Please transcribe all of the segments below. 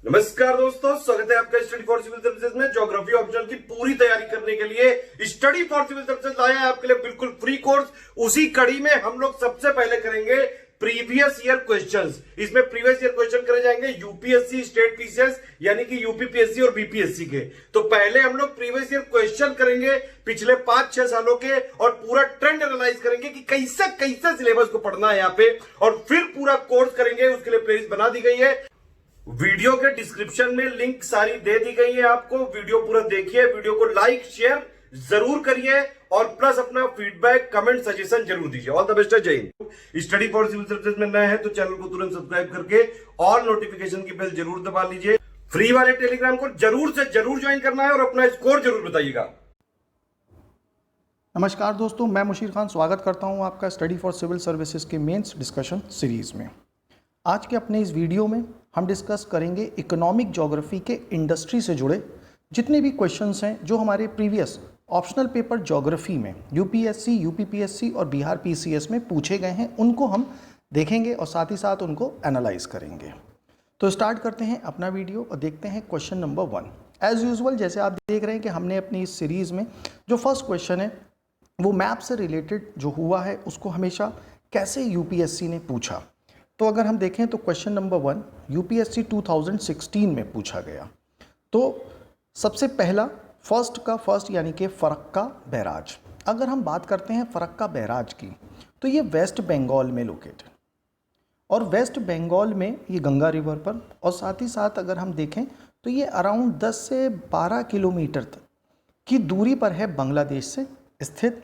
नमस्कार दोस्तों, स्वागत है आपका स्टडी फॉर सिविल सर्विसेज में। ज्योग्राफी ऑप्शनल की पूरी तैयारी करने के लिए स्टडी फॉर सिविल सर्विसेज लाया है आपके लिए बिल्कुल फ्री कोर्स। उसी कड़ी में हम लोग सबसे पहले करेंगे प्रीवियस ईयर क्वेश्चंस। इसमें प्रीवियस ईयर क्वेश्चन करे जाएंगे यूपीएससी, स्टेट पीसीएस यानी कि यूपीपीएससी और बीपीएससी के। तो पहले हम लोग प्रीवियस ईयर क्वेश्चन करेंगे पिछले 5-6 सालों के और पूरा ट्रेंड एनालाइज करेंगे कि कैसे कैसे सिलेबस को पढ़ना है यहाँ पे, और फिर पूरा कोर्स करेंगे। उसके लिए प्लेलिस्ट बना दी गई है, वीडियो के डिस्क्रिप्शन में लिंक सारी दे दी गई है आपको। वीडियो पूरा देखिए, वीडियो को लाइक शेयर जरूर करिए और प्लस अपना फीडबैक कमेंट सजेशन जरूर दीजिए। ऑल द बेस्ट, जय हिंद। स्टडी फॉर सिविल सर्विसेज में नए हैं तो चैनल को तुरंत सब्सक्राइब करके और नोटिफिकेशन की बेल जरूर दबा लीजिए। फ्री वाले टेलीग्राम को जरूर से जरूर ज्वाइन करना है और अपना स्कोर जरूर बताइएगा। नमस्कार दोस्तों, मैं मुशीर खान स्वागत करता हूं आपका स्टडी फॉर सिविल सर्विसेज के मेंस डिस्कशन सीरीज़ में। आज के अपने इस वीडियो में हम डिस्कस करेंगे इकोनॉमिक ज्योग्राफी के इंडस्ट्री से जुड़े जितने भी क्वेश्चंस हैं जो हमारे प्रीवियस ऑप्शनल पेपर ज्योग्राफी में यूपीएससी, यूपीपीएससी और बिहार पीसीएस में पूछे गए हैं। उनको हम देखेंगे और साथ ही साथ उनको एनालाइज करेंगे। तो स्टार्ट करते हैं अपना वीडियो और देखते हैं क्वेश्चन नंबर 1। एज़ यूजुअल जैसे आप देख रहे हैं कि हमने अपनी इस सीरीज़ में जो फर्स्ट क्वेश्चन है वो मैप से रिलेटेड जो हुआ है उसको हमेशा कैसे यूपीएससी ने पूछा। तो अगर हम देखें तो क्वेश्चन नंबर 1 यूपीएससी 2016 में पूछा गया। तो सबसे पहला फर्स्ट यानी कि फरक्का बैराज। अगर हम बात करते हैं फरक्का बैराज की तो ये वेस्ट बंगाल में लोकेटेड, और वेस्ट बंगाल में ये गंगा रिवर पर, और साथ ही साथ अगर हम देखें तो ये अराउंड 10 से 12 किलोमीटर तक की दूरी पर है बांग्लादेश से स्थित।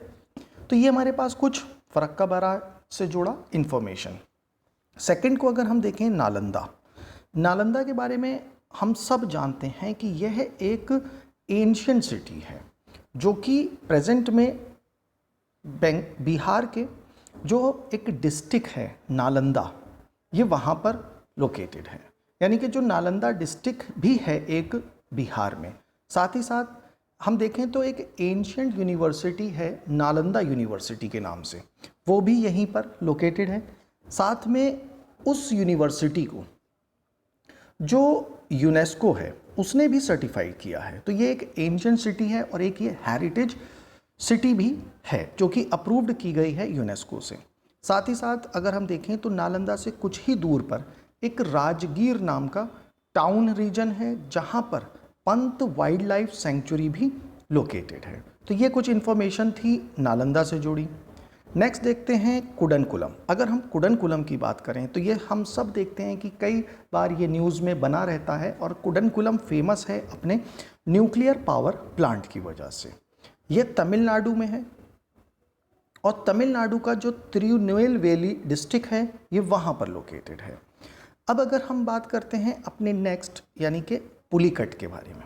तो ये हमारे पास कुछ फरक्का बैराज से जुड़ा इंफॉर्मेशन। सेकंड को अगर हम देखें नालंदा के बारे में हम सब जानते हैं कि यह एक एंशिएंट सिटी है जो कि प्रेजेंट में बिहार के जो एक डिस्ट्रिक्ट है नालंदा, ये वहाँ पर लोकेटेड है। यानी कि जो नालंदा डिस्ट्रिक्ट भी है एक बिहार में। साथ ही साथ हम देखें तो एक एंशिएंट यूनिवर्सिटी है नालंदा यूनिवर्सिटी के नाम से, वो भी यहीं पर लोकेटेड है। साथ में उस यूनिवर्सिटी को जो यूनेस्को है उसने भी सर्टिफाइड किया है। तो ये एक एंशिएंट सिटी है और एक ये हेरिटेज सिटी भी है जो कि अप्रूव्ड की गई है यूनेस्को से। साथ ही साथ अगर हम देखें तो नालंदा से कुछ ही दूर पर एक राजगीर नाम का टाउन रीजन है जहाँ पर पंत वाइल्ड लाइफ सेंचुरी भी लोकेटेड है। तो ये कुछ इन्फॉर्मेशन थी नालंदा से जुड़ी। नेक्स्ट देखते हैं कुडनकुलम। अगर हम कुडनकुलम की बात करें तो ये हम सब देखते हैं कि कई बार ये न्यूज़ में बना रहता है, और कुडनकुलम फेमस है अपने न्यूक्लियर पावर प्लांट की वजह से। ये तमिलनाडु में है, और तमिलनाडु का जो तिरुनेलवेली डिस्ट्रिक्ट है ये वहाँ पर लोकेटेड है। अब अगर हम बात करते हैं अपने नेक्स्ट यानी कि पुलिकट के बारे में,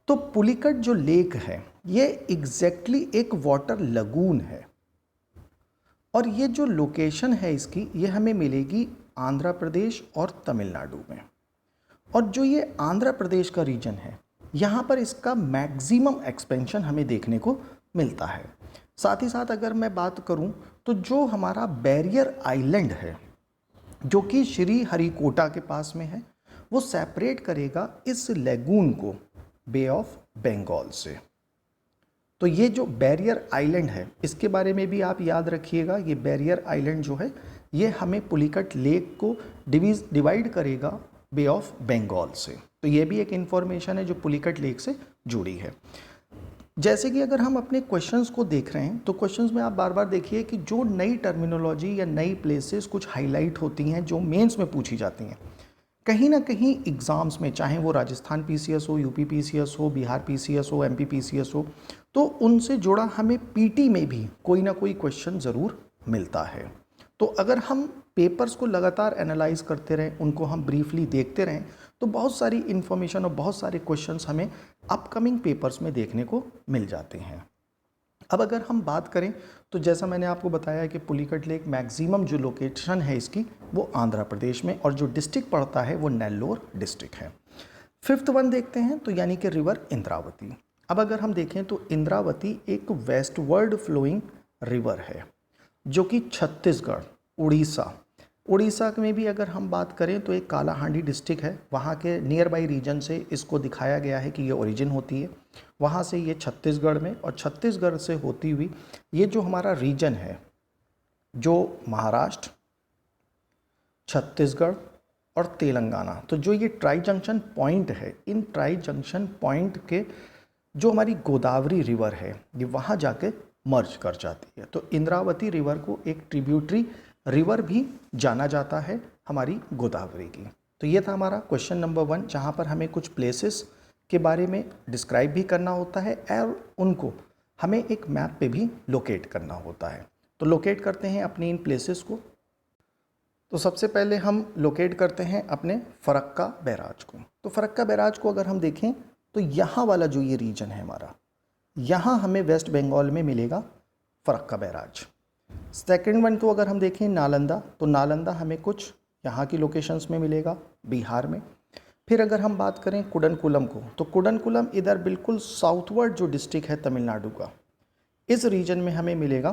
तो पुलिकट जो लेक है ये एग्जैक्टली एक वाटर लगून है, और ये जो लोकेशन है इसकी ये हमें मिलेगी आंध्र प्रदेश और तमिलनाडु में। और जो ये आंध्र प्रदेश का रीजन है यहाँ पर इसका मैक्सिमम एक्सपेंशन हमें देखने को मिलता है। साथ ही साथ अगर मैं बात करूँ तो जो हमारा बैरियर आइलैंड है जो कि श्री हरिकोटा के पास में है, वो सेपरेट करेगा इस लेगून को बे ऑफ बंगाल से। तो ये जो बैरियर आइलैंड है इसके बारे में भी आप याद रखिएगा। ये बैरियर आइलैंड जो है ये हमें पुलिकट लेक को डिवाइड करेगा बे ऑफ बंगाल से। तो ये भी एक इन्फॉर्मेशन है जो पुलिकट लेक से जुड़ी है। जैसे कि अगर हम अपने क्वेश्चंस को देख रहे हैं तो क्वेश्चंस में आप बार बार देखिए कि जो नई टर्मिनोलॉजी या नई प्लेसेस कुछ हाईलाइट होती हैं जो मेंस में पूछी जाती हैं, कहीं ना कहीं एग्ज़ाम्स में, चाहे वो राजस्थान पीसीएस हो, यूपी पीसीएस हो, बिहार पीसीएस हो, एमपी पीसीएस हो, तो उनसे जुड़ा हमें पीटी में भी कोई ना कोई क्वेश्चन ज़रूर मिलता है। तो अगर हम पेपर्स को लगातार एनालाइज करते रहें, उनको हम ब्रीफली देखते रहें, तो बहुत सारी इन्फॉर्मेशन और बहुत सारे क्वेश्चंस हमें अपकमिंग पेपर्स में देखने को मिल जाते हैं। अब अगर हम बात करें तो जैसा मैंने आपको बताया कि पुलिकट लेक मैक्सिमम जो लोकेशन है इसकी वो आंध्र प्रदेश में, और जो डिस्ट्रिक्ट पड़ता है वो नेल्लोर डिस्ट्रिक्ट है। फिफ्थ वन देखते हैं तो यानी कि रिवर इंद्रावती। अब अगर हम देखें तो इंद्रावती एक वेस्टवर्ड फ्लोइंग रिवर है जो कि छत्तीसगढ़, उड़ीसा उड़ीसा में भी अगर हम बात करें तो एक कालाहांडी डिस्ट्रिक्ट है, वहाँ के नियर बाई रीजन से इसको दिखाया गया है कि ये ओरिजिन होती है। वहाँ से ये छत्तीसगढ़ में, और छत्तीसगढ़ से होती हुई ये जो हमारा रीजन है, जो महाराष्ट्र, छत्तीसगढ़ और तेलंगाना, तो जो ये ट्राई जंक्शन पॉइंट है, इन ट्राई जंक्शन पॉइंट के जो हमारी गोदावरी रिवर है ये वहाँ जाके मर्ज कर जाती है। तो इंद्रावती रिवर को एक ट्रिब्यूटरी रिवर भी जाना जाता है हमारी गोदावरी की। तो ये था हमारा क्वेश्चन नंबर 1, जहाँ पर हमें कुछ प्लेसेस के बारे में डिस्क्राइब भी करना होता है और उनको हमें एक मैप पे भी लोकेट करना होता है। तो लोकेट करते हैं अपने इन प्लेसेस को। तो सबसे पहले हम लोकेट करते हैं अपने फरक्का बैराज को। तो फरक्का बैराज को अगर हम देखें तो यहाँ वाला जो ये रीजन है हमारा, यहाँ हमें वेस्ट बंगाल में मिलेगा फरक्का बैराज। सेकेंड वन को अगर हम देखें नालंदा, तो नालंदा हमें कुछ यहाँ की लोकेशंस में मिलेगा बिहार में। फिर अगर हम बात करें कुडनकुलम को, तो कुडनकुलम इधर बिल्कुल साउथवर्ड जो डिस्ट्रिक्ट है तमिलनाडु का, इस रीजन में हमें मिलेगा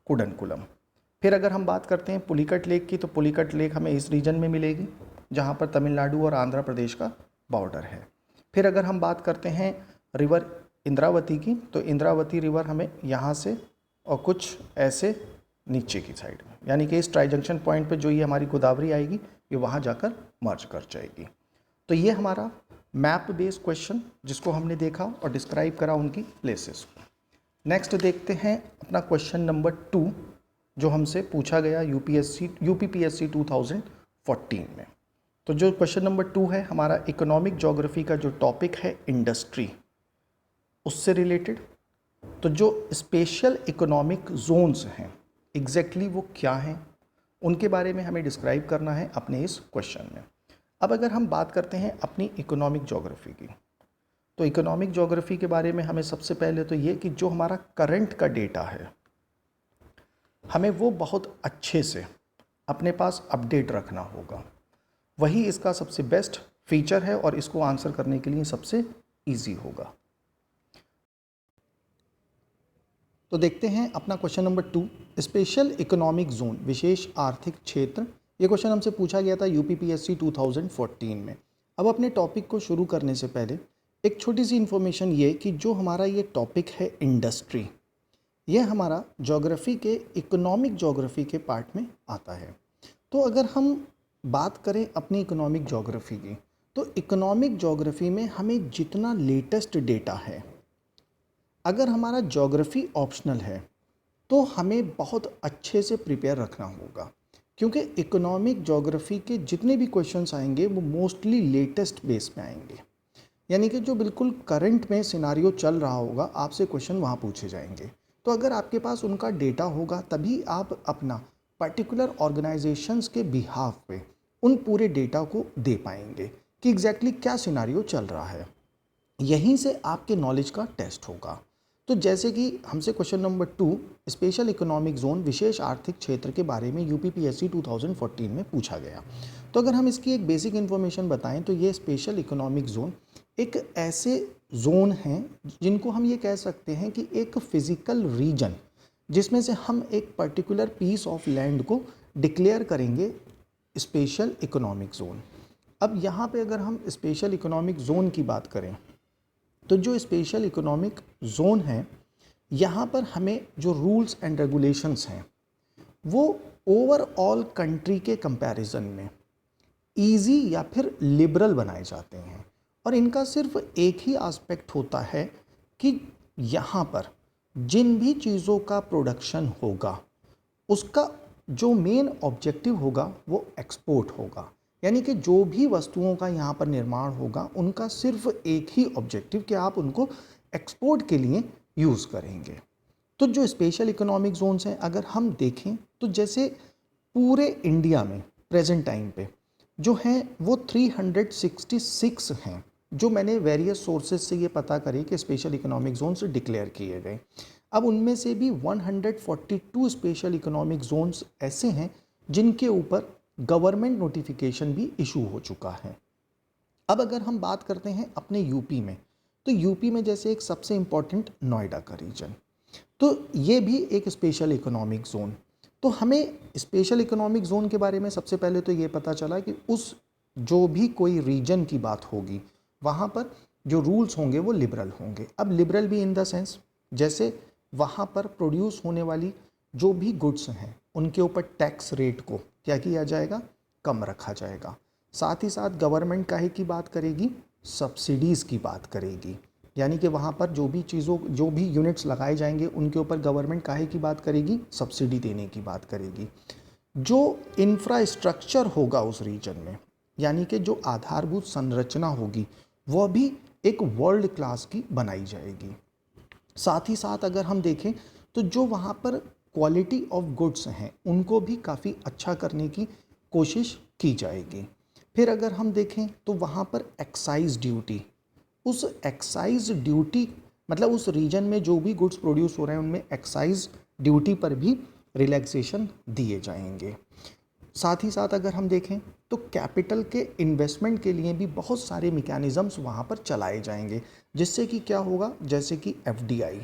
कुडनकुलम। फिर अगर हम बात करते हैं पुलिकट लेक की, तो पुलिकट लेक हमें इस रीजन में मिलेगी जहाँ पर तमिलनाडु और आंध्र प्रदेश का बॉर्डर है। फिर अगर हम बात करते हैं रिवर इंद्रावती की, तो इंद्रावती रिवर हमें यहाँ से और कुछ ऐसे नीचे की साइड में, यानी कि इस ट्राई जंक्शन पॉइंट पे जो ये हमारी गोदावरी आएगी ये वहाँ जाकर मर्ज कर जाएगी। तो ये हमारा मैप बेस्ड क्वेश्चन जिसको हमने देखा और डिस्क्राइब करा उनकी प्लेसेस को। नेक्स्ट देखते हैं अपना क्वेश्चन नंबर 2 जो हमसे पूछा गया यूपीपीएससी 2014 में। तो जो क्वेश्चन नंबर 2 है हमारा इकोनॉमिक ज्योग्राफी का जो टॉपिक है इंडस्ट्री, उससे रिलेटेड। तो जो स्पेशल इकोनॉमिक जोन्स हैं एग्जैक्टली वो क्या हैं, उनके बारे में हमें डिस्क्राइब करना है अपने इस क्वेश्चन में। अब अगर हम बात करते हैं अपनी इकोनॉमिक ज्योग्राफी की, तो इकोनॉमिक ज्योग्राफी के बारे में हमें सबसे पहले तो ये कि जो हमारा करंट का डेटा है हमें वो बहुत अच्छे से अपने पास अपडेट रखना होगा। वही इसका सबसे बेस्ट फीचर है और इसको आंसर करने के लिए सबसे इजी होगा। तो देखते हैं अपना question number 2, special economic zone, विशेष आर्थिक क्षेत्र। ये क्वेश्चन हमसे पूछा गया था यूपीपीएससी 2014 में। अब अपने टॉपिक को शुरू करने से पहले एक छोटी सी इन्फॉर्मेशन ये कि जो हमारा ये टॉपिक है इंडस्ट्री, ये हमारा ज्योग्राफी के इकोनॉमिक ज्योग्राफी के पार्ट में आता है। तो अगर हम बात करें अपनी इकोनॉमिक ज्योग्राफी की, तो इकोनॉमिक ज्योग्राफी में हमें जितना लेटेस्ट डेटा है, अगर हमारा ज्योग्राफी ऑप्शनल है तो हमें बहुत अच्छे से प्रिपेयर रखना होगा, क्योंकि इकोनॉमिक ज्योग्राफी के जितने भी क्वेश्चंस आएंगे वो मोस्टली लेटेस्ट बेस पे आएंगे, यानी कि जो बिल्कुल करंट में सिनारियो चल रहा होगा आपसे क्वेश्चन वहाँ पूछे जाएंगे। तो अगर आपके पास उनका डेटा होगा तभी आप अपना पर्टिकुलर ऑर्गेनाइजेशंस के बिहाफ पे उन पूरे डेटा को दे पाएंगे कि एग्जैक्टली क्या सिनारियो चल रहा है। यहीं से आपके नॉलेज का टेस्ट होगा। तो जैसे कि हमसे question number 2 special economic zone, विशेष आर्थिक क्षेत्र के बारे में यूपीपीएससी 2014 में पूछा गया। तो अगर हम इसकी एक बेसिक इन्फॉर्मेशन बताएं तो ये स्पेशल इकोनॉमिक जोन एक ऐसे जोन हैं जिनको हम ये कह सकते हैं कि एक फिज़िकल रीजन जिसमें से हम एक पर्टिकुलर पीस ऑफ लैंड को डिक्लेयर करेंगे स्पेशल इकोनॉमिक जोन। अब यहाँ पे अगर हम स्पेशल इकोनॉमिक जोन की बात करें तो जो स्पेशल इकोनॉमिक जोन है यहाँ पर हमें जो रूल्स एंड रेगुलेशंस हैं वो ओवरऑल कंट्री के कंपैरिजन में इजी या फिर लिबरल बनाए जाते हैं। और इनका सिर्फ एक ही एस्पेक्ट होता है कि यहाँ पर जिन भी चीज़ों का प्रोडक्शन होगा उसका जो मेन ऑब्जेक्टिव होगा वो एक्सपोर्ट होगा, यानी कि जो भी वस्तुओं का यहाँ पर निर्माण होगा उनका सिर्फ एक ही ऑब्जेक्टिव कि आप उनको एक्सपोर्ट के लिए यूज़ करेंगे। तो जो स्पेशल इकोनॉमिक जोन्स हैं अगर हम देखें तो जैसे पूरे इंडिया में प्रेजेंट टाइम पे जो हैं वो 366 हैं, जो मैंने वेरियस सोर्सेज से ये पता करी कि स्पेशल इकोनॉमिक जोन्स डिक्लेयर किए गए। अब उनमें से भी 142 स्पेशल इकोनॉमिक जोन्स ऐसे हैं जिनके ऊपर गवर्नमेंट नोटिफिकेशन भी इशू हो चुका है। अब अगर हम बात करते हैं अपने यूपी में, तो यूपी में जैसे एक सबसे इम्पॉर्टेंट नोएडा का रीजन, तो ये भी एक स्पेशल इकोनॉमिक जोन तो हमें स्पेशल इकोनॉमिक जोन के बारे में सबसे पहले तो ये पता चला कि उस जो भी कोई रीजन की बात होगी वहाँ पर जो रूल्स होंगे वो लिबरल होंगे। अब लिबरल भी इन द सेंस जैसे वहाँ पर प्रोड्यूस होने वाली जो भी गुड्स हैं उनके ऊपर टैक्स रेट को क्या किया जाएगा, कम रखा जाएगा। साथ ही साथ गवर्नमेंट काहे की बात करेगी, सब्सिडीज़ की बात करेगी, यानी कि वहाँ पर जो भी यूनिट्स लगाए जाएंगे उनके ऊपर गवर्नमेंट काहे की बात करेगी, सब्सिडी देने की बात करेगी। जो इंफ्रास्ट्रक्चर होगा उस रीजन में, यानी कि जो आधारभूत संरचना होगी वह भी एक वर्ल्ड क्लास की बनाई जाएगी। साथ ही साथ अगर हम देखें तो जो वहाँ पर क्वालिटी ऑफ गुड्स हैं उनको भी काफ़ी अच्छा करने की कोशिश की जाएगी। फिर अगर हम देखें तो वहाँ पर एक्साइज ड्यूटी, उस एक्साइज ड्यूटी मतलब उस रीजन में जो भी गुड्स प्रोड्यूस हो रहे हैं उनमें एक्साइज ड्यूटी पर भी रिलैक्सेशन दिए जाएंगे। साथ ही साथ अगर हम देखें तो कैपिटल के इन्वेस्टमेंट के लिए भी बहुत सारे मैकेनिज़म्स वहाँ पर चलाए जाएंगे, जिससे कि क्या होगा, जैसे कि एफडीआई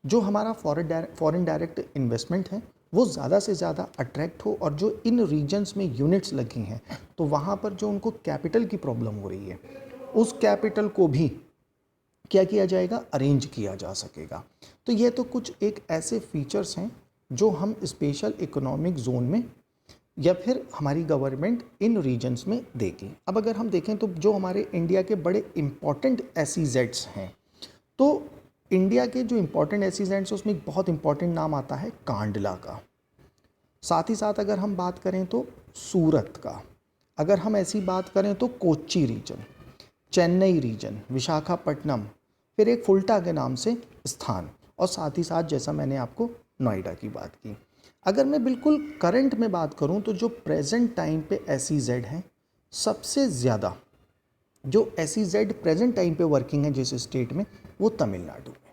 जो हमारा फॉरेन डायरेक्ट इन्वेस्टमेंट है वो ज़्यादा से ज़्यादा अट्रैक्ट हो, और जो इन रीजन्स में यूनिट्स लगी हैं तो वहाँ पर जो उनको कैपिटल की प्रॉब्लम हो रही है उस कैपिटल को भी क्या किया जाएगा, अरेंज किया जा सकेगा। तो ये तो कुछ एक ऐसे फीचर्स हैं जो हम स्पेशल इकोनॉमिक जोन में या फिर हमारी गवर्नमेंट इन रीजन्स में देगी। अब अगर हम देखें तो जो हमारे इंडिया के बड़े इम्पॉर्टेंट SEZs हैं, तो इंडिया के जो इम्पॉर्टेंट SEZs हैं उसमें एक बहुत इम्पॉर्टेंट नाम आता है कांडला का। साथ ही साथ अगर हम बात करें तो सूरत का, अगर हम ऐसी बात करें तो कोच्चि रीजन, चेन्नई रीजन, विशाखापट्टनम, फिर एक फुल्टा के नाम से स्थान, और साथ ही साथ जैसा मैंने आपको नोएडा की बात की। अगर मैं बिल्कुल करंट में बात करूं तो जो प्रेजेंट टाइम पे SEZ हैं, सबसे ज़्यादा जो SEZ प्रेजेंट टाइम पे वर्किंग है जिस स्टेट में, वो तमिलनाडु में।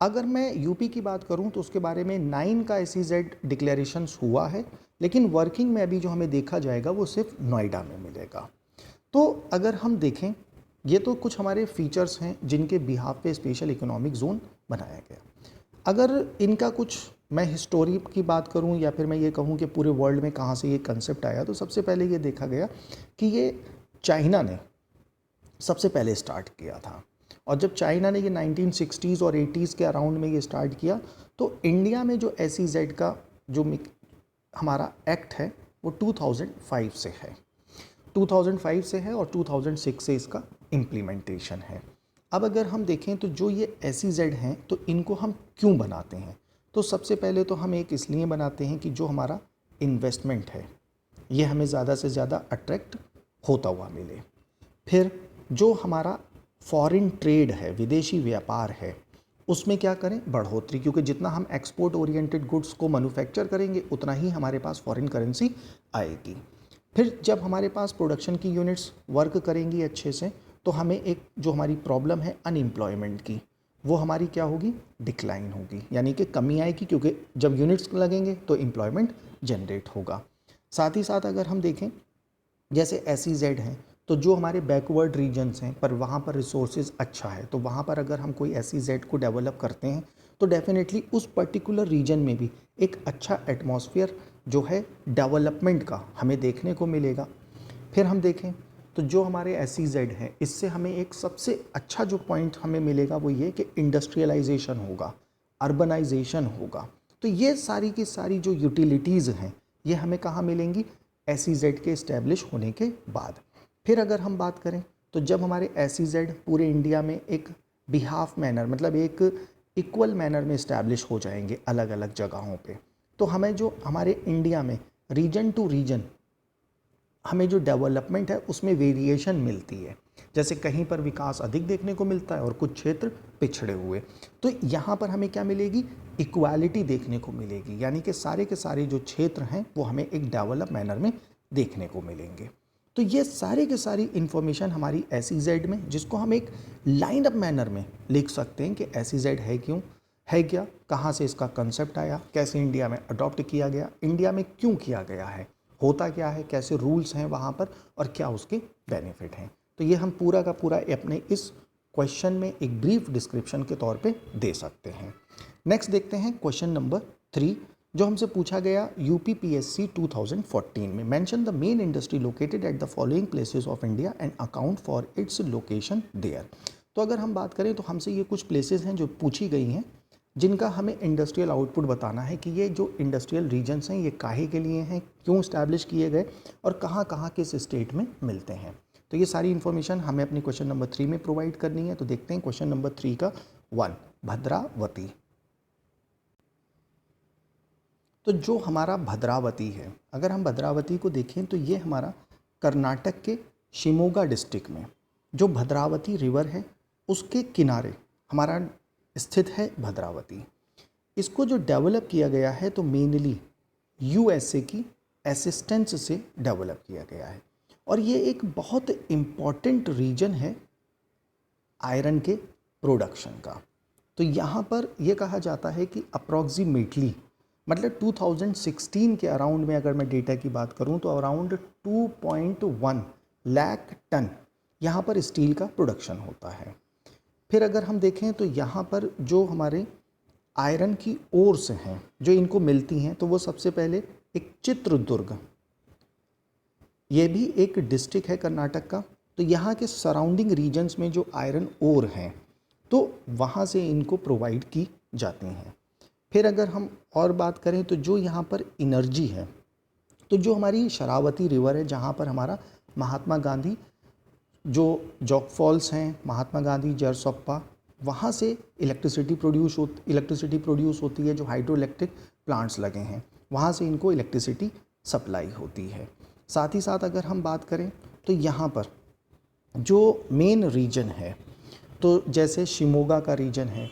अगर मैं यूपी की बात करूं तो उसके बारे में 9 का SEZ डिक्लेरेशंस हुआ है, लेकिन वर्किंग में अभी जो हमें देखा जाएगा वो सिर्फ नोएडा में मिलेगा। तो अगर हम देखें, ये तो कुछ हमारे फीचर्स हैं जिनके बिहाफ पे स्पेशल इकोनॉमिक जोन बनाया गया। अगर इनका कुछ मैं हिस्टोरी की बात करूं या फिर मैं ये कहूं कि पूरे वर्ल्ड में कहां से ये कंसेप्ट आया, तो सबसे पहले ये देखा गया कि ये चाइना ने सबसे पहले स्टार्ट किया था। और जब चाइना ने ये 1960s और 80s के अराउंड में ये स्टार्ट किया, तो इंडिया में जो SEZ का जो हमारा एक्ट है वो 2005 से है, 2005 से है और 2006 से इसका इम्प्लीमेंटेशन है। अब अगर हम देखें तो जो ये SEZ हैं तो इनको हम क्यों बनाते हैं, तो सबसे पहले तो हम एक इसलिए बनाते हैं कि जो हमारा इन्वेस्टमेंट है ये हमें ज़्यादा से ज़्यादा अट्रैक्ट होता हुआ मिले। फिर जो हमारा फॉरेन ट्रेड है, विदेशी व्यापार है, उसमें क्या करें, बढ़ोतरी, क्योंकि जितना हम एक्सपोर्ट ओरिएंटेड गुड्स को मैन्युफैक्चर करेंगे उतना ही हमारे पास फॉरेन करेंसी आएगी। फिर जब हमारे पास प्रोडक्शन की यूनिट्स वर्क करेंगी अच्छे से, तो हमें एक जो हमारी प्रॉब्लम है अनएम्प्लॉयमेंट की, वो हमारी क्या होगी, डिक्लाइन होगी, यानी कि कमी आएगी, क्योंकि जब यूनिट्स लगेंगे तो एम्प्लॉयमेंट जनरेट होगा। साथ ही साथ अगर हम देखें जैसे SEZ हैं, तो जो हमारे बैकवर्ड रीजन्स हैं पर वहाँ पर रिसोर्सेज अच्छा है, तो वहाँ पर अगर हम कोई SEZ को डेवलप करते हैं तो डेफिनेटली उस पर्टिकुलर रीजन में भी एक अच्छा एटमॉस्फेयर जो है डेवलपमेंट का हमें देखने को मिलेगा। फिर हम देखें तो जो हमारे SEZ हैं, इससे हमें एक सबसे अच्छा जो पॉइंट हमें मिलेगा वो ये कि इंडस्ट्रियलाइजेशन होगा, अर्बनाइजेशन होगा। तो ये सारी की सारी जो यूटिलिटीज़ हैं ये हमें कहाँ मिलेंगी, SEZ के इस्टेब्लिश होने के बाद। फिर अगर हम बात करें तो जब हमारे SEZ पूरे इंडिया में एक बिहाफ मैनर, मतलब एक इक्वल मैनर में इस्टेब्लिश हो जाएंगे अलग अलग जगहों पे, तो हमें जो हमारे इंडिया में रीजन टू रीजन हमें जो डेवलपमेंट है उसमें वेरिएशन मिलती है। जैसे कहीं पर विकास अधिक देखने को मिलता है और कुछ क्षेत्र पिछड़े हुए, तो यहाँ पर हमें क्या मिलेगी, इक्वालिटी देखने को मिलेगी, यानी कि सारे के सारे जो क्षेत्र हैं वो हमें एक डेवलप मैनर में देखने को मिलेंगे। तो ये सारे के सारी इन्फॉर्मेशन हमारी SEZ में, जिसको हम एक लाइन अप मैनर में लिख सकते हैं कि SEZ है क्यों, है क्या, कहाँ से इसका कंसेप्ट आया, कैसे इंडिया में अडॉप्ट किया गया, इंडिया में क्यों किया गया है, होता क्या है, कैसे रूल्स हैं वहाँ पर और क्या उसके बेनिफिट हैं। तो ये हम पूरा का पूरा अपने इस क्वेश्चन में एक ब्रीफ डिस्क्रिप्शन के तौर पे दे सकते हैं। नेक्स्ट देखते हैं क्वेश्चन नंबर 3, जो हमसे पूछा गया यूपीपीएससी 2014 में, mention the main industry located at the following places of India and account for its location there. तो अगर हम बात करें तो हमसे ये कुछ प्लेसेस हैं जो पूछी गई हैं जिनका हमें इंडस्ट्रियल आउटपुट बताना है कि ये जो इंडस्ट्रियल रीजन्स हैं ये काहे के लिए हैं, क्यों इस्टेब्लिश किए गए और कहाँ कहाँ किस स्टेट में मिलते हैं। तो ये सारी इन्फॉर्मेशन हमें अपनी क्वेश्चन नंबर 3 में प्रोवाइड करनी है। तो देखते हैं क्वेश्चन नंबर 3 का 1, भद्रावती। तो जो हमारा भद्रावती है, अगर हम भद्रावती को देखें तो ये हमारा कर्नाटक के शिमोगा डिस्ट्रिक्ट में जो भद्रावती रिवर है उसके किनारे हमारा स्थित है भद्रावती। इसको जो डेवलप किया गया है तो मेनली यूएसए की असिस्टेंस से डेवलप किया गया है और ये एक बहुत इम्पॉर्टेंट रीजन है आयरन के प्रोडक्शन का। तो यहाँ पर ये कहा जाता है कि अप्रॉक्सीमेटली मतलब 2016 के अराउंड में अगर मैं डेटा की बात करूँ तो अराउंड 2.1 लाख टन यहाँ पर स्टील का प्रोडक्शन होता है। फिर अगर हम देखें तो यहाँ पर जो हमारे आयरन की ओर्स हैं जो इनको मिलती हैं तो वो सबसे पहले एक चित्रदुर्ग, ये भी एक डिस्ट्रिक्ट है कर्नाटक का। तो यहाँ के सराउंडिंग रीजन्स में जो आयरन ओर हैं तो वहाँ से इनको प्रोवाइड की जाती हैं। फिर अगर हम और बात करें तो जो यहाँ पर एनर्जी है तो जो हमारी शरावती रिवर है जहाँ पर हमारा महात्मा गांधी जो जॉग फॉल्स हैं, महात्मा गांधी जरसोप्पा, वहाँ से इलेक्ट्रिसिटी प्रोड्यूस होती है। जो हाइड्रो इलेक्ट्रिक प्लांट्स लगे हैं वहाँ से इनको इलेक्ट्रिसिटी सप्लाई होती है। साथ ही साथ अगर हम बात करें तो यहाँ पर जो मेन रीजन है तो जैसे शिमोगा का रीजन है,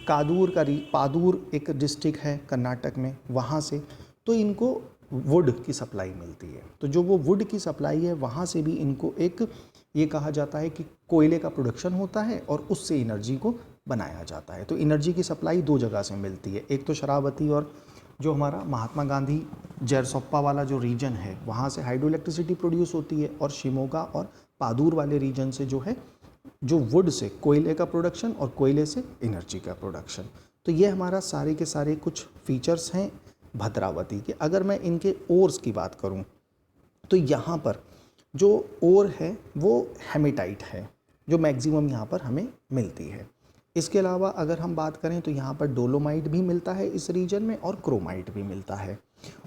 पादूर एक डिस्ट्रिक्ट है कर्नाटक में, वहाँ से तो इनको वुड की सप्लाई मिलती है। तो जो वो वुड की सप्लाई है वहाँ से भी इनको एक ये कहा जाता है कि कोयले का प्रोडक्शन होता है और उससे एनर्जी को बनाया जाता है। तो एनर्जी की सप्लाई 2 जगह से मिलती है, एक तो शरावती और जो हमारा महात्मा गांधी जरसोप्पा वाला जो रीजन है वहाँ से हाइड्रो इलेक्ट्रिसिटी प्रोड्यूस होती है और शिमोगा और पादूर वाले रीजन से जो है जो वुड से कोयले का प्रोडक्शन और कोयले से एनर्जी का प्रोडक्शन। तो ये हमारा सारे के सारे कुछ फीचर्स हैं भद्रावती के। अगर मैं इनके ओर्स की बात करूं तो यहाँ पर जो ओर है वो हेमेटाइट है जो मैक्सिमम यहाँ पर हमें मिलती है। इसके अलावा अगर हम बात करें तो यहाँ पर डोलोमाइट भी मिलता है इस रीजन में और क्रोमाइट भी मिलता है।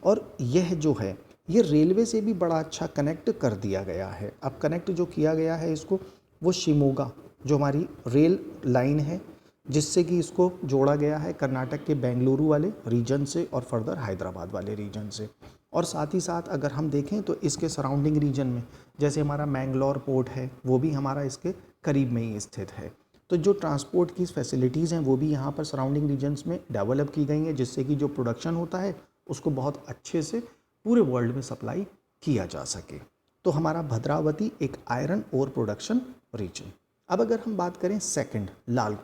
और यह जो है ये रेलवे से भी बड़ा अच्छा कनेक्ट कर दिया गया है। अब कनेक्ट जो किया गया है इसको वो शिमोगा जो हमारी रेल लाइन है जिससे कि इसको जोड़ा गया है कर्नाटक के बेंगलुरु वाले रीजन से और फर्दर हैदराबाद वाले रीजन से। और साथ ही साथ अगर हम देखें तो इसके सराउंडिंग रीजन में जैसे हमारा मैंगलोर पोर्ट है वो भी हमारा इसके करीब में ही स्थित है। तो जो ट्रांसपोर्ट की फैसिलिटीज़ हैं वो भी यहाँ पर सराउंडिंग रीजन्स में डेवलप की गई हैं जिससे कि जो प्रोडक्शन होता है उसको बहुत अच्छे से पूरे वर्ल्ड में सप्लाई किया जा सके। तो हमारा भद्रावती एक आयरन ओर प्रोडक्शन रीजन। अब अगर हम बात करें सेकंड लाल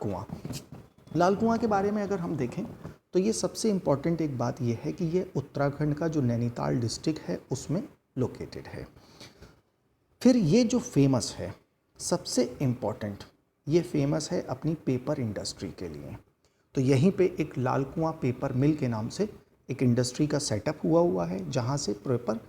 कुआं के बारे में अगर हम देखें तो ये सबसे इम्पॉर्टेंट एक बात ये है कि ये उत्तराखंड का जो नैनीताल डिस्ट्रिक्ट है उसमें लोकेटेड है। फिर ये जो फेमस है सबसे इम्पॉर्टेंट ये फेमस है अपनी पेपर इंडस्ट्री के लिए। तो यहीं पे एक लाल कुआं पेपर मिल के नाम से एक इंडस्ट्री का सेटअप हुआ है जहाँ से पेपर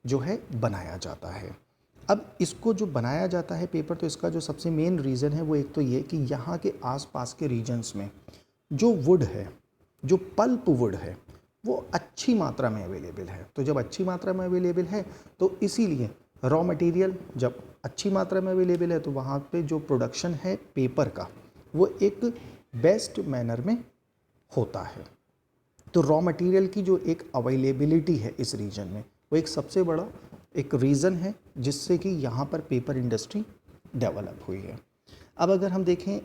जो है बनाया जाता है। अब इसको जो बनाया जाता है पेपर तो इसका जो सबसे मेन रीज़न है वो एक तो ये कि यहाँ के आसपास के रीजन्स में जो वुड है जो पल्प वुड है वो अच्छी मात्रा में अवेलेबल है। तो जब अच्छी मात्रा में अवेलेबल है तो इसीलिए रॉ मटेरियल जब अच्छी मात्रा में अवेलेबल है तो वहाँ पे जो प्रोडक्शन है पेपर का वो एक बेस्ट मैनर में होता है। तो रॉ मटेरियल की जो एक अवेलेबिलिटी है इस रीजन में वो एक सबसे बड़ा एक रीज़न है जिससे कि यहाँ पर पेपर इंडस्ट्री डेवलप हुई है। अब अगर हम देखें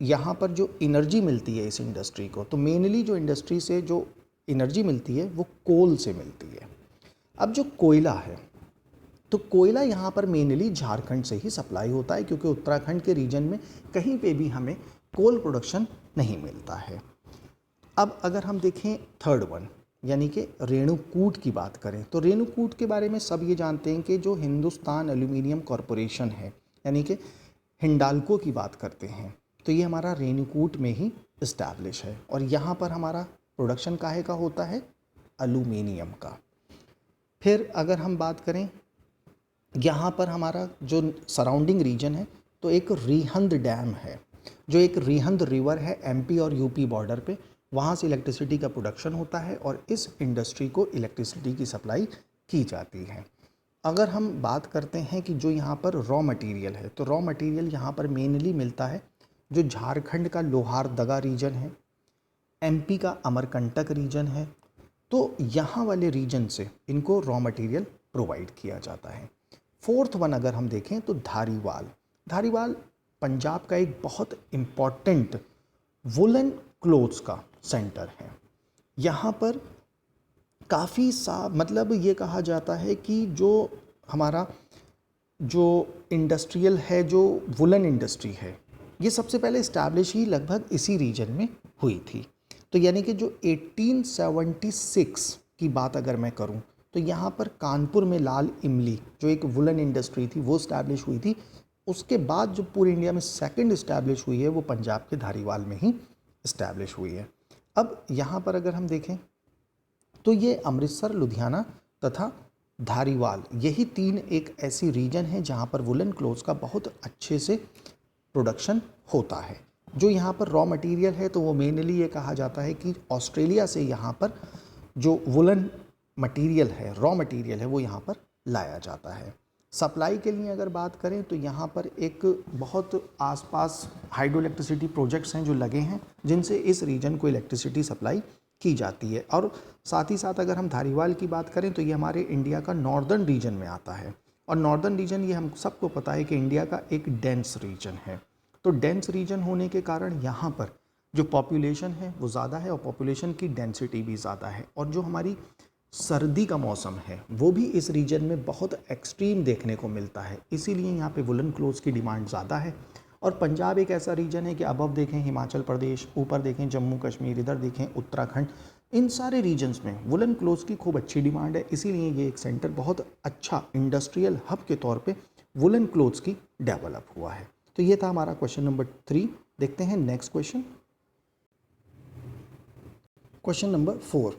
यहाँ पर जो एनर्जी मिलती है इस इंडस्ट्री को तो मेनली जो इंडस्ट्री से जो एनर्जी मिलती है वो कोल से मिलती है। अब जो कोयला है तो कोयला यहाँ पर मेनली झारखंड से ही सप्लाई होता है क्योंकि उत्तराखंड के रीजन में कहीं पे भी हमें कोल प्रोडक्शन नहीं मिलता है। अब अगर हम देखें थर्ड वन यानी कि रेणुकूट की बात करें तो रेणुकूट के बारे में सब ये जानते हैं कि जो हिंदुस्तान एल्यूमिनियम कॉरपोरेशन है यानी कि हिंडाल्को की बात करते हैं तो ये हमारा रेणुकूट में ही इस्टेब्लिश है। और यहाँ पर हमारा प्रोडक्शन काहे का होता है एल्यूमिनियम का। फिर अगर हम बात करें यहाँ पर हमारा जो सराउंडिंग रीजन है, तो एक रिहंद डैम है, जो एक रिहंद रिवर है एमपी और यूपी बॉर्डर पे, वहाँ से इलेक्ट्रिसिटी का प्रोडक्शन होता है और इस इंडस्ट्री को इलेक्ट्रिसिटी की सप्लाई की जाती है। अगर हम बात करते हैं कि जो यहाँ पर रॉ मटेरियल है, तो रॉ मटेरियल यहाँ पर मेनली मिलता है जो झारखंड का लोहारदगा रीजन है, एमपी का अमरकंटक रीजन है, तो यहाँ वाले रीजन से इनको रॉ मटेरियल प्रोवाइड किया जाता है। फोर्थ वन अगर हम देखें तो धारीवाल। धारीवाल पंजाब का एक बहुत इम्पॉर्टेंट वुलन क्लोथ्स का सेंटर है। यहाँ पर काफ़ी मतलब ये कहा जाता है कि जो हमारा जो इंडस्ट्रियल है, जो वुलन इंडस्ट्री है, ये सबसे पहले इस्टेब्लिश ही लगभग इसी रीजन में हुई थी। तो यानी कि जो 1876 की बात अगर मैं करूं, तो यहाँ पर कानपुर में लाल इमली जो एक वुलन इंडस्ट्री थी वो इस्टेब्लिश हुई थी। उसके बाद जो पूरे इंडिया में सेकंड इस्टेब्लिश हुई है वो पंजाब के धारीवाल में ही इस्टेब्लिश हुई है। अब यहाँ पर अगर हम देखें तो ये अमृतसर, लुधियाना तथा धारीवाल, यही तीन एक ऐसी रीजन है जहाँ पर वुलन क्लोथ्स का बहुत अच्छे से प्रोडक्शन होता है। जो यहाँ पर रॉ मटेरियल है तो वो मेनली ये कहा जाता है कि ऑस्ट्रेलिया से यहाँ पर जो वुलन मटेरियल है, रॉ मटेरियल है, वो यहाँ पर लाया जाता है। सप्लाई के लिए अगर बात करें तो यहाँ पर एक बहुत आसपास हाइड्रो इलेक्ट्रिसिटी प्रोजेक्ट्स हैं जो लगे हैं, जिनसे इस रीजन को इलेक्ट्रिसिटी सप्लाई की जाती है। और साथ ही साथ अगर हम धारीवाल की बात करें तो ये हमारे इंडिया का नॉर्दर्न रीजन में आता है, और नॉर्दर्न रीजन ये हम सबको पता है कि इंडिया का एक डेंस रीजन है। तो डेंस रीजन होने के कारण यहाँ पर जो पॉपुलेशन है वो ज़्यादा है और पॉपुलेशन की डेंसिटी भी ज़्यादा है, और जो हमारी सर्दी का मौसम है वो भी इस रीजन में बहुत एक्सट्रीम देखने को मिलता है। इसीलिए यहाँ पे वुलन क्लोथ्स की डिमांड ज़्यादा है। और पंजाब एक ऐसा रीजन है कि अबव देखें हिमाचल प्रदेश, ऊपर देखें जम्मू कश्मीर, इधर देखें उत्तराखंड, इन सारे रीजन्स में वुलन क्लोथ्स की खूब अच्छी डिमांड है। इसीलिए ये एक सेंटर बहुत अच्छा इंडस्ट्रियल हब के तौर पे वुलन क्लोथ्स की डेवलप हुआ है। तो ये था हमारा क्वेश्चन नंबर 3। देखते हैं next question. Question number 4,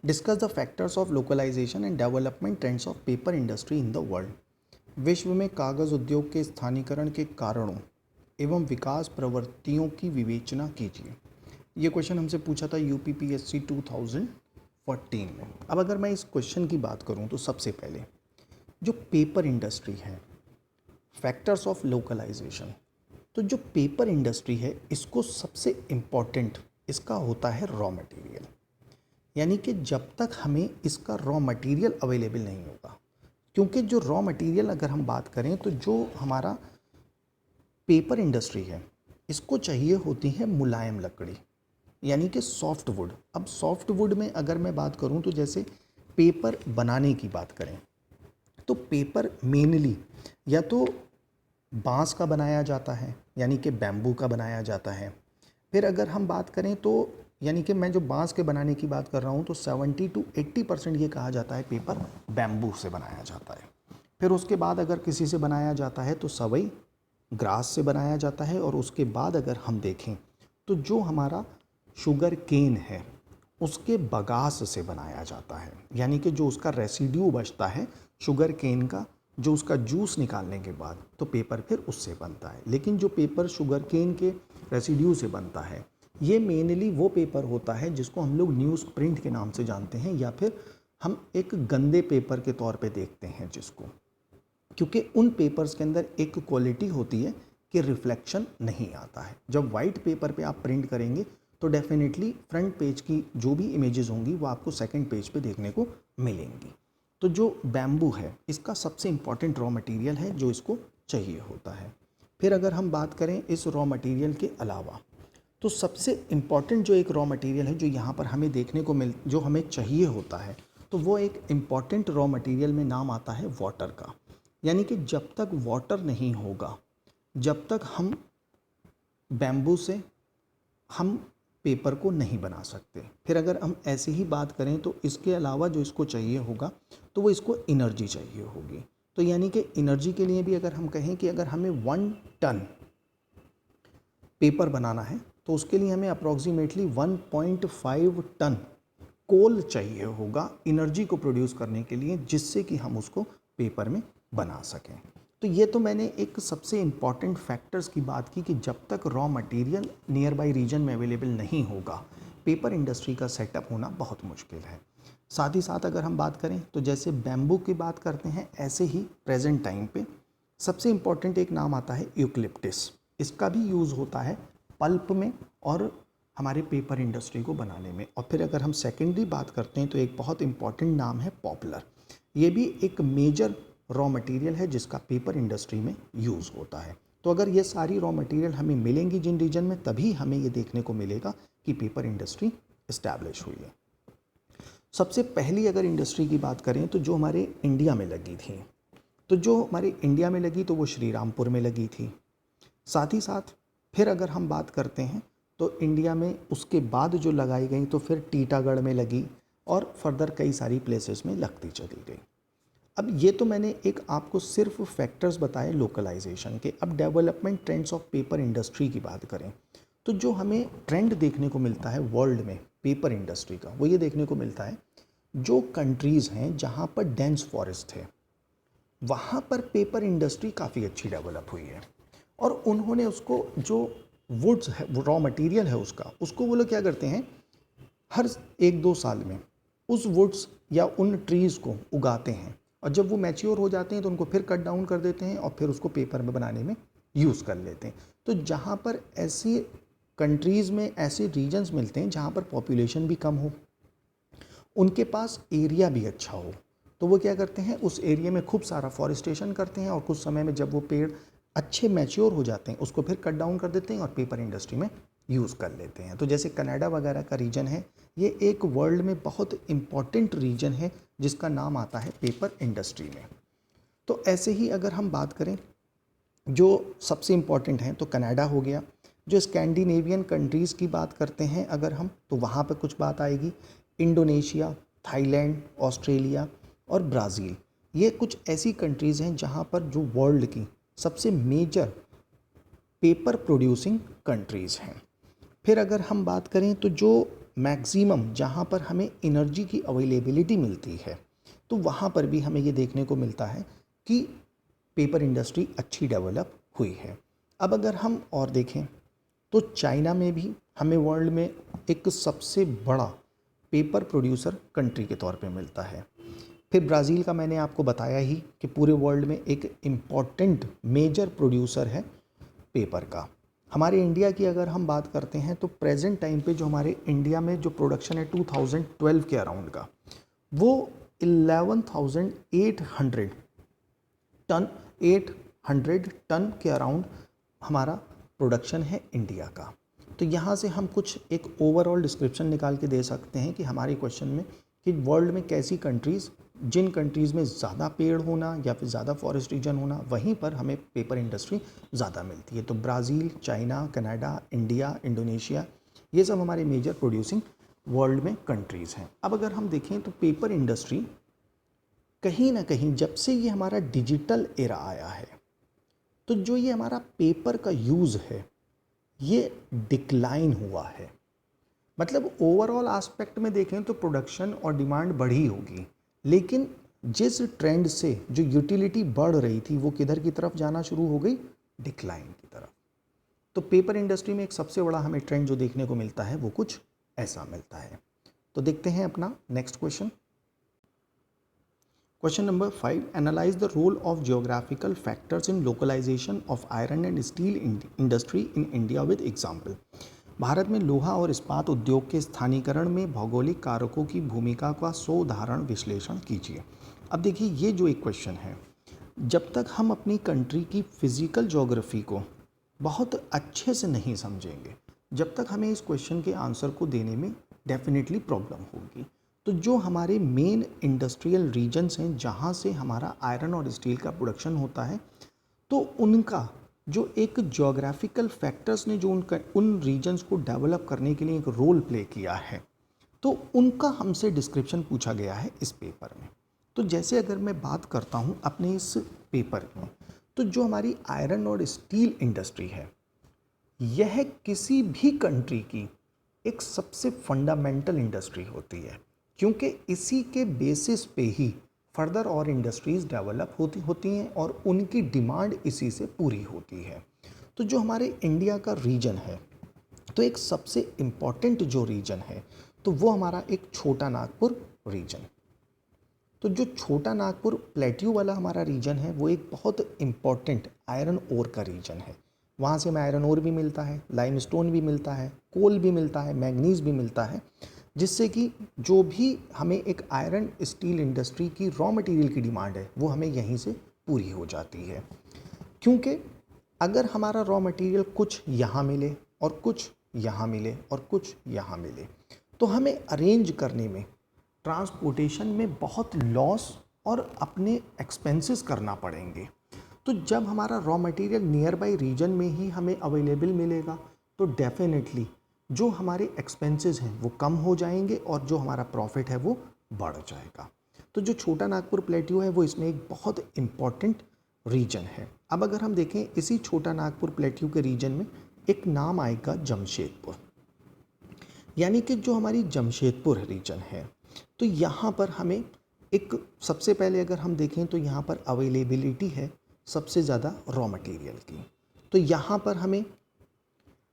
discuss the factors of localisation and development trends of paper industry in the world. विश्व में कागज़ उद्योग के स्थानीकरण के कारणों एवं विकास प्रवृत्तियों की विवेचना कीजिए। ये क्वेश्चन हमसे पूछा था यूपीपीएससी 2014 में। अब अगर मैं इस क्वेश्चन की बात करूं तो सबसे पहले जो पेपर इंडस्ट्री है, फैक्टर्स ऑफ लोकलाइजेशन, तो जो पेपर इंडस्ट्री है इसको सबसे इम्पॉर्टेंट इसका होता है रॉ मटेरियल। यानी कि जब तक हमें इसका रॉ मटेरियल अवेलेबल नहीं होगा, क्योंकि जो रॉ मटेरियल अगर हम बात करें तो जो हमारा पेपर इंडस्ट्री है इसको चाहिए होती है मुलायम लकड़ी, यानी कि सॉफ्ट वुड। अब सॉफ्ट वुड में अगर मैं बात करूं तो जैसे पेपर बनाने की बात करें तो पेपर मेनली या तो बांस का बनाया जाता है, यानी कि बैम्बू का बनाया जाता है। फिर अगर हम बात करें तो यानी कि मैं जो बांस के बनाने की बात कर रहा हूँ तो 70 to 80% ये कहा जाता है पेपर बैम्बू से बनाया जाता है। फिर उसके बाद अगर किसी से बनाया जाता है तो सवई ग्रास से बनाया जाता है। और उसके बाद अगर हम देखें तो जो हमारा शुगर केन है उसके बगास से बनाया जाता है, यानी कि जो उसका रेसिड्यू बचता है शुगर केन का, जो उसका जूस निकालने के बाद तो पेपर फिर उससे बनता है। लेकिन जो पेपर शुगर केन के रेसिड्यू से बनता है ये मेनली वो पेपर होता है जिसको हम लोग न्यूज़ प्रिंट के नाम से जानते हैं, या फिर हम एक गंदे पेपर के तौर पे देखते हैं जिसको, क्योंकि उन पेपर्स के अंदर एक क्वालिटी होती है कि रिफ्लेक्शन नहीं आता है। जब वाइट पेपर पे आप प्रिंट करेंगे तो डेफिनेटली फ्रंट पेज की जो भी इमेजेस होंगी वो आपको सेकंड पेज पे देखने को मिलेंगी। तो जो बैम्बू है इसका सबसे इम्पॉर्टेंट रॉ मटेरियल है जो इसको चाहिए होता है। फिर अगर हम बात करें इस रॉ मटेरियल के अलावा तो सबसे इम्पॉर्टेंट जो एक रॉ मटेरियल है जो यहाँ पर हमें देखने को जो हमें चाहिए होता है, तो वो एक इम्पॉर्टेंट रॉ मटेरियल में नाम आता है वाटर का। यानी कि जब तक वाटर नहीं होगा, जब तक हम बैम्बू से हम पेपर को नहीं बना सकते। फिर अगर हम ऐसे ही बात करें तो इसके अलावा जो इसको चाहिए होगा तो वो इसको एनर्जी चाहिए होगी। तो यानी कि एनर्जी के लिए भी अगर हम कहें कि अगर हमें 1 टन पेपर बनाना है तो उसके लिए हमें अप्रॉक्सीमेटली 1.5 टन कोल चाहिए होगा एनर्जी को प्रोड्यूस करने के लिए, जिससे कि हम उसको पेपर में बना सकें। तो ये तो मैंने एक सबसे इम्पॉर्टेंट फैक्टर्स की बात की कि जब तक raw material near by region में अवेलेबल नहीं होगा, पेपर इंडस्ट्री का सेटअप होना बहुत मुश्किल है। साथ ही साथ अगर हम बात करें तो जैसे बैम्बू की बात करते हैं, ऐसे ही प्रेजेंट टाइम पे सबसे इम्पॉर्टेंट एक नाम आता है यूकलिप्टिस। इसका भी यूज़ होता है पल्प में और हमारे पेपर इंडस्ट्री को बनाने में। और फिर अगर हम सेकेंडरी बात करते हैं तो एक बहुत इम्पॉर्टेंट नाम है पॉपुलर। ये भी एक मेजर रॉ मटेरियल है जिसका पेपर इंडस्ट्री में यूज़ होता है। तो अगर ये सारी रॉ मटेरियल हमें मिलेंगी जिन रीजन में, तभी हमें ये देखने को मिलेगा कि पेपर इंडस्ट्री इस्टेब्लिश हुई है। सबसे पहली अगर इंडस्ट्री की बात करें तो जो हमारे इंडिया में लगी थी, तो जो हमारे इंडिया में लगी तो वो श्रीरामपुर में लगी थी। साथ ही साथ फिर अगर हम बात करते हैं तो इंडिया में उसके बाद जो लगाई गई तो फिर टीटागढ़ में लगी और फर्दर कई सारी प्लेसेस में लगती चली गई। अब ये तो मैंने एक आपको सिर्फ फैक्टर्स बताए लोकलाइजेशन के। अब development trends of paper industry की बात करें तो जो हमें ट्रेंड देखने को मिलता है वर्ल्ड में पेपर इंडस्ट्री का, वो ये देखने को मिलता है जो कंट्रीज़ हैं जहाँ पर डेंस फॉरेस्ट थे, वहाँ पर पेपर इंडस्ट्री काफ़ी अच्छी डेवलप हुई है। और उन्होंने उसको जो वुड्स है, वो रॉ मटेरियल है उसको वो लोग क्या करते हैं, हर 1-2 साल में उस वुड्स या उन ट्रीज़ को उगाते हैं और जब वो मैच्योर हो जाते हैं तो उनको फिर कट डाउन कर देते हैं और फिर उसको पेपर में बनाने में यूज़ कर लेते हैं। तो जहाँ पर ऐसी कंट्रीज़ में ऐसे रीजन्स मिलते हैं जहाँ पर पॉपुलेशन भी कम हो, उनके पास एरिया भी अच्छा हो, तो वो क्या करते हैं, उस एरिया में खूब सारा फॉरेस्टेशन करते हैं और कुछ समय में जब वो पेड़ अच्छे मैच्योर हो जाते हैं उसको फिर कट डाउन कर देते हैं और पेपर इंडस्ट्री में यूज़ कर लेते हैं। तो जैसे कनाडा वगैरह का रीजन है, ये एक वर्ल्ड में बहुत इम्पॉर्टेंट रीजन है जिसका नाम आता है पेपर इंडस्ट्री में। तो ऐसे ही अगर हम बात करें जो सबसे इम्पॉर्टेंट हैं तो कनाडा हो गया। जो स्कैंडिनेवियन कंट्रीज़ की बात करते हैं अगर हम, तो वहाँ पर कुछ बात आएगी। इंडोनेशिया, थाईलैंड, ऑस्ट्रेलिया और ब्राज़ील, ये कुछ ऐसी कंट्रीज़ हैं जहाँ पर जो वर्ल्ड की सबसे मेजर पेपर प्रोड्यूसिंग कंट्रीज़ हैं। फिर अगर हम बात करें तो जो मैक्सिमम जहाँ पर हमें एनर्जी की अवेलेबिलिटी मिलती है, तो वहाँ पर भी हमें ये देखने को मिलता है कि पेपर इंडस्ट्री अच्छी डेवलप हुई है। अब अगर हम और देखें तो चाइना में भी हमें वर्ल्ड में एक सबसे बड़ा पेपर प्रोड्यूसर कंट्री के तौर पे मिलता है। फिर ब्राज़ील का मैंने आपको बताया ही कि पूरे वर्ल्ड में एक इम्पॉर्टेंट मेजर प्रोड्यूसर है पेपर का। हमारे इंडिया की अगर हम बात करते हैं तो प्रेजेंट टाइम पे जो हमारे इंडिया में जो प्रोडक्शन है 2012 के अराउंड का, वो 11,800 टन के अराउंड हमारा प्रोडक्शन है इंडिया का। तो यहाँ से हम कुछ एक ओवरऑल डिस्क्रिप्शन निकाल के दे सकते हैं कि हमारे क्वेश्चन में कि वर्ल्ड में कैसी कंट्रीज़, जिन कंट्रीज़ में ज़्यादा पेड़ होना या फिर ज़्यादा फॉरेस्ट रीजन होना, वहीं पर हमें पेपर इंडस्ट्री ज़्यादा मिलती है। तो Brazil, China, Canada, India, Indonesia, ये सब हमारे मेजर प्रोड्यूसिंग वर्ल्ड में कंट्रीज़ हैं। अब अगर हम देखें तो पेपर इंडस्ट्री कहीं ना कहीं जब से ये हमारा डिजिटल एरा आया है, तो जो ये हमारा पेपर का यूज़ है ये डिक्लाइन हुआ है। मतलब ओवरऑल एस्पेक्ट में देखें तो प्रोडक्शन और डिमांड बढ़ी होगी, लेकिन जिस ट्रेंड से जो यूटिलिटी बढ़ रही थी वो किधर की तरफ जाना शुरू हो गई, डिक्लाइन की तरफ। तो पेपर इंडस्ट्री में एक सबसे बड़ा हमें ट्रेंड जो देखने को मिलता है वो कुछ ऐसा मिलता है। तो देखते हैं अपना next question. Question number 5, analyse the role of geographical factors in localisation of iron and steel industry in India with example. Bharat में लोहा और इस्पात उद्योग के स्थानीकरण में भौगोलिक कारकों की भूमिका का सोदाहरण विश्लेषण कीजिए। अब देखिए ये जो एक क्वेश्चन है, जब तक हम अपनी कंट्री की फिजिकल ज्योग्राफी को बहुत अच्छे से नहीं समझेंगे, जब तक हमें इस क्वेश्चन के आंसर को देने में डेफिनेटली प्रॉब्लम होगी। तो जो हमारे मेन इंडस्ट्रियल रीजन्स हैं जहाँ से हमारा आयरन और स्टील का प्रोडक्शन होता है, तो उनका जो एक ज्योग्राफिकल फैक्टर्स ने जो उन रीजन्स को डेवलप करने के लिए एक रोल प्ले किया है, तो उनका हमसे डिस्क्रिप्शन पूछा गया है इस पेपर में। तो जैसे अगर मैं बात करता हूँ अपने इस पेपर में, तो जो हमारी आयरन और स्टील इंडस्ट्री है, यह किसी भी कंट्री की एक सबसे फंडामेंटल इंडस्ट्री होती है। क्योंकि इसी के बेसिस पे ही फर्दर और इंडस्ट्रीज़ डेवलप होती हैं और उनकी डिमांड इसी से पूरी होती है। तो जो हमारे इंडिया का रीजन है, तो एक सबसे इम्पॉर्टेंट जो रीजन है तो वो हमारा एक छोटा नागपुर रीजन। तो जो छोटा नागपुर प्लेट्यू वाला हमारा रीजन है वो एक बहुत इम्पॉर्टेंट आयरन ओर का रीजन है। वहाँ से हमें आयरन ओर भी मिलता है, लाइमस्टोन भी मिलता है, कोल भी मिलता है, मैग्नीज भी मिलता है, जिससे कि जो भी हमें एक आयरन स्टील इंडस्ट्री की रॉ मटेरियल की डिमांड है वो हमें यहीं से पूरी हो जाती है। क्योंकि अगर हमारा रॉ मटेरियल कुछ यहाँ मिले और कुछ यहाँ मिले और कुछ यहाँ मिले तो हमें अरेंज करने में, ट्रांसपोर्टेशन में बहुत लॉस और अपने एक्सपेंसेस करना पड़ेंगे। तो जब हमारा raw material near by region में ही हमें अवेलेबल मिलेगा तो डेफिनेटली जो हमारे एक्सपेंसेस हैं वो कम हो जाएंगे और जो हमारा प्रॉफिट है वो बढ़ जाएगा। तो जो छोटा नागपुर प्लेट्यू है वो इसमें एक बहुत इम्पॉर्टेंट रीजन है। अब अगर हम देखें इसी छोटा नागपुर प्लेट्यू के रीजन में एक नाम आएगा जमशेदपुर, यानी कि जो हमारी जमशेदपुर रीजन है तो यहाँ पर हमें एक सबसे पहले अगर हम देखें तो यहाँ पर अवेलेबिलिटी है सबसे ज़्यादा रॉ मटेरियल की। तो यहाँ पर हमें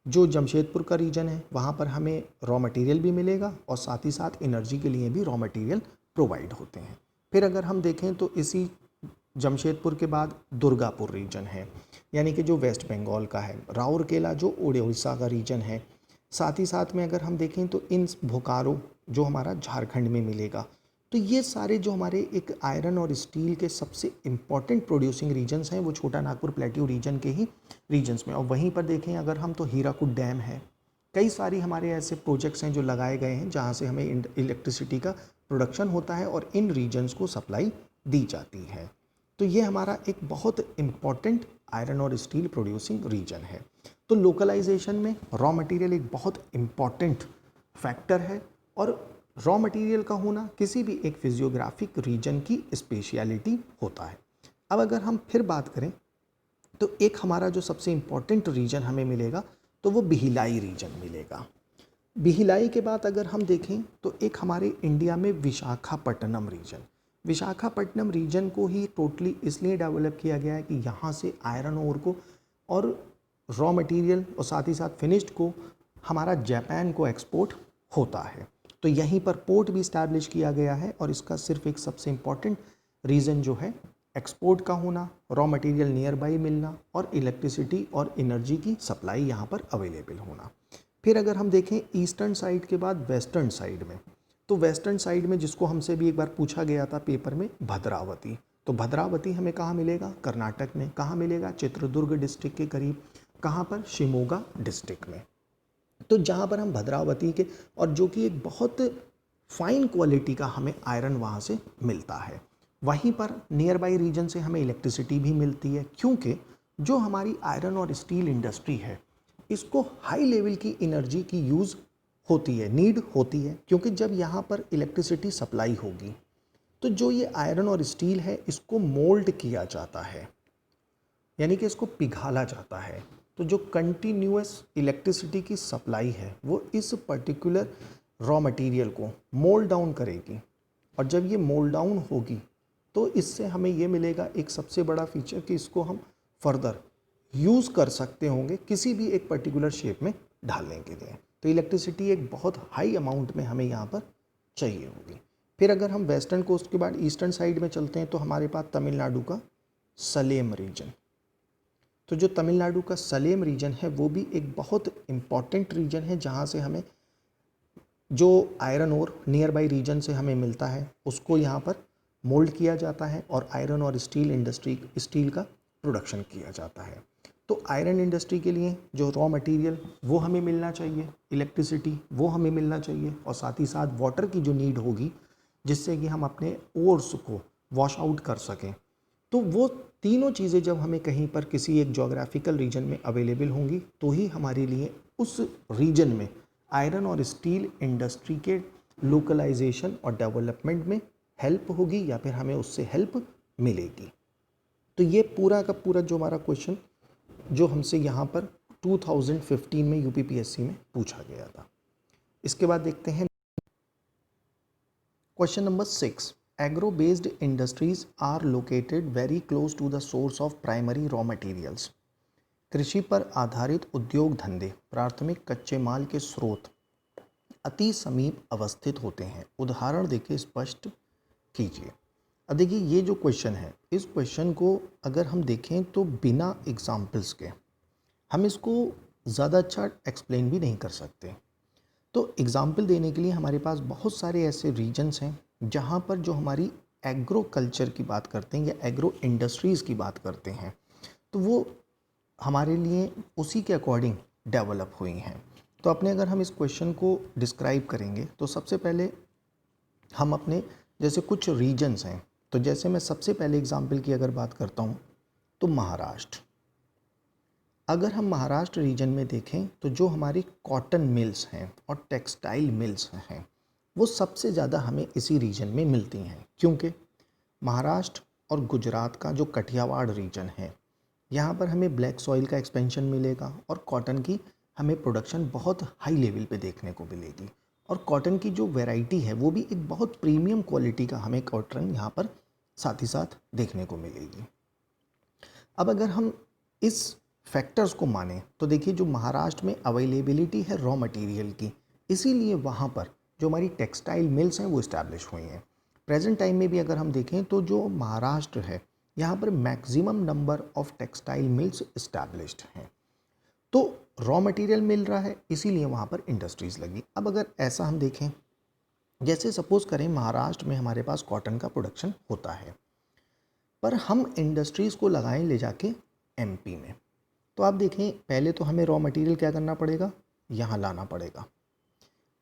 जो जमशेदपुर का रीजन है वहाँ पर हमें रॉ मटेरियल भी मिलेगा और साथ ही साथ एनर्जी के लिए भी रॉ मटेरियल प्रोवाइड होते हैं। फिर अगर हम देखें तो इसी जमशेदपुर के बाद दुर्गापुर रीजन है, यानी कि जो वेस्ट बंगाल का है, राउरकेला जो उड़ीसा का रीजन है। साथ ही साथ में अगर हम देखें तो इन बोकारो जो हमारा झारखंड में मिलेगा। तो ये सारे जो हमारे एक आयरन और स्टील के सबसे इम्पॉर्टेंट प्रोड्यूसिंग रीजन्स हैं वो छोटा नागपुर प्लेट्यू रीजन के ही रीजन्स में। और वहीं पर देखें अगर हम तो हीराकुद डैम है, कई सारी हमारे ऐसे प्रोजेक्ट्स हैं जो लगाए गए हैं जहाँ से हमें इलेक्ट्रिसिटी का प्रोडक्शन होता है और इन रीजन्स को सप्लाई दी जाती है। तो ये हमारा एक बहुत इम्पॉर्टेंट आयरन और स्टील प्रोड्यूसिंग रीजन है। तो लोकलाइजेशन में रॉ मटेरियल एक बहुत इम्पॉर्टेंट फैक्टर है और रॉ मटेरियल का होना किसी भी एक फिजियोग्राफिक रीजन की स्पेशलिटी होता है। अब अगर हम फिर बात करें तो एक हमारा जो सबसे इम्पॉर्टेंट रीजन हमें मिलेगा तो वो भिलाई रीजन मिलेगा। भिलाई के बाद अगर हम देखें तो एक हमारे इंडिया में विशाखापट्टनम रीजन, विशाखापट्टनम रीजन को ही टोटली इसलिए डेवलप किया गया है कि यहाँ से आयरन ओर को और रॉ मटेरियल और साथ ही साथ फिनिश्ड को हमारा जापान को एक्सपोर्ट होता है। तो यहीं पर पोर्ट भी इस्टेब्लिश किया गया है और इसका सिर्फ एक सबसे इम्पॉर्टेंट रीज़न जो है एक्सपोर्ट का होना, रॉ मटेरियल नियर बाई मिलना और इलेक्ट्रिसिटी और एनर्जी की सप्लाई यहाँ पर अवेलेबल होना। फिर अगर हम देखें ईस्टर्न साइड के बाद वेस्टर्न साइड में, तो वेस्टर्न साइड में जिसको हमसे भी एक बार पूछा गया था पेपर में, भद्रावती। तो भद्रावती हमें कहाँ मिलेगा? कर्नाटक में। कहाँ मिलेगा? चित्रदुर्ग डिस्ट्रिक्ट के करीब। कहाँ पर? शिमोगा डिस्ट्रिक्ट में। तो जहाँ पर हम भद्रावती के और जो कि एक बहुत फाइन क्वालिटी का हमें आयरन वहाँ से मिलता है, वहीं पर नियर बाई रीजन से हमें इलेक्ट्रिसिटी भी मिलती है, क्योंकि जो हमारी आयरन और स्टील इंडस्ट्री है इसको हाई लेवल की एनर्जी की यूज़ होती है, नीड होती है, क्योंकि जब यहाँ पर इलेक्ट्रिसिटी सप्लाई होगी तो जो ये आयरन और स्टील है इसको मोल्ड किया जाता है, यानी कि इसको पिघाला जाता है। तो जो कंटिन्यूअस इलेक्ट्रिसिटी की सप्लाई है वो इस पर्टिकुलर रॉ मटेरियल को मोल्ड डाउन करेगी और जब ये मोल्ड डाउन होगी तो इससे हमें ये मिलेगा एक सबसे बड़ा फीचर कि इसको हम फर्दर यूज़ कर सकते होंगे किसी भी एक पर्टिकुलर शेप में ढालने के लिए। तो इलेक्ट्रिसिटी एक बहुत हाई अमाउंट में हमें यहाँ पर चाहिए होगी। फिर अगर हम वेस्टर्न कोस्ट के बाद ईस्टर्न साइड में चलते हैं तो हमारे पास तमिलनाडु का सलेम रीजन। तो जो तमिलनाडु का सलेम रीजन है वो भी एक बहुत इम्पॉर्टेंट रीजन है, जहाँ से हमें जो आयरन और नियर बाई रीजन से हमें मिलता है उसको यहाँ पर मोल्ड किया जाता है और आयरन और स्टील का प्रोडक्शन किया जाता है। तो आयरन इंडस्ट्री के लिए जो रॉ मटेरियल वो हमें मिलना चाहिए, इलेक्ट्रिसिटी वो हमें मिलना चाहिए और साथ ही साथ वाटर की जो नीड होगी जिससे कि हम अपने ओर्स को वॉश आउट कर सकें। तो वो तीनों चीज़ें जब हमें कहीं पर किसी एक जोग्राफिकल रीजन में अवेलेबल होंगी तो ही हमारे लिए उस रीजन में आयरन और स्टील इंडस्ट्री के लोकलाइजेशन और डेवलपमेंट में हेल्प होगी या फिर हमें उससे हेल्प मिलेगी। तो ये पूरा का पूरा जो हमारा क्वेश्चन जो हमसे यहाँ पर 2015 में यूपीपीएससी में पूछा गया था। इसके बाद देखते हैं question number 6, agro based industries are located very close to the source of primary raw materials. कृषि पर आधारित उद्योग धंधे प्राथमिक कच्चे माल के स्रोत अति समीप अवस्थित होते हैं। उदाहरण देके स्पष्ट कीजिए। अब देखिए ये जो क्वेश्चन है, इस क्वेश्चन को अगर हम देखें तो बिना एग्जाम्पल्स के हम इसको ज़्यादा अच्छा एक्सप्लेन भी नहीं कर सकते। तो एग्ज़ाम्पल देने के लिए हमारे पास बहुत सारे ऐसे रीजन्स हैं जहाँ पर जो हमारी एग्रो कल्चर की बात करते हैं या एग्रो इंडस्ट्रीज़ की बात करते हैं, तो वो हमारे लिए उसी के अकॉर्डिंग डेवलप हुई हैं। तो अपने अगर हम इस क्वेश्चन को डिस्क्राइब करेंगे तो सबसे पहले हम अपने जैसे कुछ रीजन्स हैं, तो जैसे मैं सबसे पहले एग्जाम्पल की अगर बात करता हूँ तो महाराष्ट्र। अगर हम महाराष्ट्र रीजन में देखें तो जो हमारी कॉटन मिल्स हैं और टेक्सटाइल मिल्स हैं वो सबसे ज़्यादा हमें इसी रीजन में मिलती हैं, क्योंकि महाराष्ट्र और गुजरात का जो कठियावाड़ रीजन है यहाँ पर हमें ब्लैक सॉइल का एक्सपेंशन मिलेगा और कॉटन की हमें प्रोडक्शन बहुत हाई लेवल पे देखने को मिलेगी और कॉटन की जो वैरायटी है वो भी एक बहुत प्रीमियम क्वालिटी का हमें कॉटन यहाँ पर साथ ही साथ देखने को मिलेगी। अब अगर हम इस फैक्टर्स को माने तो देखिए जो महाराष्ट्र में अवेलेबिलिटी है रॉ मटेरियल की, इसीलिए वहाँ पर जो हमारी टेक्सटाइल मिल्स हैं वो इस्टेब्लिश हुई हैं। प्रेजेंट टाइम में भी अगर हम देखें तो जो महाराष्ट्र है यहाँ पर maximum number of textile mills established हैं। तो रॉ मटेरियल मिल रहा है इसीलिए वहाँ पर इंडस्ट्रीज़ लगी। अब अगर ऐसा हम देखें, जैसे सपोज करें महाराष्ट्र में हमारे पास कॉटन का प्रोडक्शन होता है पर हम इंडस्ट्रीज़ को लगाएं ले जाके एमपी में, तो आप देखें पहले तो हमें रॉ मटेरियल क्या करना पड़ेगा, यहाँ लाना पड़ेगा।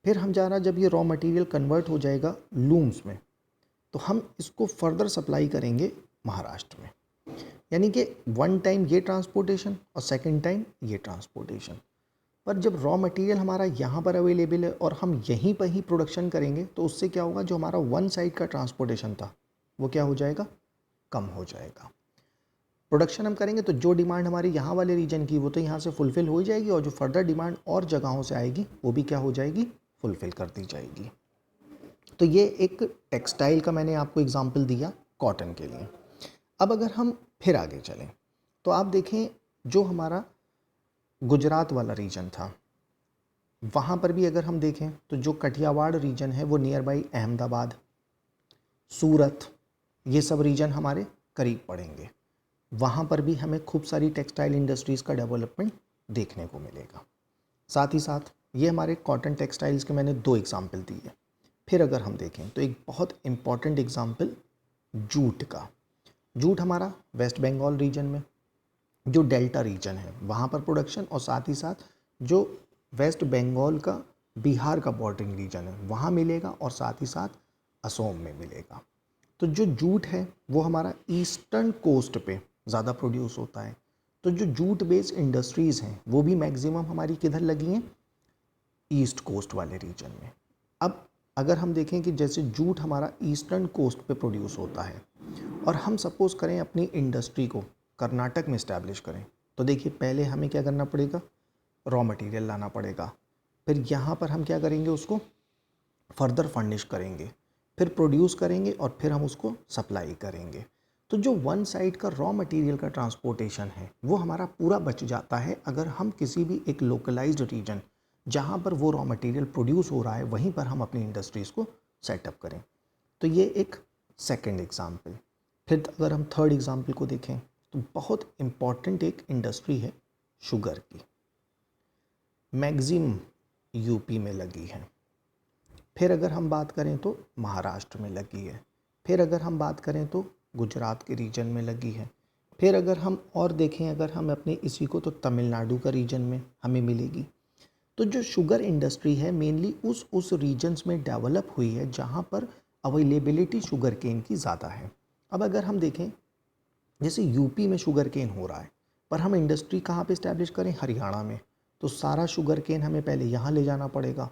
फिर हम जब ये रॉ मटेरियल कन्वर्ट हो जाएगा लूम्स में तो हम इसको फर्दर सप्लाई करेंगे महाराष्ट्र में, यानी कि वन टाइम ये ट्रांसपोर्टेशन और सेकंड टाइम ये ट्रांसपोर्टेशन। पर जब रॉ मटेरियल हमारा यहाँ पर अवेलेबल है और हम यहीं पर ही प्रोडक्शन करेंगे तो उससे क्या होगा, जो हमारा वन साइड का ट्रांसपोर्टेशन था वो क्या हो जाएगा, कम हो जाएगा। प्रोडक्शन हम करेंगे तो जो डिमांड हमारी यहाँ वाले रीजन की वो तो यहाँ से फुलफ़िल हो जाएगी और जो फर्दर डिमांड और जगहों से आएगी वो भी क्या हो जाएगी, फुलफ़िल कर दी जाएगी। तो ये एक टेक्सटाइल का मैंने आपको एग्जांपल दिया कॉटन के लिए। अब अगर हम फिर आगे चलें तो आप देखें जो हमारा गुजरात वाला रीजन था वहाँ पर भी अगर हम देखें तो जो कठियावाड़ रीजन है वो नियर बाई अहमदाबाद, सूरत, ये सब रीजन हमारे करीब पड़ेंगे। वहाँ पर भी हमें खूब सारी टेक्सटाइल इंडस्ट्रीज़ का डेवलपमेंट देखने को मिलेगा। साथ ही साथ ये हमारे कॉटन टेक्सटाइल्स के मैंने 2 एग्जाम्पल दिए। फिर अगर हम देखें तो एक बहुत इम्पॉर्टेंट एग्जाम्पल जूट का। जूट हमारा वेस्ट बंगाल रीजन में जो डेल्टा रीजन है वहाँ पर प्रोडक्शन, और साथ ही साथ जो वेस्ट बंगाल का बिहार का बॉर्डरिंग रीजन है वहाँ मिलेगा और साथ ही साथ असम में मिलेगा। तो जो जूट है वो हमारा ईस्टर्न कोस्ट पे ज़्यादा प्रोड्यूस होता है। तो जो जूट बेस्ड इंडस्ट्रीज़ हैं वो भी मैक्सिमम हमारी किधर लगी हैं, ईस्ट कोस्ट वाले रीजन में। अब अगर हम देखें कि जैसे जूट हमारा ईस्टर्न कोस्ट पे प्रोड्यूस होता है और हम सपोज़ करें अपनी इंडस्ट्री को कर्नाटक में इस्टेब्लिश करें, तो देखिए पहले हमें क्या करना पड़ेगा, रॉ मटेरियल लाना पड़ेगा। फिर यहाँ पर हम क्या करेंगे, उसको फर्दर फर्निश करेंगे, फिर प्रोड्यूस करेंगे और फिर हम उसको सप्लाई करेंगे। तो जो वन साइड का रॉ मटेरियल का ट्रांसपोर्टेशन है वो हमारा पूरा बच जाता है अगर हम किसी भी एक लोकलाइज्ड रीजन जहाँ पर वो रॉ मटेरियल प्रोड्यूस हो रहा है वहीं पर हम अपनी इंडस्ट्रीज़ को सेटअप करें। तो ये एक सेकंड एग्जाम्पल। फिर अगर हम थर्ड एग्जाम्पल को देखें तो बहुत इम्पॉर्टेंट एक इंडस्ट्री है शुगर की, मैक्सिमम यूपी में लगी है। फिर अगर हम बात करें तो महाराष्ट्र में लगी है। फिर अगर हम बात करें तो गुजरात के रीजन में लगी है। फिर अगर हम और देखें, अगर हम अपने इसी को, तो तमिलनाडु का रीजन में हमें मिलेगी। तो जो शुगर इंडस्ट्री है मेनली उस रीजन्स में डेवलप हुई है जहाँ पर अवेलेबिलिटी शुगर केन की ज़्यादा है। अब अगर हम देखें जैसे यूपी में शुगर केन हो रहा है पर हम इंडस्ट्री कहाँ पे इस्टेब्लिश करें, हरियाणा में, तो सारा शुगर केन हमें पहले यहाँ ले जाना पड़ेगा।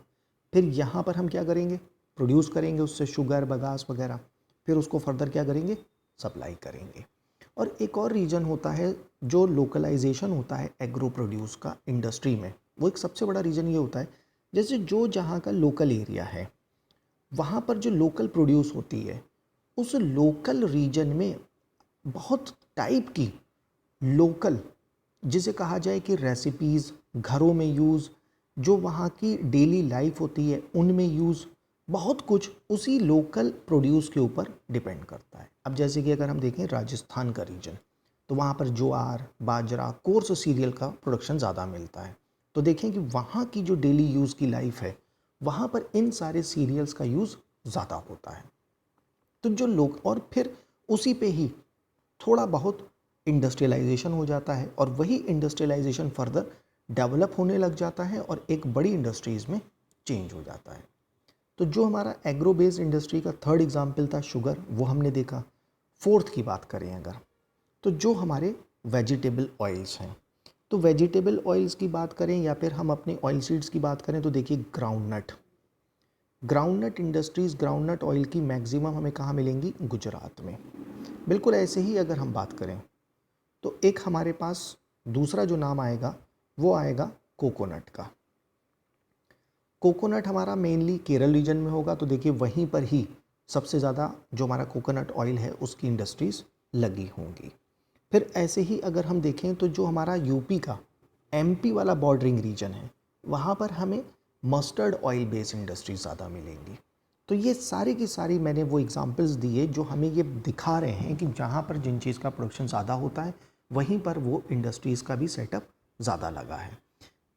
फिर यहाँ पर हम क्या करेंगे, प्रोड्यूस करेंगे उससे शुगर बगास वगैरह, फिर उसको फर्दर क्या करेंगे, सप्लाई करेंगे। और एक और रीजन होता है जो लोकलाइजेशन होता है एग्रो प्रोड्यूस का इंडस्ट्री में, वो एक सबसे बड़ा रीज़न ये होता है जैसे जो जहाँ का लोकल एरिया है वहाँ पर जो लोकल प्रोड्यूस होती है, उस लोकल रीजन में बहुत टाइप की लोकल, जिसे कहा जाए कि रेसिपीज़, घरों में यूज़, जो वहाँ की डेली लाइफ होती है उनमें यूज़, बहुत कुछ उसी लोकल प्रोड्यूस के ऊपर डिपेंड करता है। अब जैसे कि अगर हम देखें राजस्थान का रीजन, तो वहाँ पर ज्वार, बाजरा, कोर्स सीरियल का प्रोडक्शन ज़्यादा मिलता है। तो देखें कि वहाँ की जो डेली यूज़ की लाइफ है, वहाँ पर इन सारे सीरियल्स का यूज़ ज़्यादा होता है। तो जो लोग, और फिर उसी पे ही थोड़ा बहुत इंडस्ट्रियलाइजेशन हो जाता है, और वही इंडस्ट्रियलाइजेशन फर्दर डेवलप होने लग जाता है और एक बड़ी इंडस्ट्रीज़ में चेंज हो जाता है। तो जो हमारा एग्रो बेस्ड इंडस्ट्री का थर्ड एग्जाम्पल था शुगर, वो हमने देखा। फोर्थ की बात करें अगर, तो जो हमारे वेजिटेबल ऑयल्स हैं, तो वेजिटेबल ऑयल्स की बात करें या फिर हम अपने ऑयल सीड्स की बात करें, तो देखिए ग्राउंडनट इंडस्ट्रीज़, ग्राउंडनट ऑयल की मैक्सिमम हमें कहाँ मिलेंगी? गुजरात में। बिल्कुल ऐसे ही अगर हम बात करें तो एक हमारे पास दूसरा जो नाम आएगा वो आएगा कोकोनट का। कोकोनट हमारा मेनली केरल रीजन में होगा, तो देखिए वहीं पर ही सबसे ज़्यादा जो हमारा कोकोनट ऑयल है उसकी इंडस्ट्रीज़ लगी होंगी। फिर ऐसे ही अगर हम देखें तो जो हमारा यूपी का एमपी वाला बॉर्डरिंग रीजन है, वहाँ पर हमें मस्टर्ड ऑयल बेस्ड इंडस्ट्री ज़्यादा मिलेंगी। तो ये सारी की सारी मैंने वो एग्जांपल्स दिए जो हमें ये दिखा रहे हैं कि जहाँ पर जिन चीज़ का प्रोडक्शन ज़्यादा होता है वहीं पर वो इंडस्ट्रीज़ का भी सेटअप ज़्यादा लगा है।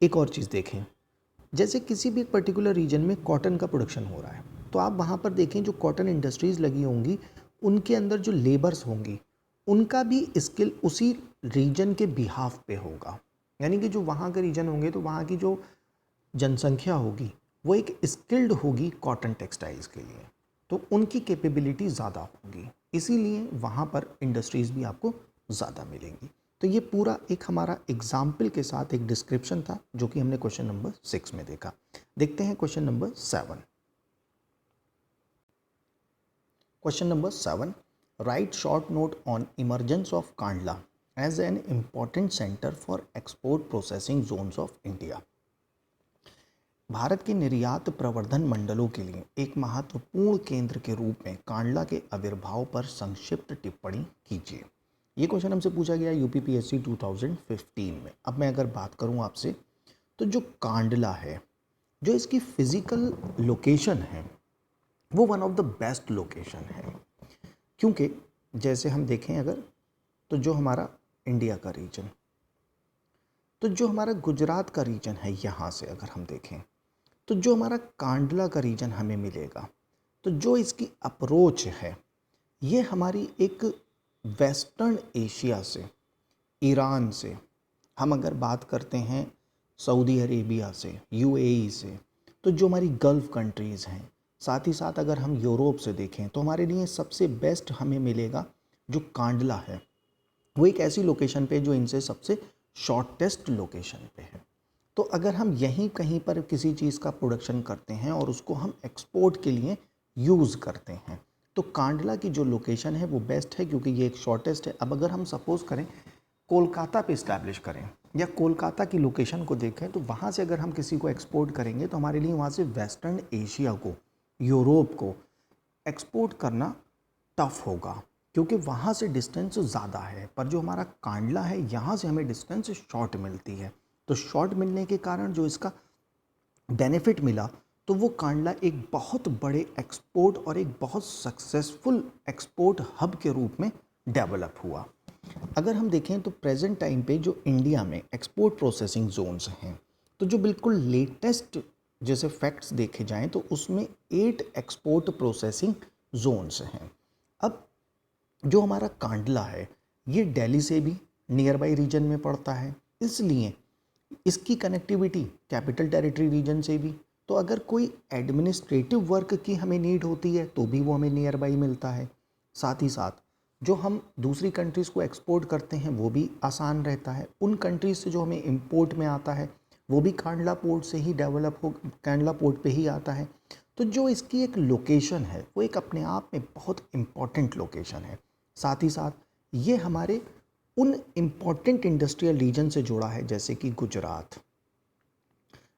एक और चीज़ देखें, जैसे किसी भी एक पर्टिकुलर रीजन में कॉटन का प्रोडक्शन हो रहा है, तो आप वहाँ पर देखें जो कॉटन इंडस्ट्रीज़ लगी होंगी उनके अंदर जो लेबर्स होंगी उनका भी स्किल उसी रीजन के बिहाफ पे होगा। यानी कि जो वहाँ के रीजन होंगे तो वहाँ की जो जनसंख्या होगी वो एक स्किल्ड होगी कॉटन टेक्सटाइल्स के लिए, तो उनकी कैपेबिलिटी ज़्यादा होगी, इसीलिए वहाँ पर इंडस्ट्रीज़ भी आपको ज़्यादा मिलेंगी। तो ये पूरा एक हमारा एग्जाम्पल के साथ एक डिस्क्रिप्शन था जो कि हमने क्वेश्चन नंबर 6 में देखा। देखते हैं question number 7। Question number 7, write short note on emergence of Kandla as an important centre for export processing zones of India. Bharat के निर्यात प्रवर्धन मंडलों के लिए एक महत्वपूर्ण केंद्र के रूप में कांडला के आविर्भाव पर संक्षिप्त टिप्पणी कीजिए। ये क्वेश्चन हमसे पूछा गया यूपीपीएससी 2015 में। अब मैं अगर बात करूं आपसे, तो जो कांडला है, जो इसकी फिजिकल लोकेशन है वो one of the best location है, क्योंकि जैसे हम देखें अगर, तो जो हमारा इंडिया का रीजन, तो जो हमारा गुजरात का रीजन है, यहाँ से अगर हम देखें तो जो हमारा कांडला का रीजन हमें मिलेगा, तो जो इसकी अप्रोच है ये हमारी एक वेस्टर्न एशिया से, ईरान से, हम अगर बात करते हैं सऊदी अरेबिया से, यूएई से, तो जो हमारी गल्फ़ कंट्रीज़ हैं, साथ ही साथ अगर हम यूरोप से देखें तो हमारे लिए सबसे बेस्ट हमें मिलेगा जो कांडला है, वो एक ऐसी लोकेशन पे जो इनसे सबसे शॉर्टेस्ट लोकेशन पे है। तो अगर हम यहीं कहीं पर किसी चीज़ का प्रोडक्शन करते हैं और उसको हम एक्सपोर्ट के लिए यूज़ करते हैं, तो कांडला की जो लोकेशन है वो बेस्ट है, क्योंकि ये एक शॉर्टेस्ट है। अब अगर हम सपोज़ करें कोलकाता पे इस्टेब्लिश करें या कोलकाता की लोकेशन को देखें, तो वहाँ से अगर हम किसी को एक्सपोर्ट करेंगे तो हमारे लिए वहाँ से वेस्टर्न एशिया को, यूरोप को एक्सपोर्ट करना टफ होगा, क्योंकि वहाँ से डिस्टेंस ज़्यादा है। पर जो हमारा कांडला है, यहाँ से हमें डिस्टेंस शॉर्ट मिलती है। तो शॉर्ट मिलने के कारण जो इसका बेनिफिट मिला, तो वो कांडला एक बहुत बड़े एक्सपोर्ट और एक बहुत सक्सेसफुल एक्सपोर्ट हब के रूप में डेवलप हुआ। अगर हम देखें तो प्रेजेंट टाइम पे जो इंडिया में एक्सपोर्ट प्रोसेसिंग जोन्स हैं, तो जो बिल्कुल लेटेस्ट जैसे फैक्ट्स देखे जाएं तो उसमें 8 एक्सपोर्ट प्रोसेसिंग जोन्स हैं। अब जो हमारा कांडला है ये दिल्ली से भी नियर बाई रीजन में पड़ता है, इसलिए इसकी कनेक्टिविटी कैपिटल टेरिटरी रीजन से भी, तो अगर कोई एडमिनिस्ट्रेटिव वर्क की हमें नीड होती है तो भी वो हमें नियर बाई मिलता है। साथ ही साथ जो हम दूसरी कंट्रीज़ को एक्सपोर्ट करते हैं वो भी आसान रहता है। उन कंट्रीज़ से जो हमें इंपोर्ट में आता है वो भी कांडला पोर्ट से ही डेवलप हो, कांडला पोर्ट पे ही आता है। तो जो इसकी एक लोकेशन है वो एक अपने आप में बहुत इम्पॉर्टेंट लोकेशन है। साथ ही साथ ये हमारे उन इम्पॉर्टेंट इंडस्ट्रियल रीजन से जुड़ा है, जैसे कि गुजरात,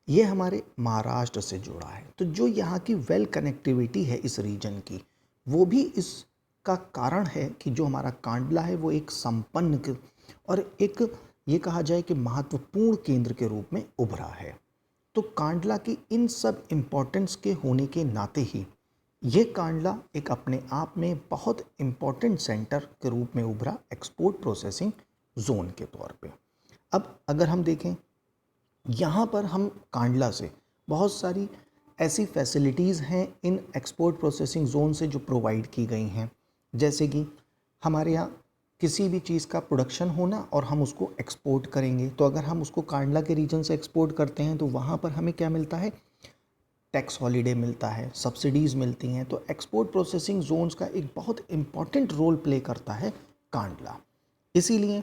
ये हमारे महाराष्ट्र से जुड़ा है। तो जो यहाँ की वेल कनेक्टिविटी है इस रीजन की, वो भी इसका कारण है कि जो हमारा कांडला है वो एक संपन्न और एक ये कहा जाए कि महत्वपूर्ण केंद्र के रूप में उभरा है। तो कांडला की इन सब इम्पोर्टेंस के होने के नाते ही ये कांडला एक अपने आप में बहुत इम्पोर्टेंट सेंटर के रूप में उभरा एक्सपोर्ट प्रोसेसिंग जोन के तौर पे। अब अगर हम देखें यहाँ पर हम कांडला से बहुत सारी ऐसी फैसिलिटीज़ हैं इन एक्सपोर्ट प्रोसेसिंग जोन से जो प्रोवाइड की गई हैं, जैसे कि हमारे यहाँ किसी भी चीज़ का प्रोडक्शन होना और हम उसको एक्सपोर्ट करेंगे, तो अगर हम उसको कांडला के रीजन से एक्सपोर्ट करते हैं तो वहाँ पर हमें क्या मिलता है, टैक्स हॉलीडे मिलता है, सब्सिडीज़ मिलती हैं। तो एक्सपोर्ट प्रोसेसिंग जोन्स का एक बहुत इम्पॉर्टेंट रोल प्ले करता है कांडला। इसीलिए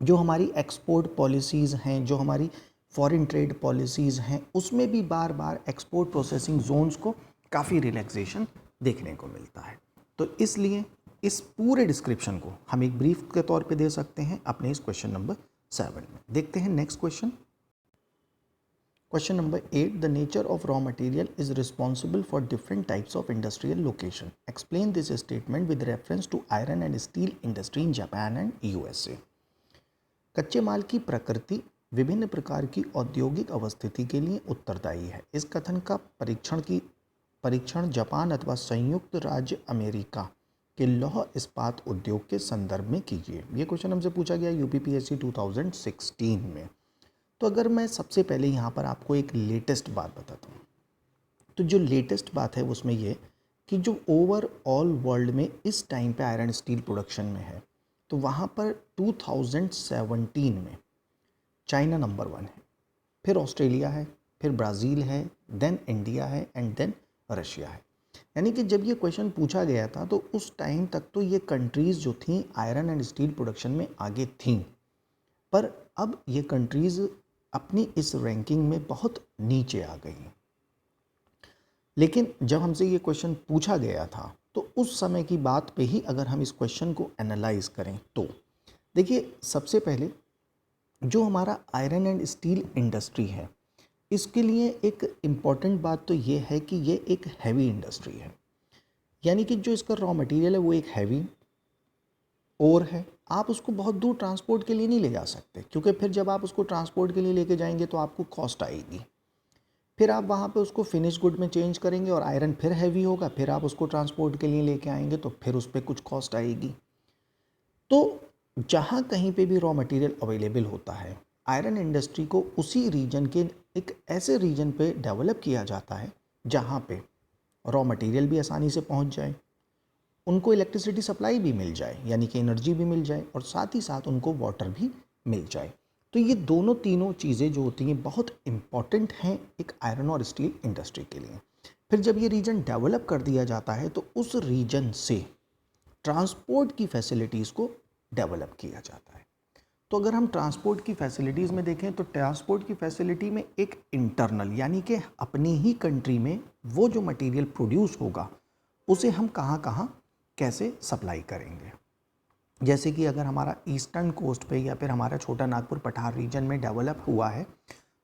जो हमारी एक्सपोर्ट पॉलिसीज़ हैं, जो हमारी फॉरेन ट्रेड पॉलिसीज़ हैं, उसमें भी बार बार एक्सपोर्ट प्रोसेसिंग जोन्स को काफ़ी रिलैक्सेशन देखने को मिलता है। तो इसलिए इस पूरे डिस्क्रिप्शन को हम एक ब्रीफ के तौर पे दे सकते हैं अपने इस क्वेश्चन नंबर 7 में। देखते हैं next question. Question number 8, the nature of raw material is responsible for different types of industrial location. Explain this statement with reference to iron and steel industry in Japan and USA. कच्चे माल की प्रकृति विभिन्न प्रकार की औद्योगिक अवस्थिति के लिए उत्तरदायी है। इस कथन का परीक्षण जापान अथवा संयुक्त राज्य अमेरिका के लौह इस्पात उद्योग के संदर्भ में कीजिए। ये क्वेश्चन हमसे पूछा गया यूपीपीएससी 2016 में। तो अगर मैं सबसे पहले यहाँ पर आपको एक लेटेस्ट बात बताता हूँ, तो जो लेटेस्ट बात है उसमें ये कि जो ओवरऑल वर्ल्ड में इस टाइम पे आयरन स्टील प्रोडक्शन में है, तो वहाँ पर 2017 में चाइना नंबर 1 है, फिर ऑस्ट्रेलिया है, फिर ब्राज़ील है, देन इंडिया है एंड देन रशिया है। यानी कि जब ये क्वेश्चन पूछा गया था तो उस टाइम तक तो ये कंट्रीज़ जो थीं आयरन एंड स्टील प्रोडक्शन में आगे थीं, पर अब ये कंट्रीज़ अपनी इस रैंकिंग में बहुत नीचे आ गई हैं। लेकिन जब हमसे ये क्वेश्चन पूछा गया था तो उस समय की बात पे ही अगर हम इस क्वेश्चन को एनालाइज करें तो देखिए, सबसे पहले जो हमारा आयरन एंड स्टील इंडस्ट्री है, इसके लिए एक इम्पॉर्टेंट बात तो ये है कि ये एक हैवी इंडस्ट्री है। यानी कि जो इसका रॉ मटेरियल है वो एक हैवी ओर है। आप उसको बहुत दूर ट्रांसपोर्ट के लिए नहीं ले जा सकते, क्योंकि फिर जब आप उसको ट्रांसपोर्ट के लिए लेके जाएंगे तो आपको कॉस्ट आएगी। फिर आप वहाँ पे उसको फिनिश गुड में चेंज करेंगे और आयरन फिर हैवी होगा, फिर आप उसको ट्रांसपोर्ट के लिए लेके आएंगे तो फिर उस पर कुछ कॉस्ट आएगी। तो जहाँ कहीं पे भी रॉ मटेरियल अवेलेबल होता है, आयरन इंडस्ट्री को उसी रीजन के एक ऐसे रीजन पे डेवलप किया जाता है जहाँ पे रॉ मटेरियल भी आसानी से पहुँच जाए, उनको इलेक्ट्रिसिटी सप्लाई भी मिल जाए, यानी कि एनर्जी भी मिल जाए, और साथ ही साथ उनको वाटर भी मिल जाए। तो ये दोनों तीनों चीज़ें जो होती हैं बहुत इम्पॉर्टेंट हैं एक आयरन और स्टील इंडस्ट्री के लिए। फिर जब ये रीजन डेवलप कर दिया जाता है तो उस रीजन से ट्रांसपोर्ट की फैसिलिटीज़ को डेवलप किया जाता है। तो अगर हम ट्रांसपोर्ट की फैसिलिटीज़ में देखें तो ट्रांसपोर्ट की फैसिलिटी में एक इंटरनल, यानी कि अपनी ही कंट्री में वो जो मटेरियल प्रोड्यूस होगा उसे हम कहाँ कहाँ कैसे सप्लाई करेंगे। जैसे कि अगर हमारा ईस्टर्न कोस्ट पे या फिर हमारा छोटा नागपुर पठार रीजन में डेवलप हुआ है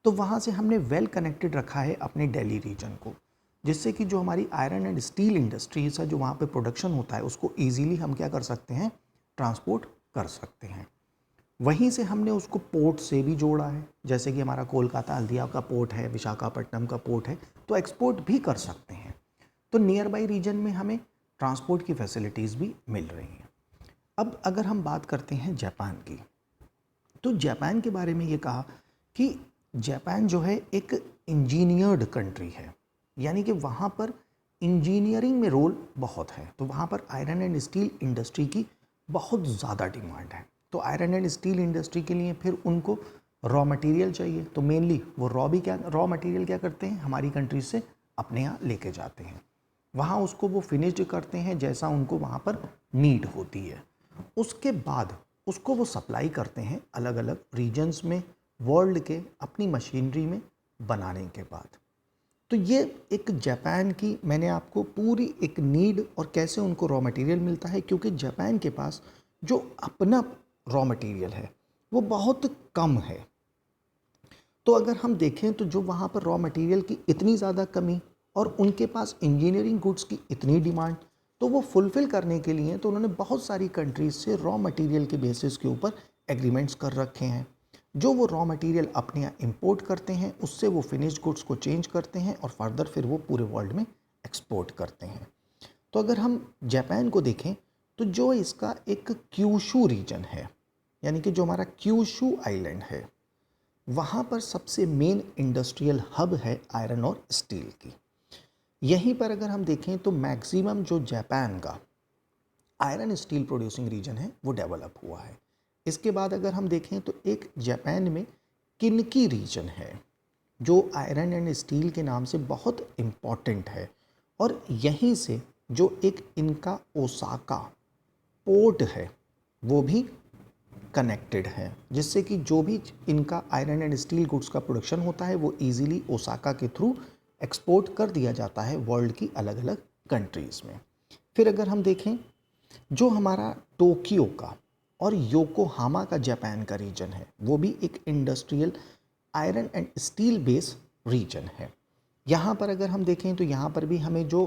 तो वहाँ से हमने वेल कनेक्टेड रखा है अपने दिल्ली रीजन को, जिससे कि जो हमारी आयरन एंड स्टील इंडस्ट्रीज है जो वहाँ पे प्रोडक्शन होता है उसको ईजीली हम क्या कर सकते हैं, ट्रांसपोर्ट कर सकते हैं। वहीं से हमने उसको पोर्ट से भी जोड़ा है, जैसे कि हमारा कोलकाता हल्दिया का पोर्ट है, विशाखापट्टनम का पोर्ट है, तो एक्सपोर्ट भी कर सकते हैं। तो नियर बाई रीजन में हमें ट्रांसपोर्ट की फैसिलिटीज़ भी मिल रही हैं। अब अगर हम बात करते हैं जापान की, तो जापान के बारे में ये कहा कि जापान जो है एक इंजीनियर्ड कंट्री है, यानी कि वहाँ पर इंजीनियरिंग में रोल बहुत है। तो वहाँ पर आयरन एंड स्टील इंडस्ट्री की बहुत ज़्यादा डिमांड है। तो आयरन एंड स्टील इंडस्ट्री के लिए फिर उनको रॉ मटेरियल चाहिए, तो मेनली वो रॉ मटेरियल क्या करते हैं, हमारी कंट्री से अपने यहाँ लेके जाते हैं, वहाँ उसको वो फिनिश्ड करते हैं जैसा उनको वहाँ पर नीड होती है। उसके बाद उसको वो सप्लाई करते हैं अलग अलग रीजन्स में वर्ल्ड के अपनी मशीनरी में बनाने के बाद। तो ये एक जापान की मैंने आपको पूरी एक नीड और कैसे उनको रॉ मटेरियल मिलता है, क्योंकि जापान के पास जो अपना रॉ मटेरियल है वो बहुत कम है। तो अगर हम देखें तो जो वहाँ पर रॉ मटेरियल की इतनी ज़्यादा कमी और उनके पास इंजीनियरिंग गुड्स की इतनी डिमांड, तो वो फुलफ़िल करने के लिए तो उन्होंने बहुत सारी कंट्रीज़ से रॉ मटेरियल के बेसिस के ऊपर एग्रीमेंट्स कर रखे हैं। जो वो रॉ मटेरियल अपने यहाँ इंपोर्ट करते हैं, उससे वो फिनिश्ड गुड्स को चेंज करते हैं और फर्दर फिर वो पूरे वर्ल्ड में एक्सपोर्ट करते हैं। तो अगर हम जापान को देखें तो जो इसका एक क्यूशू रीजन है, यानी कि जो हमारा क्यूशू आइलैंड है, वहाँ पर सबसे मेन इंडस्ट्रियल हब है आयरन और स्टील की। यहीं पर अगर हम देखें तो मैक्सिमम जो जापान का आयरन स्टील प्रोड्यूसिंग रीजन है वो डेवलप हुआ है। इसके बाद अगर हम देखें तो एक जापान में किनकी रीजन है जो आयरन एंड स्टील के नाम से बहुत इम्पॉर्टेंट है, और यहीं से जो एक इनका ओसाका पोर्ट है वो भी कनेक्टेड है, जिससे कि जो भी इनका आयरन एंड स्टील गुड्स का प्रोडक्शन होता है वो इजीली ओसाका के थ्रू एक्सपोर्ट कर दिया जाता है वर्ल्ड की अलग अलग कंट्रीज़ में। फिर अगर हम देखें जो हमारा टोक्यो का और योकोहामा का जापान का रीजन है, वो भी एक industrial iron and steel base reason है। यहाँ पर अगर हम देखें तो यहाँ पर भी हमें जो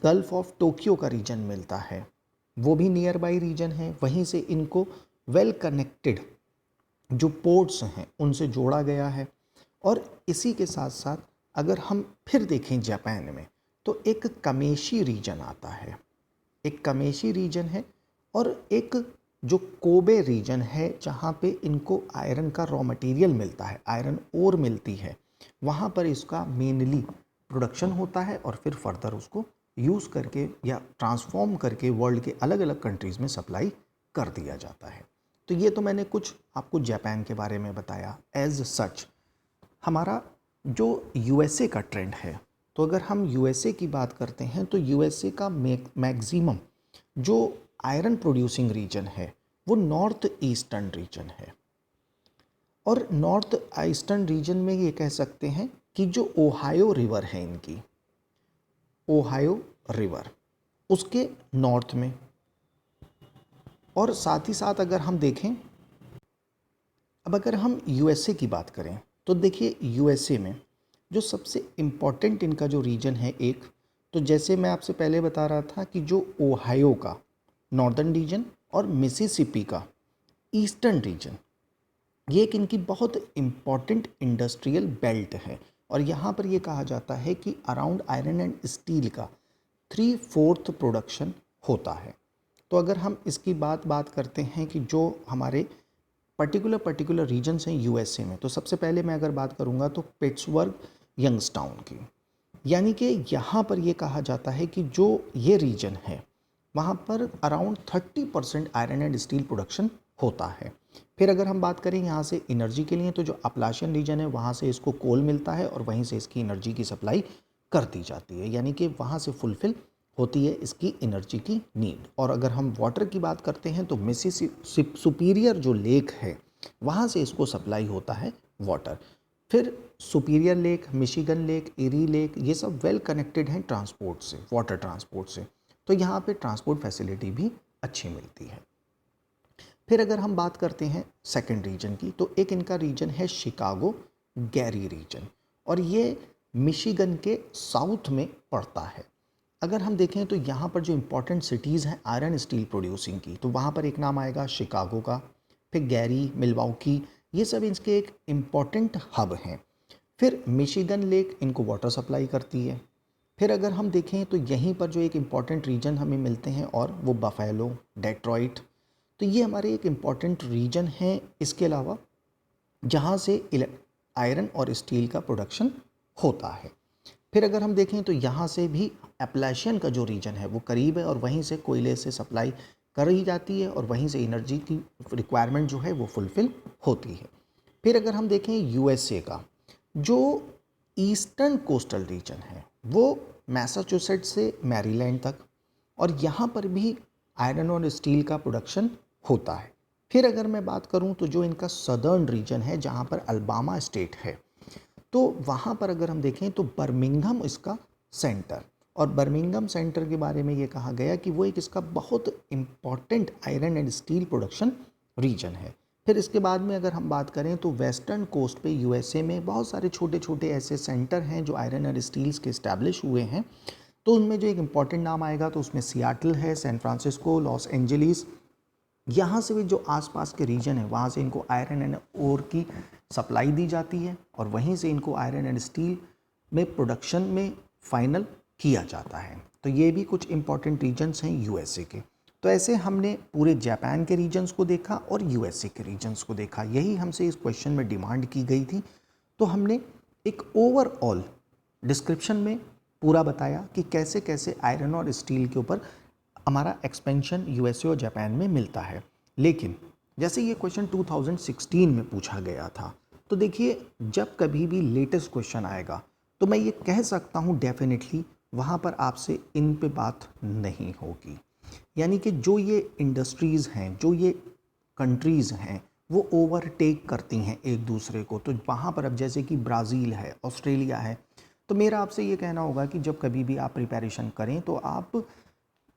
गल्फ ऑफ टोक्यो का रीजन मिलता है वो भी नियर बाई रीजन है। वहीं से इनको वेल कनेक्टेड जो पोर्ट्स हैं उनसे जोड़ा गया है। और इसी के साथ साथ अगर हम फिर देखें जापान में तो एक कमेशी रीजन आता है, एक कमेशी रीजन है, और एक जो कोबे रीजन है जहाँ पे इनको आयरन का रॉ मटेरियल मिलता है, आयरन ओर मिलती है, वहाँ पर इसका मेनली प्रोडक्शन होता है और फिर फर्दर उसको यूज़ करके या ट्रांसफॉर्म करके वर्ल्ड के अलग अलग कंट्रीज़ में सप्लाई कर दिया जाता है। तो ये तो मैंने कुछ आपको जापान के बारे में बताया। एज सच हमारा जो यूएसए का ट्रेंड है, तो अगर हम यूएसए की बात करते हैं तो यूएसए का मैक्सिमम जो आयरन प्रोड्यूसिंग रीजन है वो नॉर्थ ईस्टर्न रीजन है। और नॉर्थ ईस्टर्न रीजन में ये कह सकते हैं कि जो ओहायो रिवर है इनकी, ओहायो रिवर उसके नॉर्थ में, और साथ ही साथ अगर हम देखें, अब अगर हम यूएसए की बात करें तो देखिए यूएसए में जो सबसे इम्पॉर्टेंट इनका जो रीजन है एक, तो जैसे मैं आपसे पहले बता रहा था कि जो ओहायो का नॉर्दर्न रीजन और मिसिसिपी का ईस्टर्न रीजन, ये एक इनकी बहुत इम्पॉर्टेंट इंडस्ट्रियल बेल्ट है। और यहाँ पर ये कहा जाता है कि अराउंड आयरन एंड स्टील का 3/4 प्रोडक्शन होता है। तो अगर हम इसकी बात करते हैं कि जो हमारे पर्टिकुलर रीजन्स हैं यूएसए में, तो सबसे पहले मैं अगर बात करूँगा तो पिट्सबर्ग यंगस्टाउन की, यानी कि यहाँ पर ये कहा जाता है कि जो ये रीजन है वहाँ पर around 30% iron and steel production होता है। फिर अगर हम बात करें यहाँ से एनर्जी के लिए, तो जो अपलाशियन रीजन है वहाँ से इसको कोल मिलता है और वहीं से इसकी एनर्जी की सप्लाई कर दी जाती है, यानी कि वहाँ से फुलफिल होती है इसकी एनर्जी की नीड। और अगर हम वाटर की बात करते हैं तो मिसिसिपी सुपीरियर जो लेक है वहाँ से इसको सप्लाई होता है वाटर। फिर सुपीरियर लेक, मिशिगन लेक, एरी लेक, ये सब वेल कनेक्टेड हैं ट्रांसपोर्ट से, वाटर ट्रांसपोर्ट से, तो यहाँ पे ट्रांसपोर्ट फैसिलिटी भी अच्छी मिलती है। फिर अगर हम बात करते हैं सेकंड रीजन की, तो एक इनका रीजन है शिकागो गैरी रीजन, और ये मिशिगन के साउथ में पड़ता है। अगर हम देखें तो यहाँ पर जो इम्पोर्टेंट सिटीज़ हैं आयरन स्टील प्रोड्यूसिंग की, तो वहाँ पर एक नाम आएगा शिकागो का, फिर गैरी, मिल्वाउकी, ये सब इसके एक इम्पॉर्टेंट हब हैं। फिर मिशिगन लेक इनको वाटर सप्लाई करती है। फिर अगर हम देखें तो यहीं पर जो एक इम्पॉर्टेंट रीजन हमें मिलते हैं और वो बफेलो, डेट्रॉइट, तो ये हमारे एक इम्पॉर्टेंट रीजन हैं इसके अलावा जहाँ से आयरन और स्टील का प्रोडक्शन होता है। फिर अगर हम देखें तो यहाँ से भी अपलाशियन का जो रीजन है वो करीब है और वहीं से कोयले से सप्लाई करी जाती है और वहीं से एनर्जी की रिक्वायरमेंट जो है वो फुलफ़िल होती है। फिर अगर हम देखें यूएसए का जो ईस्टर्न कोस्टल रीजन है वो मैसाचुसेट्स से मैरीलैंड तक, और यहाँ पर भी आयरन और स्टील का प्रोडक्शन होता है। फिर अगर मैं बात करूँ तो जो इनका सदर्न रीजन है जहाँ पर अल्बामा स्टेट है, तो वहाँ पर अगर हम देखें तो बर्मिंघम इसका सेंटर, और बर्मिंघम सेंटर के बारे में ये कहा गया कि वो एक इसका बहुत important iron and steel production region है। फिर इसके बाद में अगर हम बात करें तो वेस्टर्न कोस्ट पे यूएसए में बहुत सारे छोटे छोटे ऐसे सेंटर हैं जो आयरन और स्टील्स के इस्टेब्लिश हुए हैं। तो उनमें जो एक इम्पॉर्टेंट नाम आएगा तो उसमें सियाटल है, सैन फ्रांसिस्को, लॉस एंजलिस। यहाँ से भी जो आसपास के रीजन है वहाँ से इनको आयरन एंड ओर की सप्लाई दी जाती है और वहीं से इनको आयरन एंड स्टील में प्रोडक्शन में फाइनल किया जाता है। तो ये भी कुछ इंपॉर्टेंट रीजन्स हैं यूएसए के। तो ऐसे हमने पूरे जापान के रीजन्स को देखा और यूएसए के रीजन्स को देखा, यही हमसे इस क्वेश्चन में डिमांड की गई थी। तो हमने एक ओवरऑल डिस्क्रिप्शन में पूरा बताया कि कैसे कैसे आयरन और स्टील के ऊपर हमारा एक्सपेंशन यूएसए और जापान में मिलता है। लेकिन जैसे ये क्वेश्चन 2016 में पूछा गया था, तो देखिए जब कभी भी लेटेस्ट क्वेश्चन आएगा तो मैं ये कह सकता हूँ डेफिनेटली वहाँ पर आपसे इन पे बात नहीं होगी। यानी कि जो ये इंडस्ट्रीज़ हैं, जो ये कंट्रीज़ हैं, वो ओवरटेक करती हैं एक दूसरे को। तो वहाँ पर अब जैसे कि ब्राज़ील है, ऑस्ट्रेलिया है, तो मेरा आपसे ये कहना होगा कि जब कभी भी आप प्रिपरेशन करें तो आप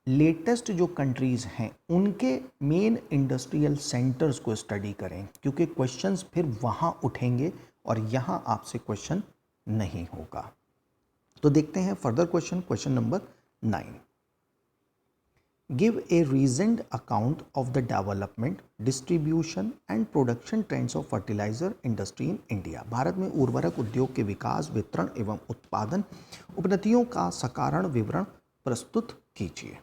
लेटेस्ट जो कंट्रीज़ हैं उनके मेन इंडस्ट्रियल सेंटर्स को स्टडी करें, क्योंकि क्वेश्चंस फिर वहाँ उठेंगे और यहाँ आपसे क्वेश्चन नहीं होगा। तो देखते हैं further question, question number 9। Give a reasoned account of the development, distribution and production trends of fertiliser industry in India. Bharat में उर्वरक उद्योग के विकास, वितरण एवं उत्पादन उन्नतियों का सकारण विवरण प्रस्तुत कीजिए।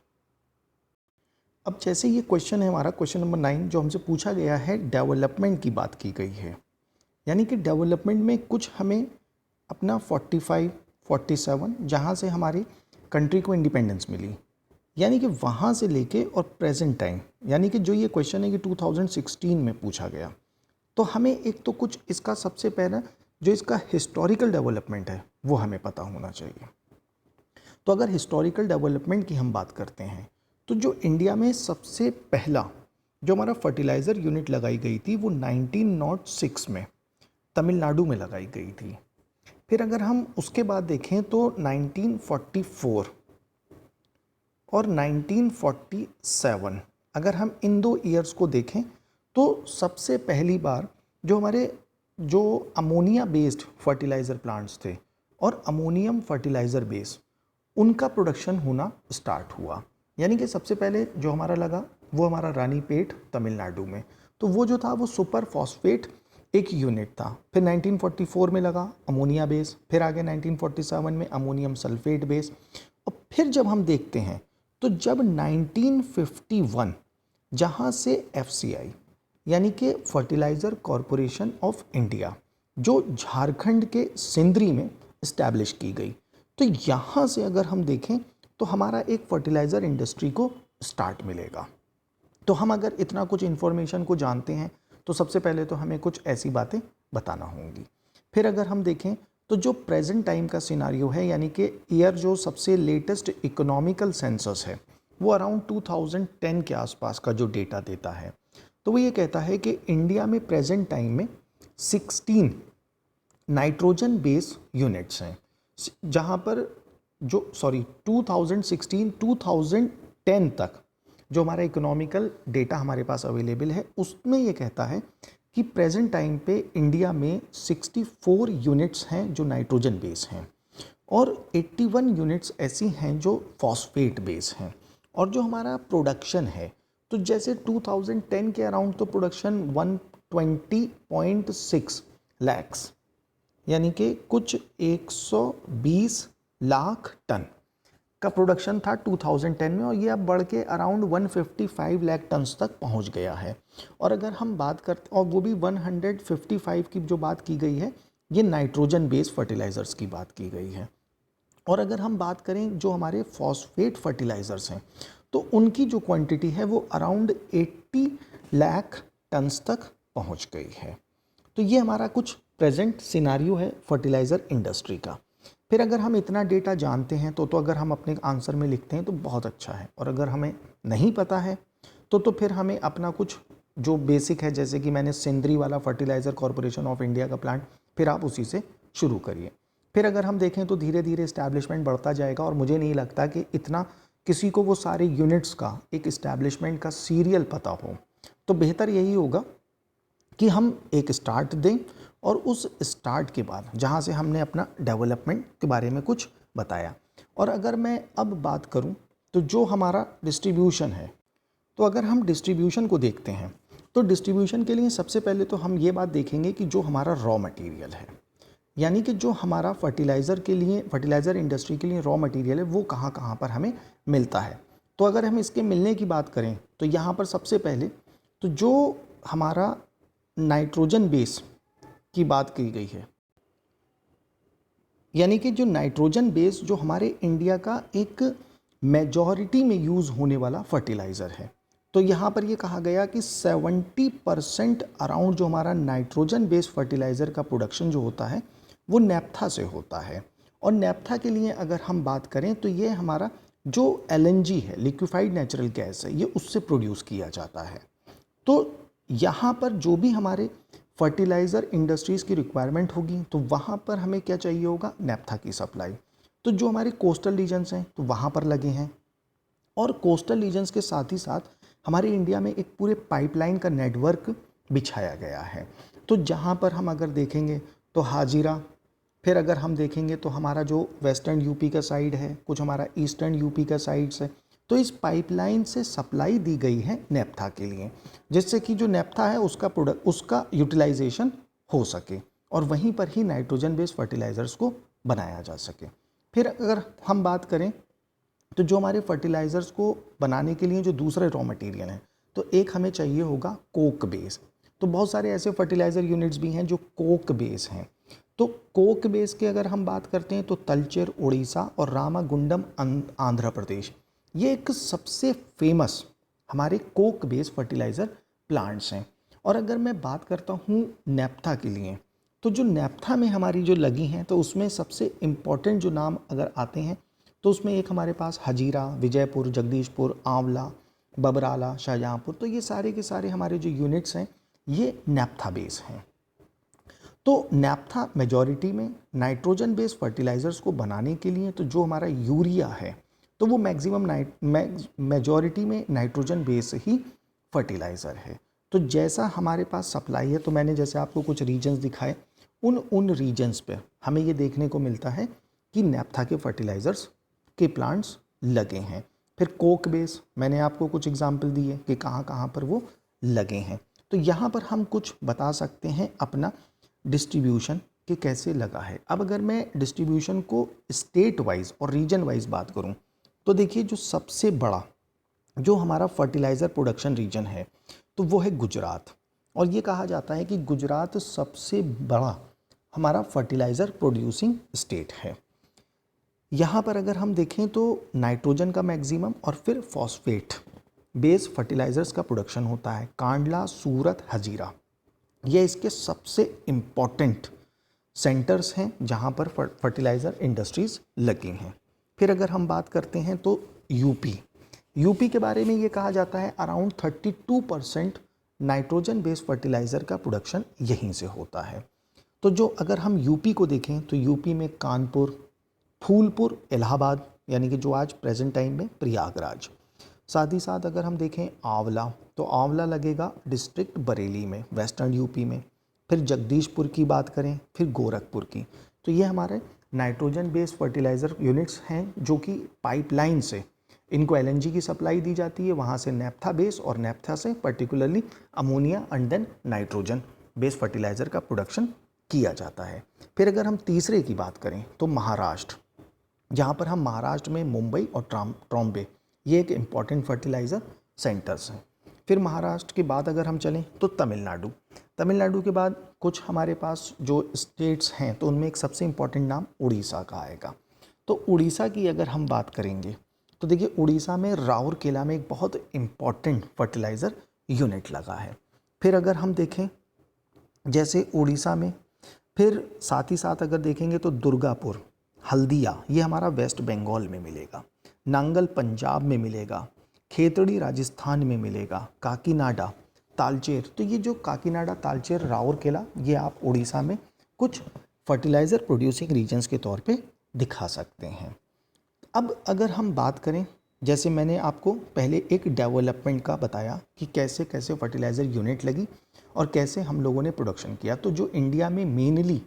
अब जैसे ये क्वेश्चन है हमारा क्वेश्चन नंबर 9, जो हमसे पूछा गया है डेवलपमेंट की बात की गई है। यानी कि डेवलपमेंट में कुछ हमें अपना 45, 47 जहाँ से हमारी कंट्री को इंडिपेंडेंस मिली, यानी कि वहाँ से लेके और प्रेजेंट टाइम, यानी कि जो ये क्वेश्चन है कि 2016 में पूछा गया, तो हमें एक तो कुछ इसका सबसे पहला जो इसका हिस्टोरिकल डेवलपमेंट है वो हमें पता होना चाहिए। तो अगर हिस्टोरिकल डेवलपमेंट की हम बात करते हैं तो जो इंडिया में सबसे पहला जो हमारा फर्टिलाइज़र यूनिट लगाई गई थी वो 1906 में तमिलनाडु में लगाई गई थी। फिर अगर हम उसके बाद देखें तो 1944 और 1947, अगर हम इन दो ईयर्स को देखें तो सबसे पहली बार जो हमारे जो अमोनिया बेस्ड फर्टिलाइज़र प्लांट्स थे और अमोनियम फर्टिलाइज़र बेस, उनका प्रोडक्शन होना स्टार्ट हुआ। यानी कि सबसे पहले जो हमारा लगा वो हमारा रानीपेट तमिलनाडु में, तो वो जो था वो सुपर फॉस्फेट एक यूनिट था। फिर 1944 में लगा अमोनिया बेस, फिर आगे 1947 में अमोनियम सल्फेट बेस। और फिर जब हम देखते हैं तो जब 1951 जहाँ से FCI यानी कि फर्टिलाइज़र कॉरपोरेशन ऑफ इंडिया जो झारखंड के सिंदरी में इस्टेब्लिश की गई, तो यहाँ से अगर हम देखें तो हमारा एक फर्टिलाइज़र इंडस्ट्री को स्टार्ट मिलेगा। तो हम अगर इतना कुछ इन्फॉर्मेशन को जानते हैं तो सबसे पहले तो हमें कुछ ऐसी बातें बताना होंगी। फिर अगर हम देखें तो जो प्रेजेंट टाइम का सिनारियो है, यानी कि ईयर जो सबसे लेटेस्ट इकोनॉमिकल सेंसस है वो अराउंड 2010 के आसपास का जो डेटा देता है, तो वो ये कहता है कि इंडिया में प्रेजेंट टाइम में 16 नाइट्रोजन बेस यूनिट्स हैं, जहाँ पर जो 2016-2010 तक जो हमारा इकोनॉमिकल डेटा हमारे पास अवेलेबल है उसमें ये कहता है कि प्रेजेंट टाइम पे इंडिया में 64 यूनिट्स हैं जो नाइट्रोजन बेस हैं और 81 यूनिट्स ऐसी हैं जो फॉस्फेट बेस हैं। और जो हमारा प्रोडक्शन है तो जैसे 2010 के अराउंड तो प्रोडक्शन 120.6 लैक्स यानी कि कुछ 120 लाख टन का प्रोडक्शन था 2010 में, और ये अब बढ़ के अराउंड 155 लाख टन्स तक पहुंच गया है। और अगर हम बात करते, और वो भी 155 की जो बात की गई है ये नाइट्रोजन बेस्ड फर्टिलाइज़र्स की बात की गई है। और अगर हम बात करें जो हमारे फॉस्फेट फर्टिलाइज़र्स हैं तो उनकी जो क्वांटिटी है वो अराउंड 80 लाख टन्स तक पहुँच गई है। तो ये हमारा कुछ प्रेजेंट सिनारियो है फर्टिलाइज़र इंडस्ट्री का। फिर अगर हम इतना डेटा जानते हैं तो अगर हम अपने आंसर में लिखते हैं तो बहुत अच्छा है, और अगर हमें नहीं पता है तो फिर हमें अपना कुछ जो बेसिक है, जैसे कि मैंने सिंदरी वाला फर्टिलाइज़र कॉरपोरेशन ऑफ इंडिया का प्लांट, फिर आप उसी से शुरू करिए। फिर अगर हम देखें तो धीरे धीरे इस्टेब्लिशमेंट बढ़ता जाएगा, और मुझे नहीं लगता कि इतना किसी को वो सारे यूनिट्स का एक इस्टेब्लिशमेंट का सीरियल पता हो। तो बेहतर यही होगा कि हम एक स्टार्ट दें और उस स्टार्ट के बाद जहाँ से हमने अपना डेवलपमेंट के बारे में कुछ बताया। और अगर मैं अब बात करूँ तो जो हमारा डिस्ट्रीब्यूशन है, तो अगर हम डिस्ट्रीब्यूशन को देखते हैं तो डिस्ट्रीब्यूशन के लिए सबसे पहले तो हम ये बात देखेंगे कि जो हमारा रॉ मटेरियल है, यानी कि जो हमारा फर्टिलाइज़र के लिए, फर्टिलाइज़र इंडस्ट्री के लिए रॉ मटेरियल है, वो कहाँ कहाँ पर हमें मिलता है। तो अगर हम इसके मिलने की बात करें तो यहाँ पर सबसे पहले तो जो हमारा नाइट्रोजन बेस की बात की गई है, यानी कि जो नाइट्रोजन बेस जो हमारे इंडिया का एक मेजॉरिटी में यूज़ होने वाला फर्टिलाइज़र है, तो यहाँ पर ये कहा गया कि 70% अराउंड जो हमारा नाइट्रोजन बेस्ड फर्टिलाइज़र का प्रोडक्शन जो होता है वो नैप्था से होता है। और नैप्था के लिए अगर हम बात करें तो ये हमारा जो LNG है, लिक्विफाइड नेचुरल गैस है, ये उससे प्रोड्यूस किया जाता है। तो यहाँ पर जो भी हमारे फर्टिलाइज़र इंडस्ट्रीज़ की रिक्वायरमेंट होगी तो वहाँ पर हमें क्या चाहिए होगा, नैप्था की सप्लाई। तो जो हमारे कोस्टल रीजन्स हैं तो वहाँ पर लगे हैं, और कोस्टल रीजन्स के साथ ही साथ हमारे इंडिया में एक पूरे पाइपलाइन का नेटवर्क बिछाया गया है। तो जहाँ पर हम अगर देखेंगे तो हाजिरा, फिर अगर हम देखेंगे तो हमारा जो वेस्टर्न यूपी का साइड है, कुछ हमारा ईस्टर्न यूपी का साइड्स है, तो इस पाइपलाइन से सप्लाई दी गई है नैप्था के लिए, जिससे कि जो नैप्था है उसका यूटिलाइजेशन हो सके और वहीं पर ही नाइट्रोजन बेस्ड फर्टिलाइज़र्स को बनाया जा सके। फिर अगर हम बात करें तो जो हमारे फर्टिलाइज़र्स को बनाने के लिए जो दूसरे रॉ मटेरियल हैं, तो एक हमें चाहिए होगा कोक बेस। तो बहुत सारे ऐसे फर्टिलाइज़र यूनिट्स भी हैं जो कोक बेस हैं। तो कोक बेस की अगर हम बात करते हैं तो तलचेर उड़ीसा और रामागुंडम आंध्र प्रदेश, ये एक सबसे फेमस हमारे कोक बेस फर्टिलाइज़र प्लांट्स हैं। और अगर मैं बात करता हूँ नैप्था के लिए, तो जो नैप्था में हमारी जो लगी हैं तो उसमें सबसे इम्पॉर्टेंट जो नाम अगर आते हैं तो उसमें एक हमारे पास हजीरा, विजयपुर, जगदीशपुर, आंवला, बबराला, शाहजहाँपुर, तो ये सारे के सारे हमारे जो यूनिट्स हैं ये नैप्था बेस हैं। तो नैप्था मेजॉरिटी में नाइट्रोजन बेस्ड फर्टिलाइज़र्स को बनाने के लिए तो जो हमारा यूरिया है तो वो मैक्सिमम मेजॉरिटी में नाइट्रोजन बेस ही फर्टिलाइज़र है। तो जैसा हमारे पास सप्लाई है, तो मैंने जैसे आपको कुछ रीजन्स दिखाए, उन रीजन्स पे हमें ये देखने को मिलता है कि नैप्था के फर्टिलाइज़र्स के प्लांट्स लगे हैं। फिर कोक बेस मैंने आपको कुछ एग्जाम्पल दिए कि कहाँ कहाँ पर वो लगे हैं। तो यहाँ पर हम कुछ बता सकते हैं अपना डिस्ट्रीब्यूशन कि कैसे लगा है। अब अगर मैं डिस्ट्रीब्यूशन को स्टेट वाइज और रीजन वाइज बात करूँ तो देखिए, जो सबसे बड़ा जो हमारा फर्टिलाइज़र प्रोडक्शन रीजन है तो वो है गुजरात, और ये कहा जाता है कि गुजरात सबसे बड़ा हमारा फर्टिलाइज़र प्रोड्यूसिंग स्टेट है। यहाँ पर अगर हम देखें तो नाइट्रोजन का मैक्सिमम और फिर फॉस्फेट बेस फर्टिलाइज़र्स का प्रोडक्शन होता है। कांडला, सूरत, हजीरा, ये इसके सबसे इम्पॉर्टेंट सेंटर्स हैं जहाँ पर फर्टिलाइज़र इंडस्ट्रीज़ लगी हैं। फिर अगर हम बात करते हैं तो यूपी के बारे में ये कहा जाता है अराउंड 32% नाइट्रोजन बेस्ड फर्टिलाइज़र का प्रोडक्शन यहीं से होता है। तो जो अगर हम यूपी को देखें तो यूपी में कानपुर, फूलपुर, इलाहाबाद, यानी कि जो आज प्रेजेंट टाइम में प्रयागराज, साथ ही साथ अगर हम देखें आंवला, तो आंवला लगेगा डिस्ट्रिक्ट बरेली में, वेस्टर्न यूपी में। फिर जगदीशपुर की बात करें, फिर गोरखपुर की, तो ये हमारे नाइट्रोजन बेस्ड फर्टिलाइज़र यूनिट्स हैं जो कि पाइपलाइन से इनको LNG की सप्लाई दी जाती है, वहाँ से नैप्था बेस और नैप्था से particularly ammonia and then nitrogen based fertiliser का प्रोडक्शन किया जाता है। फिर अगर हम तीसरे की बात करें तो महाराष्ट्र, जहाँ पर हम महाराष्ट्र में मुंबई और ट्रॉम्बे, ये एक इम्पॉर्टेंट फर्टिलाइज़र सेंटर्स हैं। फिर महाराष्ट्र के बाद अगर हम चलें तो तमिलनाडु के बाद कुछ हमारे पास जो स्टेट्स हैं तो उनमें एक सबसे इम्पॉर्टेंट नाम उड़ीसा का आएगा। तो उड़ीसा की अगर हम बात करेंगे तो देखिए, उड़ीसा में राउरकेला में एक बहुत इम्पॉर्टेंट फर्टिलाइज़र यूनिट लगा है। फिर अगर हम देखें जैसे उड़ीसा में, फिर साथ ही साथ अगर देखेंगे तो दुर्गापुर, हल्दिया, ये हमारा वेस्ट बंगाल में मिलेगा, नांगल पंजाब में मिलेगा, खेतड़ी राजस्थान में मिलेगा, काकीनाडा, तालचेर, तो ये जो काकीनाडा, तालचेर, राउरकेला, ये आप उड़ीसा में कुछ फर्टिलाइज़र प्रोड्यूसिंग रीजन्स के तौर पे दिखा सकते हैं। अब अगर हम बात करें, जैसे मैंने आपको पहले एक डेवलपमेंट का बताया कि कैसे कैसे फर्टिलाइज़र यूनिट लगी और कैसे हम लोगों ने प्रोडक्शन किया। तो जो इंडिया में मेनली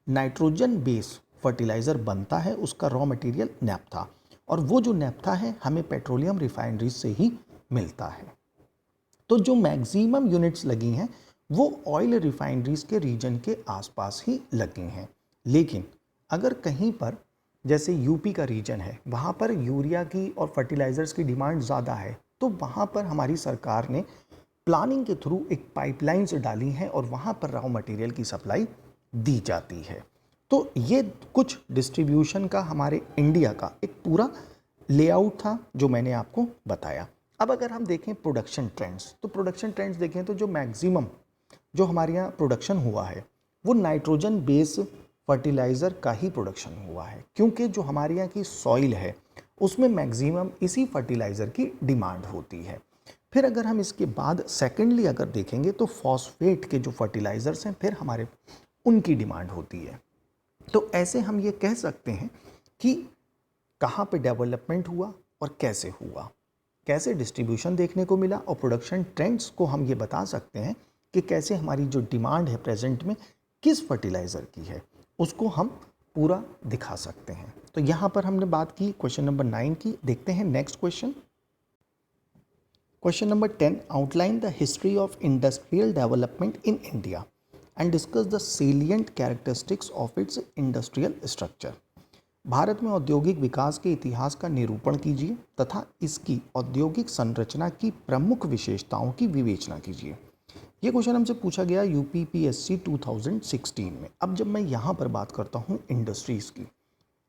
नाइट्रोजन बेस फर्टिलाइज़र बनता है उसका रॉ मटेरियल नैप्था, और वो जो नैप्था है हमें पेट्रोलियम रिफाइनरीज से ही मिलता है। तो जो मैक्सिमम यूनिट्स लगी हैं वो ऑयल रिफाइनरीज के रीजन के आसपास ही लगी हैं। लेकिन अगर कहीं पर जैसे यूपी का रीजन है वहाँ पर यूरिया की और फर्टिलाइज़र्स की डिमांड ज़्यादा है, तो वहाँ पर हमारी सरकार ने प्लानिंग के थ्रू एक पाइपलाइंस डाली हैं और वहाँ पर रॉ मटेरियल की सप्लाई दी जाती है। तो ये कुछ डिस्ट्रीब्यूशन का हमारे इंडिया का एक पूरा लेआउट था जो मैंने आपको बताया। अब अगर हम देखें प्रोडक्शन ट्रेंड्स, तो प्रोडक्शन ट्रेंड्स देखें तो जो मैक्सिमम जो हमारे यहाँ प्रोडक्शन हुआ है वो नाइट्रोजन बेस फर्टिलाइज़र का ही प्रोडक्शन हुआ है, क्योंकि जो हमारे यहाँ की सॉइल है उसमें मैक्सिमम इसी फर्टिलाइज़र की डिमांड होती है। फिर अगर हम इसके बाद सेकेंडली अगर देखेंगे तो फॉस्फेट के जो फर्टिलाइज़र्स हैं फिर हमारे उनकी डिमांड होती है। तो ऐसे हम ये कह सकते हैं कि कहाँ पे डेवलपमेंट हुआ और कैसे हुआ, कैसे डिस्ट्रीब्यूशन देखने को मिला, और प्रोडक्शन ट्रेंड्स को हम ये बता सकते हैं कि कैसे हमारी जो डिमांड है प्रेजेंट में किस फर्टिलाइज़र की है उसको हम पूरा दिखा सकते हैं। तो यहाँ पर हमने बात की क्वेश्चन नंबर 9 की। देखते हैं next question. Question number 10, outline the history of industrial development in India and discuss the salient characteristics of its industrial structure. Bharat में औद्योगिक विकास के इतिहास का निरूपण कीजिए तथा इसकी औद्योगिक संरचना की प्रमुख विशेषताओं की विवेचना कीजिए। ये क्वेश्चन हमसे पूछा गया यूपीपीएससी 2016 में। अब जब मैं यहाँ पर बात करता हूँ इंडस्ट्रीज़ की,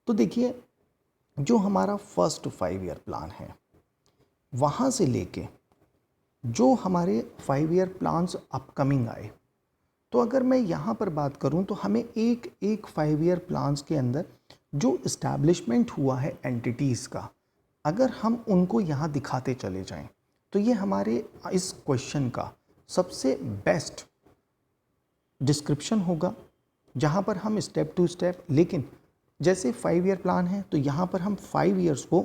तो देखिए जो हमारा फर्स्ट 5 ईयर प्लान है वहाँ से लेके जो हमारे 5 ईयर प्लान्स अपकमिंग आए, तो अगर मैं यहाँ पर बात करूँ तो हमें एक 5 ईयर प्लान्स के अंदर जो इस्टेब्लिशमेंट हुआ है एंटिटीज़ का, अगर हम उनको यहाँ दिखाते चले जाएं तो ये हमारे इस क्वेश्चन का सबसे बेस्ट डिस्क्रिप्शन होगा, जहाँ पर हम स्टेप टू स्टेप, लेकिन जैसे 5 ईयर प्लान है तो यहाँ पर हम 5 ईयर्स को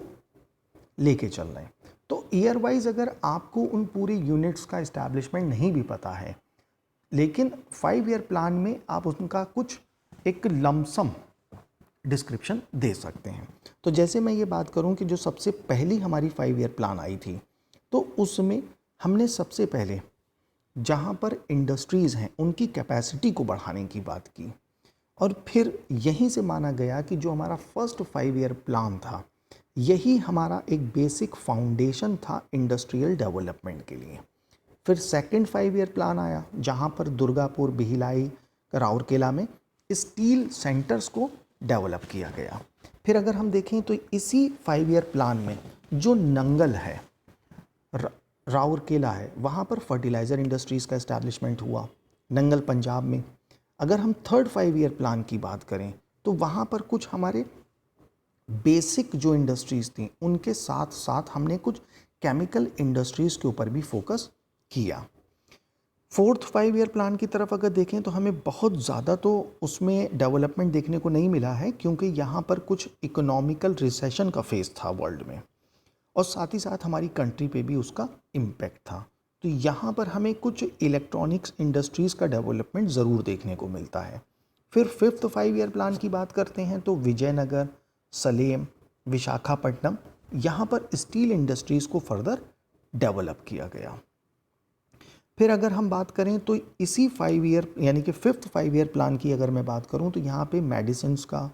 लेके चल रहे हैं। तो ईयर वाइज अगर आपको उन पूरे यूनिट्स का इस्टेब्लिशमेंट नहीं भी पता है, लेकिन 5 ईयर प्लान में आप उनका कुछ एक लमसम डिस्क्रिप्शन दे सकते हैं। तो जैसे मैं ये बात करूं कि जो सबसे पहली हमारी 5 ईयर प्लान आई थी, तो उसमें हमने सबसे पहले जहां पर इंडस्ट्रीज़ हैं उनकी कैपेसिटी को बढ़ाने की बात की, और फिर यहीं से माना गया कि जो हमारा फर्स्ट 5 ईयर प्लान था यही हमारा एक बेसिक फाउंडेशन था इंडस्ट्रियल डेवलपमेंट के लिए। फिर सेकंड 5 ईयर प्लान आया जहां पर दुर्गापुर, भिलाई, राउरकेला में स्टील सेंटर्स को डेवलप किया गया। फिर अगर हम देखें तो इसी 5 ईयर प्लान में जो नंगल है, राउरकेला है, वहाँ पर फर्टिलाइज़र इंडस्ट्रीज़ का इस्टेब्लिशमेंट हुआ नंगल पंजाब में। अगर हम थर्ड 5 ईयर प्लान की बात करें तो वहाँ पर कुछ हमारे बेसिक जो इंडस्ट्रीज़ थी उनके साथ साथ हमने कुछ केमिकल इंडस्ट्रीज़ के ऊपर भी फोकस किया। फोर्थ 5 ईयर प्लान की तरफ अगर देखें तो हमें बहुत ज़्यादा तो उसमें डेवलपमेंट देखने को नहीं मिला है, क्योंकि यहाँ पर कुछ इकोनॉमिकल रिसेशन का फेस था वर्ल्ड में, और साथ ही साथ हमारी कंट्री पे भी उसका इम्पैक्ट था। तो यहाँ पर हमें कुछ इलेक्ट्रॉनिक्स इंडस्ट्रीज़ का डेवलपमेंट ज़रूर देखने को मिलता है। फिर फिफ्थ 5 ईयर प्लान की बात करते हैं तो विजयनगर, सलेम, विशाखापट्टनम, यहाँ पर स्टील इंडस्ट्रीज़ को फर्दर डेवलप किया गया। फिर अगर हम बात करें तो इसी 5 ईयर यानी कि फिफ्थ 5 ईयर प्लान की अगर मैं बात करूं तो यहाँ पे मेडिसिन्स का,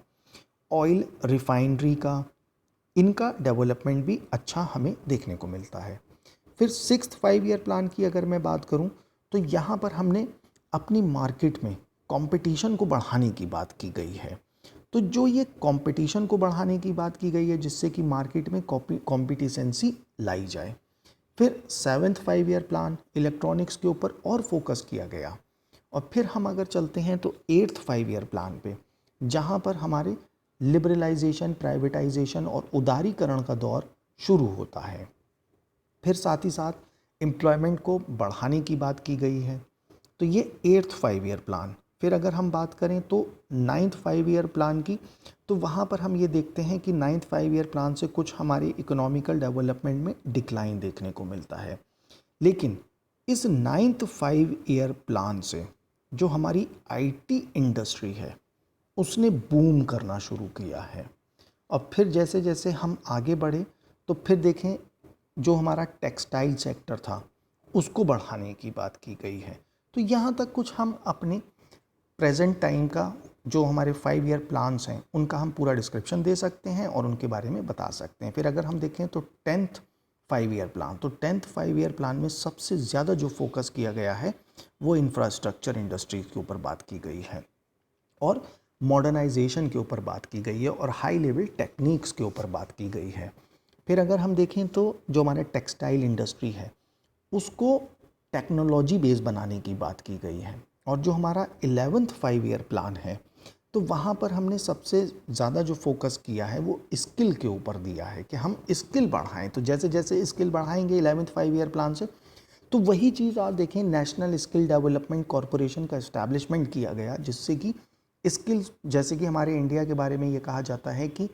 ऑयल रिफाइनरी का, इनका डेवलपमेंट भी अच्छा हमें देखने को मिलता है। फिर सिक्स्थ 5 ईयर प्लान की अगर मैं बात करूं तो यहाँ पर हमने अपनी मार्केट में कंपटीशन को बढ़ाने की बात की गई है। तो जो ये कंपटीशन को बढ़ाने की बात की गई है जिससे कि मार्केट में कॉम्पिटिशेंसी लाई जाए। फिर सेवन्थ 5 ईयर प्लान इलेक्ट्रॉनिक्स के ऊपर और फोकस किया गया। और फिर हम अगर चलते हैं तो एट्थ 5 ईयर प्लान पे, जहाँ पर हमारे लिबरलाइजेशन, प्राइवेटाइजेशन और उदारीकरण का दौर शुरू होता है। फिर साथ ही साथ एम्प्लॉयमेंट को बढ़ाने की बात की गई है। तो ये एट्थ 5 ईयर प्लान। फिर अगर हम बात करें तो नाइन्थ 5 ईयर प्लान की, तो वहाँ पर हम ये देखते हैं कि नाइन्थ 5 ईयर प्लान से कुछ हमारी इकोनॉमिकल डेवलपमेंट में डिक्लाइन देखने को मिलता है। लेकिन इस 9th 5 ईयर प्लान से जो हमारी आईटी इंडस्ट्री है उसने बूम करना शुरू किया है। और फिर जैसे जैसे हम आगे बढ़े तो फिर देखें जो हमारा टेक्सटाइल सेक्टर था उसको बढ़ाने की बात की गई है। तो यहाँ तक कुछ हम अपने प्रेजेंट टाइम का जो हमारे 5 ईयर प्लान्स हैं उनका हम पूरा डिस्क्रिप्शन दे सकते हैं और उनके बारे में बता सकते हैं। फिर अगर हम देखें तो 10th 5 ईयर प्लान, तो 10th 5 ईयर प्लान में सबसे ज़्यादा जो फोकस किया गया है वो इंफ्रास्ट्रक्चर इंडस्ट्री के ऊपर बात की गई है और मॉडर्नाइजेशन के ऊपर बात की गई है और हाई लेवल टेक्निक्स के ऊपर बात की गई है। फिर अगर हम देखें तो जो हमारे टेक्सटाइल इंडस्ट्री है उसको टेक्नोलॉजी बेस बनाने की बात की गई है। और जो हमारा 11th 5 ईयर प्लान है तो वहाँ पर हमने सबसे ज़्यादा जो फोकस किया है वो स्किल के ऊपर दिया है कि हम स्किल बढ़ाएं। तो जैसे जैसे स्किल बढ़ाएंगे 11th 5 ईयर प्लान से, तो वही चीज़ आप देखें नेशनल स्किल डेवलपमेंट कॉरपोरेशन का इस्टेब्लिशमेंट किया गया, जिससे कि स्किल, जैसे कि हमारे इंडिया के बारे में ये कहा जाता है कि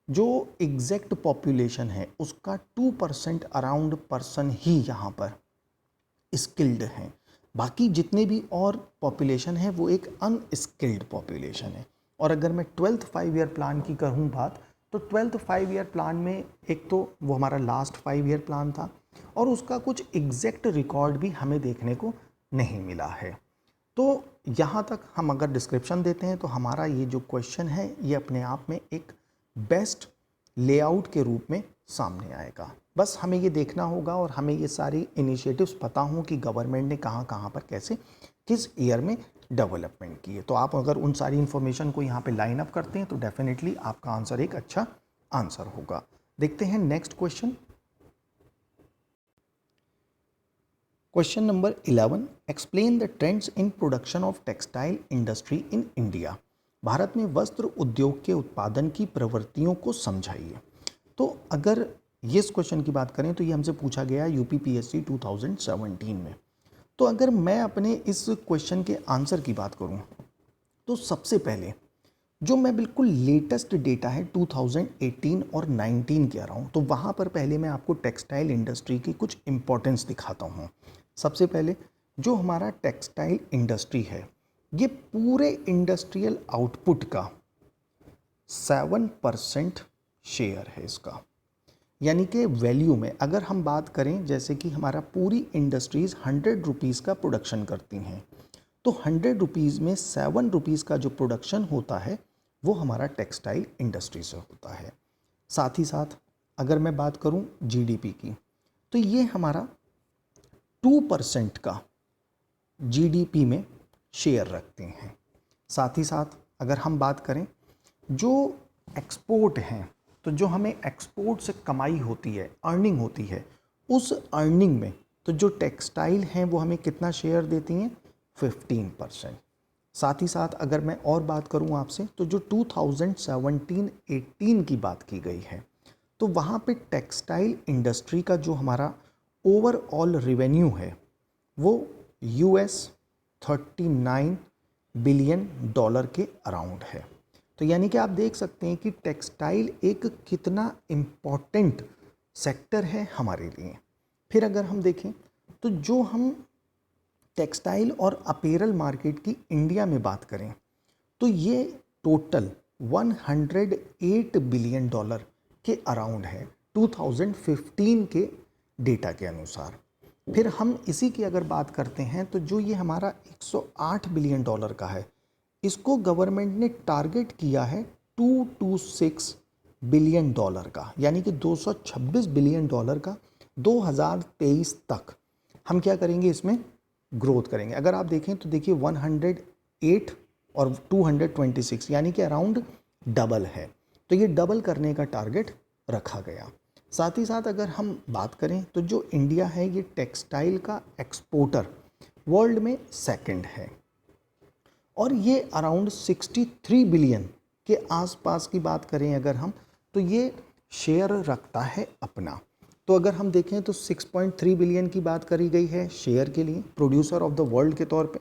जो एग्जैक्ट पॉपुलेशन है उसका 2% अराउंड पर्सन ही यहाँ पर स्किल्ड हैं, बाकी जितने भी और पॉपुलेशन है वो एक अनस्किल्ड पॉपुलेशन है। और अगर मैं 12th 5 ईयर प्लान की करूँ बात, तो 12th 5 ईयर प्लान में एक तो वो हमारा लास्ट 5 ईयर प्लान था और उसका कुछ एग्जैक्ट रिकॉर्ड भी हमें देखने को नहीं मिला है। तो यहाँ तक हम अगर डिस्क्रिप्शन देते हैं तो हमारा ये जो क्वेश्चन है ये अपने आप में एक बेस्ट लेआउट के रूप में सामने आएगा। बस हमें ये देखना होगा और हमें ये सारी इनिशिएटिव्स पता हों कि गवर्नमेंट ने कहाँ कहाँ पर कैसे किस ईयर में डेवलपमेंट की है। तो आप अगर उन सारी इन्फॉर्मेशन को यहाँ पे लाइन अप करते हैं तो डेफिनेटली आपका आंसर एक अच्छा आंसर होगा। देखते हैं next question. Question number 11, explain the trends in production of textile industry in India. Bharat में वस्त्र उद्योग के उत्पादन की प्रवृत्तियों को समझाइए। तो अगर ये इस क्वेश्चन की बात करें तो ये हमसे पूछा गया यूपीपीएससी 2017 में। तो अगर मैं अपने इस क्वेश्चन के आंसर की बात करूं तो सबसे पहले जो मैं बिल्कुल लेटेस्ट डेटा है 2018 और 19 के आ रहा हूँ, तो वहाँ पर पहले मैं आपको टेक्सटाइल इंडस्ट्री की कुछ इम्पोर्टेंस दिखाता हूँ। सबसे पहले जो हमारा टेक्सटाइल इंडस्ट्री है ये पूरे इंडस्ट्रियल आउटपुट का 7% शेयर है इसका, यानी कि वैल्यू में अगर हम बात करें, जैसे कि हमारा पूरी इंडस्ट्रीज़ 100 रुपीज़ का प्रोडक्शन करती हैं, तो 100 रुपीज़ में 7 रुपीज़ का जो प्रोडक्शन होता है वो हमारा टेक्सटाइल इंडस्ट्री से होता है। साथ ही साथ अगर मैं बात करूं जीडीपी की, तो ये हमारा 2% का जीडीपी में शेयर रखते हैं। साथ ही साथ अगर हम बात करें जो एक्सपोर्ट हैं, तो जो हमें एक्सपोर्ट से कमाई होती है, अर्निंग होती है, उस अर्निंग में तो जो टेक्सटाइल हैं वो हमें कितना शेयर देती हैं, 15%। साथ ही साथ अगर मैं और बात करूं आपसे, तो जो 2017-18 की बात की गई है, तो वहाँ पे टेक्सटाइल इंडस्ट्री का जो हमारा ओवरऑल रेवेन्यू है वो $39 बिलियन के अराउंड है। तो यानी कि आप देख सकते हैं कि टेक्सटाइल एक कितना इम्पॉर्टेंट सेक्टर है हमारे लिए। फिर अगर हम देखें तो जो हम टेक्सटाइल और अपैरल मार्केट की इंडिया में बात करें तो ये टोटल $108 बिलियन के अराउंड है 2015 के डेटा के अनुसार। फिर हम इसी की अगर बात करते हैं तो जो ये हमारा $108 बिलियन का है, इसको गवर्नमेंट ने टारगेट किया है 226 बिलियन का, यानी कि 226 बिलियन का 2023 तक हम क्या करेंगे, इसमें ग्रोथ करेंगे। अगर आप देखें तो देखिए 108 और 226 यानी कि अराउंड डबल है, तो ये डबल करने का टारगेट रखा गया। साथ ही साथ अगर हम बात करें तो जो इंडिया है ये टेक्सटाइल का एक्सपोर्टर वर्ल्ड में सेकंड है और ये अराउंड 63 बिलियन के आसपास की बात करें अगर हम, तो ये शेयर रखता है अपना। तो अगर हम देखें तो 6.3 बिलियन की बात करी गई है शेयर के लिए प्रोड्यूसर ऑफ द वर्ल्ड के तौर पे।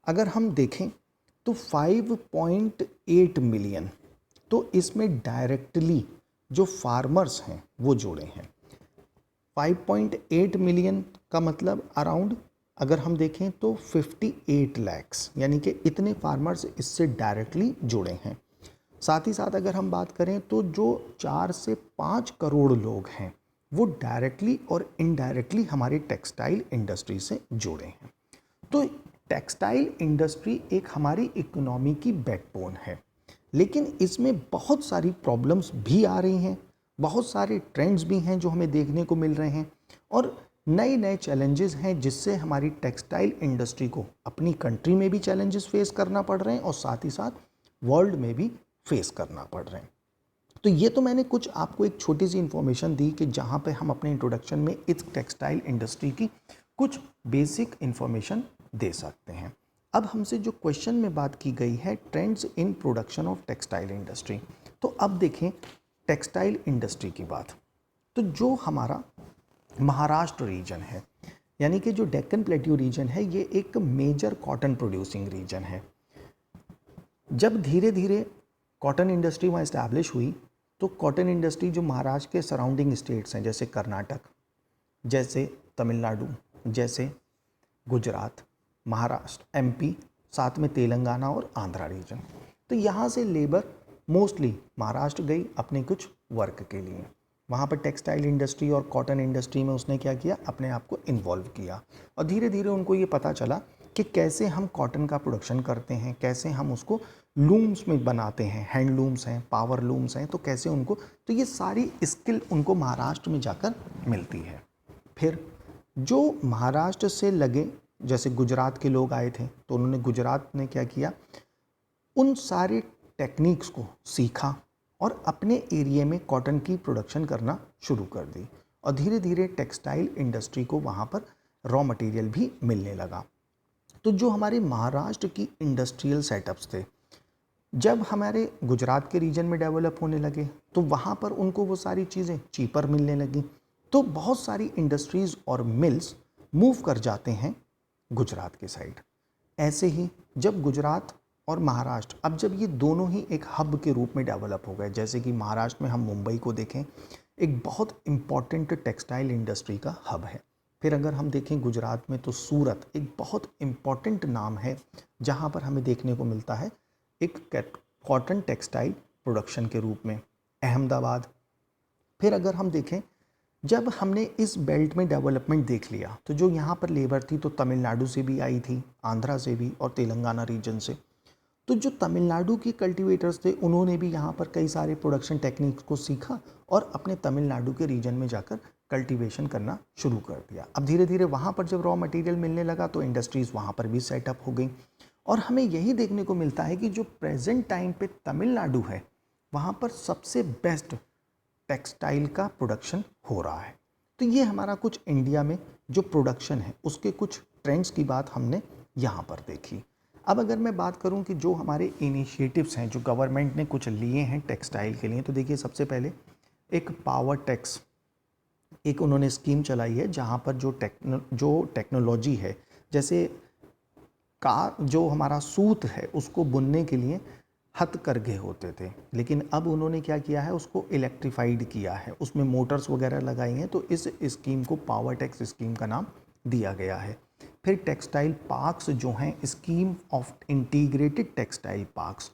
अगर हम देखें तो 5.8 मिलियन तो इसमें डायरेक्टली जो फार्मर्स हैं वो जोड़े हैं। 5.8 मिलियन का मतलब अराउंड अगर हम देखें तो 58 लैक्स, यानी कि इतने फार्मर्स इससे डायरेक्टली जुड़े हैं। साथ ही साथ अगर हम बात करें तो जो 4 से 5 करोड़ लोग हैं वो डायरेक्टली और इनडायरेक्टली हमारी टेक्सटाइल इंडस्ट्री से जुड़े हैं। तो टेक्सटाइल इंडस्ट्री एक हमारी इकोनॉमी की बैकबोन है, लेकिन इसमें बहुत सारी प्रॉब्लम्स भी आ रही हैं, बहुत सारे ट्रेंड्स भी हैं जो हमें देखने को मिल रहे हैं, और नए नए चैलेंजेस हैं जिससे हमारी टेक्सटाइल इंडस्ट्री को अपनी कंट्री में भी चैलेंजेस फेस करना पड़ रहे हैं और साथ ही साथ वर्ल्ड में भी फेस करना पड़ रहे हैं। तो ये तो मैंने कुछ आपको एक छोटी सी इन्फॉर्मेशन दी कि जहाँ पे हम अपने इंट्रोडक्शन में इस टेक्सटाइल इंडस्ट्री की कुछ बेसिक इन्फॉर्मेशन दे सकते हैं। अब हमसे जो क्वेश्चन में बात की गई है trends in production of textile industry, तो अब देखें टेक्सटाइल इंडस्ट्री की बात। तो जो हमारा महाराष्ट्र रीजन है, यानी कि जो डेक्कन प्लेट्यू रीजन है, ये एक मेजर कॉटन प्रोड्यूसिंग रीजन है। जब धीरे धीरे कॉटन इंडस्ट्री वहाँ इस्टेब्लिश हुई तो कॉटन इंडस्ट्री जो महाराष्ट्र के सराउंडिंग स्टेट्स हैं जैसे कर्नाटक, जैसे तमिलनाडु, जैसे गुजरात, महाराष्ट्र, एमपी, साथ में तेलंगाना और आंध्रा रीजन, तो यहाँ से लेबर मोस्टली महाराष्ट्र गई अपने कुछ वर्क के लिए। वहाँ पर टेक्सटाइल इंडस्ट्री और कॉटन इंडस्ट्री में उसने क्या किया, अपने आप को इन्वॉल्व किया और धीरे धीरे उनको ये पता चला कि कैसे हम कॉटन का प्रोडक्शन करते हैं, कैसे हम उसको लूम्स में बनाते हैं, हैंडलूम्स हैं, पावर लूम्स हैं, तो कैसे उनको, तो ये सारी स्किल उनको महाराष्ट्र में जाकर मिलती है। फिर जो महाराष्ट्र से लगे जैसे गुजरात के लोग आए थे तो उन्होंने गुजरात ने क्या किया, उन सारे टेक्निक्स को सीखा और अपने एरिया में कॉटन की प्रोडक्शन करना शुरू कर दी और धीरे धीरे टेक्सटाइल इंडस्ट्री को वहाँ पर रॉ मटेरियल भी मिलने लगा। तो जो हमारे महाराष्ट्र की इंडस्ट्रियल सेटअप्स थे, जब हमारे गुजरात के रीजन में डेवलप होने लगे तो वहाँ पर उनको वो सारी चीज़ें चीपर मिलने लगी, तो बहुत सारी इंडस्ट्रीज़ और मिल्स मूव कर जाते हैं गुजरात के साइड। ऐसे ही जब गुजरात और महाराष्ट्र, अब जब ये दोनों ही एक हब के रूप में डेवलप हो गए, जैसे कि महाराष्ट्र में हम मुंबई को देखें, एक बहुत इम्पॉर्टेंट टेक्सटाइल इंडस्ट्री का हब है। फिर अगर हम देखें गुजरात में तो सूरत एक बहुत इम्पॉर्टेंट नाम है जहाँ पर हमें देखने को मिलता है एक कॉटन टेक्सटाइल प्रोडक्शन के रूप में। अहमदाबाद, फिर अगर हम देखें जब हमने इस बेल्ट में डेवलपमेंट देख लिया तो जो यहाँ पर लेबर थी तो तमिलनाडु से भी आई थी, आंध्रा से भी और तेलंगाना रीजन से। तो जो तमिलनाडु के कल्टीवेटर्स थे उन्होंने भी यहाँ पर कई सारे प्रोडक्शन टेक्निक्स को सीखा और अपने तमिलनाडु के रीजन में जाकर कल्टीवेशन करना शुरू कर दिया। अब धीरे धीरे वहाँ पर जब रॉ मटेरियल मिलने लगा तो इंडस्ट्रीज़ वहाँ पर भी सेटअप हो गई और हमें यही देखने को मिलता है कि जो प्रेजेंट टाइम पे तमिलनाडु है वहाँ पर सबसे बेस्ट टेक्सटाइल का प्रोडक्शन हो रहा है। तो ये हमारा कुछ इंडिया में जो प्रोडक्शन है उसके कुछ ट्रेंड्स की बात हमने यहाँ पर देखी। अब अगर मैं बात करूँ कि जो हमारे इनिशिएटिव्स हैं जो गवर्नमेंट ने कुछ लिए हैं टेक्सटाइल के लिए, तो देखिए सबसे पहले एक पावर टैक्स एक उन्होंने स्कीम चलाई है जहाँ पर जो टेक्नोलॉजी है, जैसे जो हमारा सूत है उसको बुनने के लिए हथकरघे होते थे, लेकिन अब उन्होंने क्या किया है उसको इलेक्ट्रीफाइड किया है, उसमें मोटर्स वगैरह लगाई हैं, तो इस स्कीम को पावर टैक्स स्कीम का नाम दिया गया है। फिर टेक्सटाइल पार्क्स जो हैं, scheme of integrated textile parks,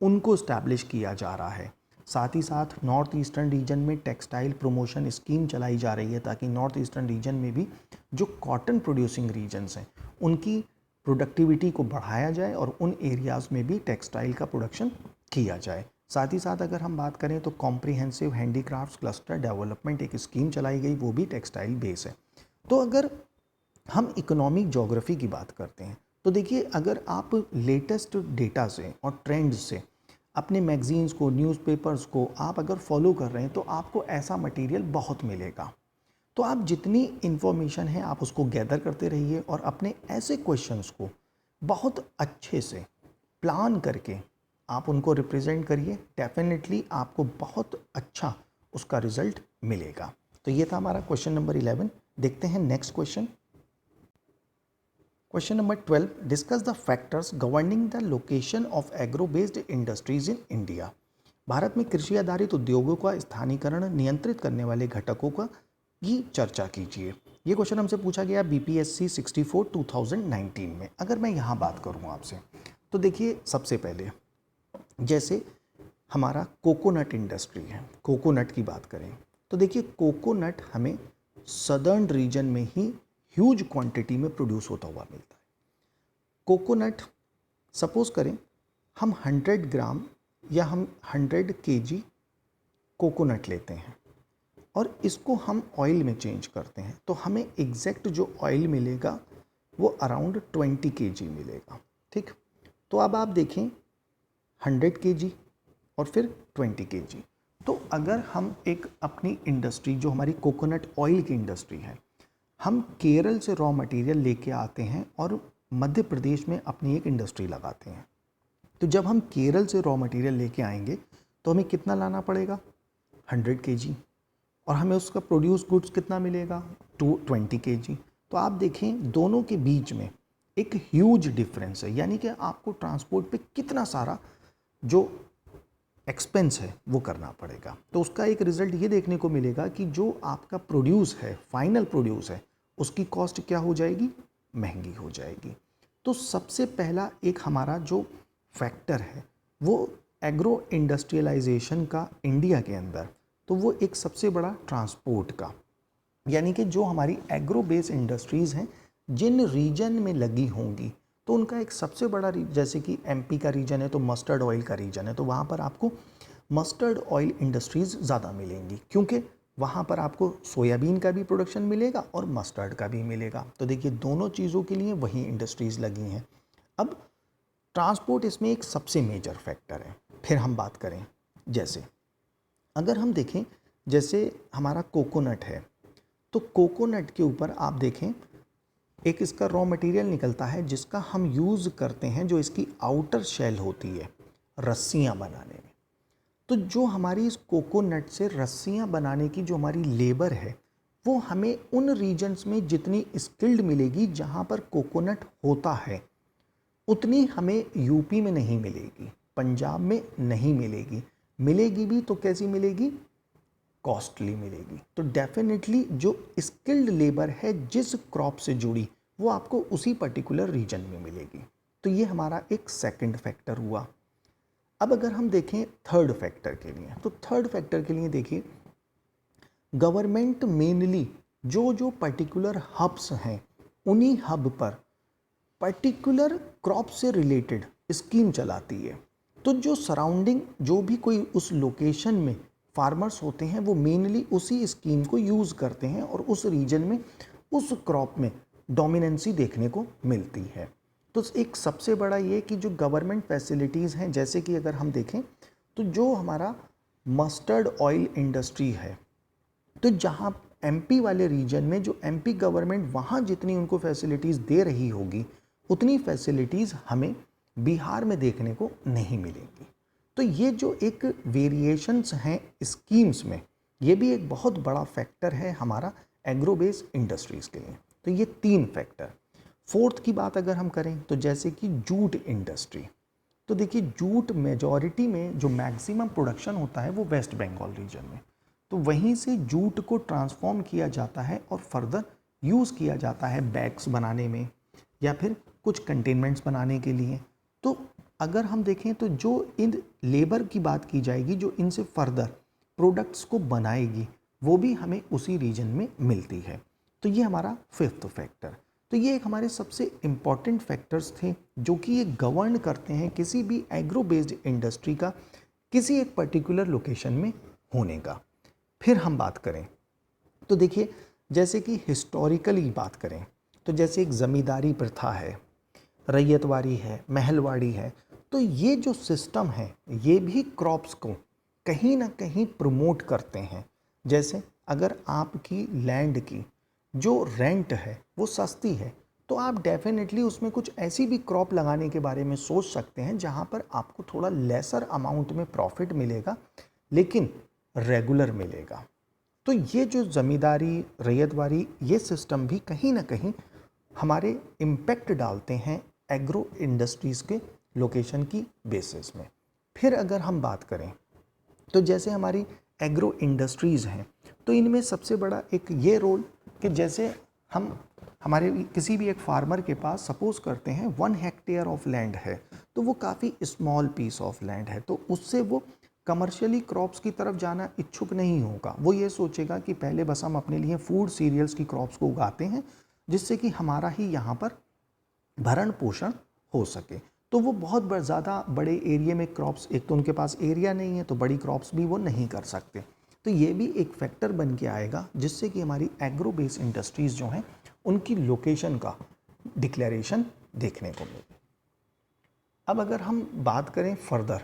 उनको इस्टेब्लिश किया जा रहा है। साथ ही साथ नॉर्थ ईस्टर्न रीजन में टेक्सटाइल प्रमोशन स्कीम चलाई जा रही है ताकि नॉर्थ ईस्टर्न रीजन में भी जो कॉटन प्रोड्यूसिंग रीजन्स हैं उनकी प्रोडक्टिविटी को बढ़ाया जाए और उन एरियाज़ में भी टेक्सटाइल का प्रोडक्शन किया जाए। साथ ही साथ अगर हम बात करें तो कॉम्प्रिहेंसिव हैंडीक्राफ्ट्स क्लस्टर डेवलपमेंट एक स्कीम चलाई गई, वो भी टेक्सटाइल बेस है। तो अगर हम इकोनॉमिक जोग्राफी की बात करते हैं तो देखिए अगर आप लेटेस्ट डेटा से और ट्रेंड्स से अपने मैगजीन्स को, न्यूज़पेपर्स को आप अगर फॉलो कर रहे हैं तो आपको ऐसा मटेरियल बहुत मिलेगा। तो आप जितनी इन्फॉर्मेशन है आप उसको गैदर करते रहिए और अपने ऐसे क्वेश्चंस को बहुत अच्छे से प्लान करके आप उनको रिप्रेजेंट करिए, डेफिनेटली आपको बहुत अच्छा उसका रिजल्ट मिलेगा। तो ये था हमारा क्वेश्चन नंबर 11। देखते हैं next question. Question number 12, discuss the factors governing the location of agro based industries in India. Bharat में कृषि आधारित उद्योगों का स्थानीयकरण नियंत्रित करने वाले घटकों का की चर्चा कीजिए। ये क्वेश्चन हमसे पूछा गया BPSC 64 2019 में। अगर मैं यहाँ बात करूँ आपसे तो देखिए, सबसे पहले जैसे हमारा कोकोनट इंडस्ट्री है, कोकोनट की बात करें तो देखिए, कोकोनट हमें सदर्न रीजन में ही ह्यूज क्वांटिटी में प्रोड्यूस होता हुआ मिलता है। कोकोनट सपोज करें हम 100 ग्राम या हम 100 kg कोकोनट लेते हैं और इसको हम ऑयल में चेंज करते हैं, तो हमें एग्जैक्ट जो ऑयल मिलेगा वो अराउंड 20 kg मिलेगा। ठीक, तो अब आप देखें 100 kg और फिर 20 kg। तो अगर हम एक अपनी इंडस्ट्री, जो हमारी कोकोनट ऑयल की इंडस्ट्री है, हम केरल से रॉ मटेरियल लेके आते हैं और मध्य प्रदेश में अपनी एक इंडस्ट्री लगाते हैं, तो जब हम केरल से रॉ मटेरियल लेके आएंगे तो हमें कितना लाना पड़ेगा? 100 kg, और हमें उसका प्रोड्यूस गुड्स कितना मिलेगा? 20 kg। तो आप देखें दोनों के बीच में एक ह्यूज डिफरेंस है, यानी कि आपको ट्रांसपोर्ट पे कितना सारा जो एक्सपेंस है वो करना पड़ेगा। तो उसका एक रिजल्ट ये देखने को मिलेगा कि जो आपका प्रोड्यूस है, फाइनल प्रोड्यूस है, उसकी कॉस्ट क्या हो जाएगी? महंगी हो जाएगी। तो सबसे पहला एक हमारा जो फैक्टर है वो एग्रो इंडस्ट्रियलाइजेशन का इंडिया के अंदर, तो वो एक सबसे बड़ा ट्रांसपोर्ट का, यानी कि जो हमारी एग्रो बेस्ड इंडस्ट्रीज़ हैं जिन रीजन में लगी होंगी, तो उनका एक सबसे बड़ा, जैसे कि MP का रीजन है तो मस्टर्ड ऑयल का रीजन है, तो वहाँ पर आपको मस्टर्ड ऑयल इंडस्ट्रीज़ ज़्यादा मिलेंगी, क्योंकि वहाँ पर आपको सोयाबीन का भी प्रोडक्शन मिलेगा और मस्टर्ड का भी मिलेगा। तो देखिए दोनों चीज़ों के लिए वही इंडस्ट्रीज़ लगी हैं। अब ट्रांसपोर्ट इसमें एक सबसे मेजर फैक्टर है। फिर हम बात करें, जैसे अगर हम देखें, जैसे हमारा कोकोनट है, तो कोकोनट के ऊपर आप देखें एक इसका रॉ मटेरियल निकलता है जिसका हम यूज़ करते हैं, जो इसकी आउटर शेल होती है रस्सियाँ बनाने में। तो जो हमारी इस कोकोनट से रस्सियाँ बनाने की जो हमारी लेबर है, वो हमें उन रीजन्स में जितनी स्किल्ड मिलेगी जहाँ पर कोकोनट होता है, उतनी हमें यूपी में नहीं मिलेगी, पंजाब में नहीं मिलेगी। मिलेगी भी तो कैसी मिलेगी? कॉस्टली मिलेगी। तो डेफिनेटली जो स्किल्ड लेबर है जिस क्रॉप से जुड़ी, वो आपको उसी पर्टिकुलर रीजन में मिलेगी। तो ये हमारा एक सेकंड फैक्टर हुआ। अब अगर हम देखें थर्ड फैक्टर के लिए, तो थर्ड फैक्टर के लिए देखिए, गवर्नमेंट मेनली जो पर्टिकुलर हब्स हैं, उन्हीं हब पर पर्टिकुलर क्रॉप से रिलेटेड स्कीम चलाती है। तो जो सराउंडिंग, जो भी कोई उस लोकेशन में फार्मर्स होते हैं, वो मेनली उसी स्कीम को यूज़ करते हैं और उस रीजन में उस क्रॉप में डोमिनेंसी देखने को मिलती है। तो एक सबसे बड़ा ये कि जो गवर्नमेंट फैसिलिटीज़ हैं, जैसे कि अगर हम देखें तो जो हमारा मस्टर्ड ऑयल इंडस्ट्री है, तो जहाँ MP वाले रीजन में जो MP गवर्नमेंट वहाँ जितनी उनको फैसिलिटीज़ दे रही होगी, उतनी फैसिलिटीज़ हमें बिहार में देखने को नहीं मिलेंगी। तो ये जो एक वेरिएशंस हैं स्कीम्स में, ये भी एक बहुत बड़ा फैक्टर है हमारा एग्रो बेस्ड इंडस्ट्रीज़ के लिए। तो ये 3 फैक्टर। फोर्थ की बात अगर हम करें तो जैसे कि जूट इंडस्ट्री, तो देखिए जूट मेजॉरिटी में जो मैक्सिमम प्रोडक्शन होता है वो वेस्ट बंगाल रीजन में, तो वहीं से जूट को ट्रांसफॉर्म किया जाता है और फर्दर यूज़ किया जाता है बैग्स बनाने में या फिर कुछ कंटेनमेंट्स बनाने के लिए। तो अगर हम देखें तो जो इन लेबर की बात की जाएगी जो इनसे फर्दर प्रोडक्ट्स को बनाएगी, वो भी हमें उसी रीजन में मिलती है। तो ये हमारा 5th फैक्टर। तो ये एक हमारे सबसे इम्पॉर्टेंट फैक्टर्स थे जो कि ये गवर्न करते हैं किसी भी एग्रो बेस्ड इंडस्ट्री का किसी एक पर्टिकुलर लोकेशन में होने का। फिर हम बात करें तो देखिए, जैसे कि हिस्टोरिकली बात करें तो जैसे एक ज़मींदारी प्रथा है, रैयतवाड़ी है, महलवाड़ी है, तो ये जो सिस्टम है ये भी क्रॉप्स को कहीं ना कहीं प्रमोट करते हैं। जैसे अगर आपकी लैंड की जो रेंट है वो सस्ती है, तो आप डेफिनेटली उसमें कुछ ऐसी भी क्रॉप लगाने के बारे में सोच सकते हैं जहाँ पर आपको थोड़ा लेसर अमाउंट में प्रॉफिट मिलेगा, लेकिन रेगुलर मिलेगा। तो ये जो ज़मींदारी, रैयतवाड़ी, ये सिस्टम भी कहीं ना कहीं हमारे इम्पैक्ट डालते हैं एग्रो इंडस्ट्रीज़ के लोकेशन की बेसिस में। फिर अगर हम बात करें तो जैसे हमारी एग्रो इंडस्ट्रीज़ हैं तो इनमें सबसे बड़ा एक ये रोल कि जैसे हम हमारे किसी भी एक फार्मर के पास सपोज करते हैं 1 हेक्टेयर ऑफ लैंड है, तो वो काफ़ी स्मॉल पीस ऑफ लैंड है, तो उससे वो कमर्शियली क्रॉप्स की तरफ जाना इच्छुक नहीं होगा। वो ये सोचेगा कि पहले बस हम अपने लिए फूड सीरियल्स की क्रॉप्स को उगाते हैं जिससे कि हमारा ही यहाँ पर भरण पोषण हो सके। तो वो बहुत ज़्यादा बड़े एरिया में क्रॉप्स, एक तो उनके पास एरिया नहीं है तो बड़ी क्रॉप्स भी वो नहीं कर सकते। तो ये भी एक फैक्टर बन के आएगा जिससे कि हमारी एग्रो बेस्ड इंडस्ट्रीज़ जो हैं उनकी लोकेशन का डिक्लेरेशन देखने को मिले। अब अगर हम बात करें फर्दर,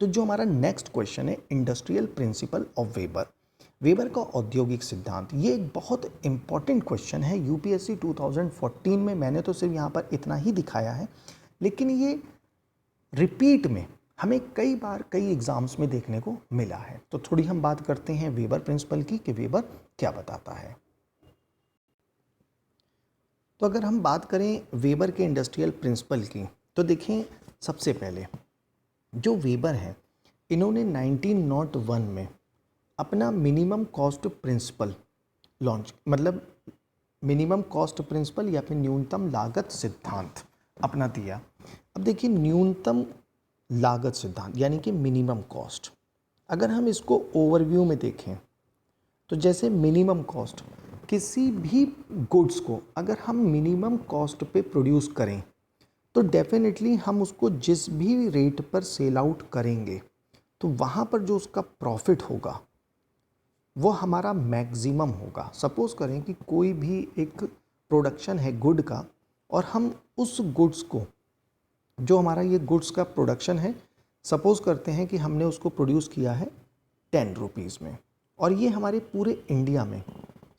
तो जो हमारा नेक्स्ट क्वेश्चन है industrial principle of weber, weber का औद्योगिक सिद्धांत। ये एक बहुत इंपॉर्टेंट क्वेश्चन है यूपीएससी 2014 में। मैंने तो सिर्फ यहाँ पर इतना ही दिखाया है, लेकिन ये रिपीट में हमें कई बार कई एग्जाम्स में देखने को मिला है। तो थोड़ी हम बात करते हैं वेबर प्रिंसिपल की कि वेबर क्या बताता है। तो अगर हम बात करें वेबर के इंडस्ट्रियल प्रिंसिपल की, तो देखें सबसे पहले जो वेबर है इन्होंने 1901 में अपना मिनिमम कॉस्ट प्रिंसिपल लॉन्च, मतलब मिनिमम कॉस्ट प्रिंसिपल या फिर न्यूनतम लागत सिद्धांत अपना दिया। अब देखिए न्यूनतम लागत सिद्धांत यानी कि मिनिमम कॉस्ट, अगर हम इसको ओवरव्यू में देखें तो जैसे मिनिमम कॉस्ट, किसी भी गुड्स को अगर हम मिनिमम कॉस्ट पे प्रोड्यूस करें तो डेफिनेटली हम उसको जिस भी रेट पर सेल आउट करेंगे तो वहाँ पर जो उसका प्रॉफिट होगा वो हमारा मैक्सिमम होगा। सपोज़ करें कि कोई भी एक प्रोडक्शन है गुड का और हम उस गुड्स को, जो हमारा ये गुड्स का प्रोडक्शन है, सपोज़ करते हैं कि हमने उसको प्रोड्यूस किया है 10 रुपीज़ में और ये हमारे पूरे इंडिया में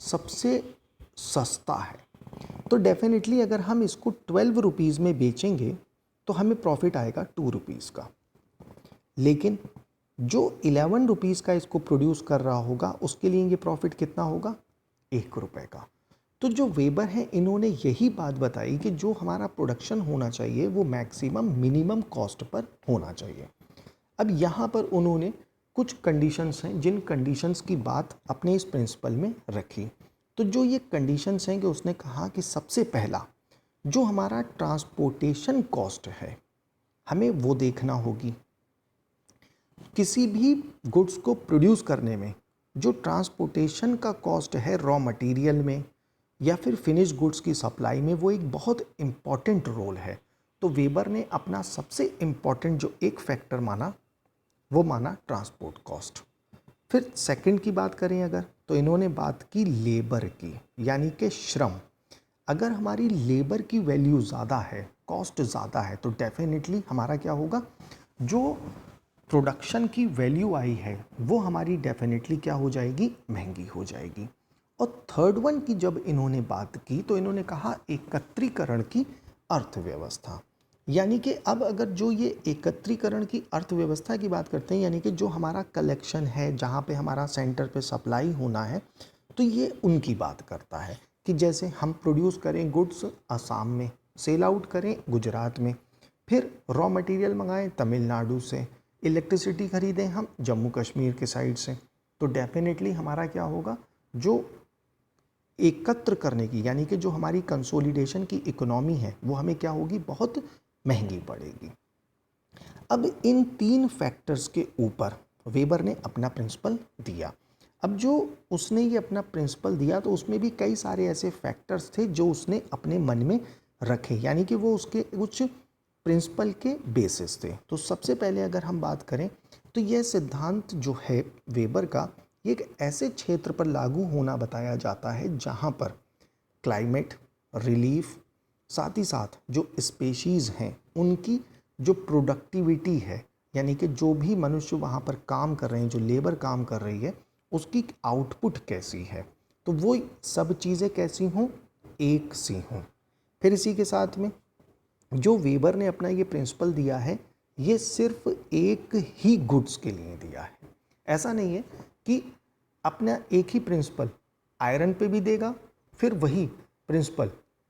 सबसे सस्ता है, तो डेफिनेटली अगर हम इसको 12 रुपीज़ में बेचेंगे तो हमें प्रॉफिट आएगा 2 रुपीज़ का। लेकिन जो 11 रुपीज़ का इसको प्रोड्यूस कर रहा होगा उसके लिए ये प्रॉफिट कितना होगा, 1 रुपये का। तो जो वेबर हैं इन्होंने यही बात बताई कि जो हमारा प्रोडक्शन होना चाहिए वो मैक्सिमम मिनिमम कॉस्ट पर होना चाहिए। अब यहाँ पर उन्होंने कुछ कंडीशंस हैं जिन कंडीशंस की बात अपने इस प्रिंसिपल में रखी। तो जो ये कंडीशंस हैं कि उसने कहा कि सबसे पहला जो हमारा ट्रांसपोर्टेशन कॉस्ट है हमें वो देखना होगी। किसी भी गुड्स को प्रोड्यूस करने में जो ट्रांसपोर्टेशन का कॉस्ट है रॉ मटेरियल में या फिर फिनिश गुड्स की सप्लाई में, वो एक बहुत इम्पॉर्टेंट रोल है। तो वेबर ने अपना सबसे इम्पॉर्टेंट जो एक फैक्टर माना वो माना ट्रांसपोर्ट कॉस्ट। फिर सेकंड की बात करें अगर, तो इन्होंने बात की लेबर की, यानी कि श्रम। अगर हमारी लेबर की वैल्यू ज़्यादा है, कॉस्ट ज़्यादा है, तो डेफिनेटली हमारा क्या होगा, जो प्रोडक्शन की वैल्यू आई है वो हमारी डेफिनेटली क्या हो जाएगी, महंगी हो जाएगी। और थर्ड वन की जब इन्होंने बात की तो इन्होंने कहा एकत्रीकरण की अर्थव्यवस्था, यानी कि अब अगर जो ये एकत्रीकरण की अर्थव्यवस्था की बात करते हैं, यानी कि जो हमारा कलेक्शन है जहाँ पे हमारा सेंटर पे सप्लाई होना है, तो ये उनकी बात करता है कि जैसे हम प्रोड्यूस करें गुड्स असम में, सेल आउट करें गुजरात में, फिर रॉ मटेरियल मंगाएं तमिलनाडु से, इलेक्ट्रिसिटी खरीदें हम जम्मू कश्मीर के साइड से, तो डेफिनेटली हमारा क्या होगा, जो एकत्र करने की यानी कि जो हमारी कंसोलिडेशन की इकोनॉमी है वो हमें क्या होगी, बहुत महंगी पड़ेगी। अब इन तीन फैक्टर्स के ऊपर वेबर ने अपना प्रिंसिपल दिया। अब जो उसने ये अपना प्रिंसिपल दिया तो उसमें भी कई सारे ऐसे फैक्टर्स थे जो उसने अपने मन में रखे, यानी कि वो उसके कुछ प्रिंसिपल के बेसिस थे। तो सबसे पहले अगर हम बात करें तो यह सिद्धांत जो है वेबर का, ये एक ऐसे क्षेत्र पर लागू होना बताया जाता है जहाँ पर क्लाइमेट, रिलीफ, साथ ही साथ जो स्पेशीज़ हैं उनकी जो प्रोडक्टिविटी है, यानी कि जो भी मनुष्य वहाँ पर काम कर रहे हैं, जो लेबर काम कर रही है, उसकी आउटपुट कैसी है, तो वो सब चीज़ें कैसी हों, एक सी हों। फिर इसी के साथ में जो वेबर ने अपना ये प्रिंसिपल दिया है ये सिर्फ एक ही गुड्स के लिए दिया है। ऐसा नहीं है कि अपना एक ही प्रिंसिपल आयरन पे भी देगा फिर वही प्रिंसिपल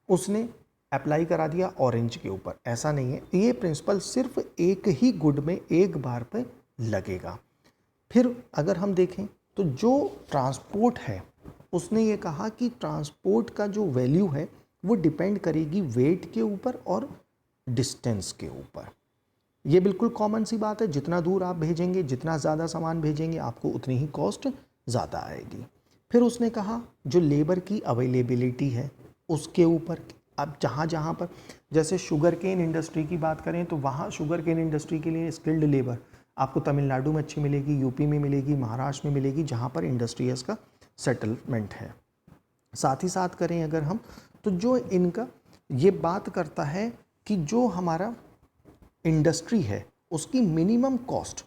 उसने अप्लाई करा दिया ऑरेंज के ऊपर, ऐसा नहीं है। ये प्रिंसिपल सिर्फ एक ही गुड में एक बार पे लगेगा। फिर अगर हम देखें तो जो ट्रांसपोर्ट है उसने ये कहा कि ट्रांसपोर्ट का जो वैल्यू है वो डिपेंड करेगी वेट के ऊपर और डिस्टेंस के ऊपर। ये बिल्कुल कॉमन सी बात है, जितना दूर आप भेजेंगे, जितना ज़्यादा सामान भेजेंगे, आपको उतनी ही कॉस्ट ज़्यादा आएगी। फिर उसने कहा जो लेबर की अवेलेबिलिटी है उसके ऊपर, अब जहाँ जहाँ पर जैसे शुगर केन इंडस्ट्री की बात करें तो वहाँ शुगर केन इंडस्ट्री के लिए स्किल्ड लेबर आपको तमिलनाडु में अच्छी मिलेगी, यूपी में मिलेगी, महाराष्ट्र में मिलेगी, जहाँ पर इंडस्ट्रीज का सेटलमेंट है। साथ ही साथ करें अगर हम तो जो इनका ये बात करता है कि जो हमारा इंडस्ट्री है उसकी मिनिमम कॉस्ट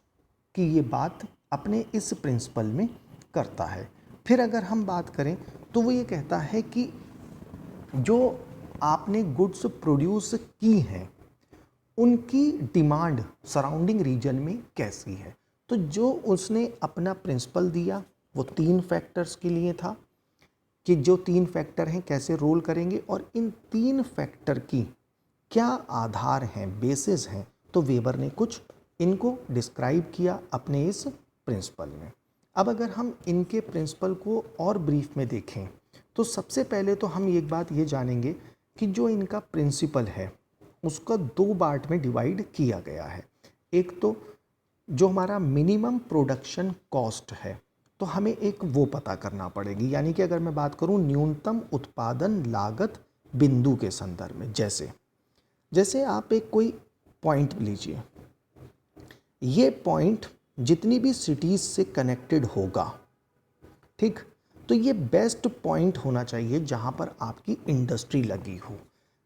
की ये बात अपने इस प्रिंसिपल में करता है। फिर अगर हम बात करें तो वो ये कहता है कि जो आपने गुड्स प्रोड्यूस की हैं उनकी डिमांड सराउंडिंग रीजन में कैसी है। तो जो उसने अपना प्रिंसिपल दिया वो 3 फैक्टर्स के लिए था कि जो 3 फैक्टर हैं कैसे रोल करेंगे और इन 3 फैक्टर की क्या आधार हैं, बेसिस हैं। तो वेबर ने कुछ इनको डिस्क्राइब किया अपने इस प्रिंसिपल में। अब अगर हम इनके प्रिंसिपल को और ब्रीफ में देखें तो सबसे पहले तो हम एक बात ये जानेंगे कि जो इनका प्रिंसिपल है उसका 2 पार्ट में डिवाइड किया गया है। एक तो जो हमारा मिनिमम प्रोडक्शन कॉस्ट है तो हमें एक वो पता करना पड़ेगी, यानी कि अगर मैं बात करूं न्यूनतम उत्पादन लागत बिंदु के संदर्भ में, जैसे आप एक कोई पॉइंट लीजिए, ये पॉइंट जितनी भी सिटीज़ से कनेक्टेड होगा, ठीक, तो ये बेस्ट पॉइंट होना चाहिए जहाँ पर आपकी इंडस्ट्री लगी हो,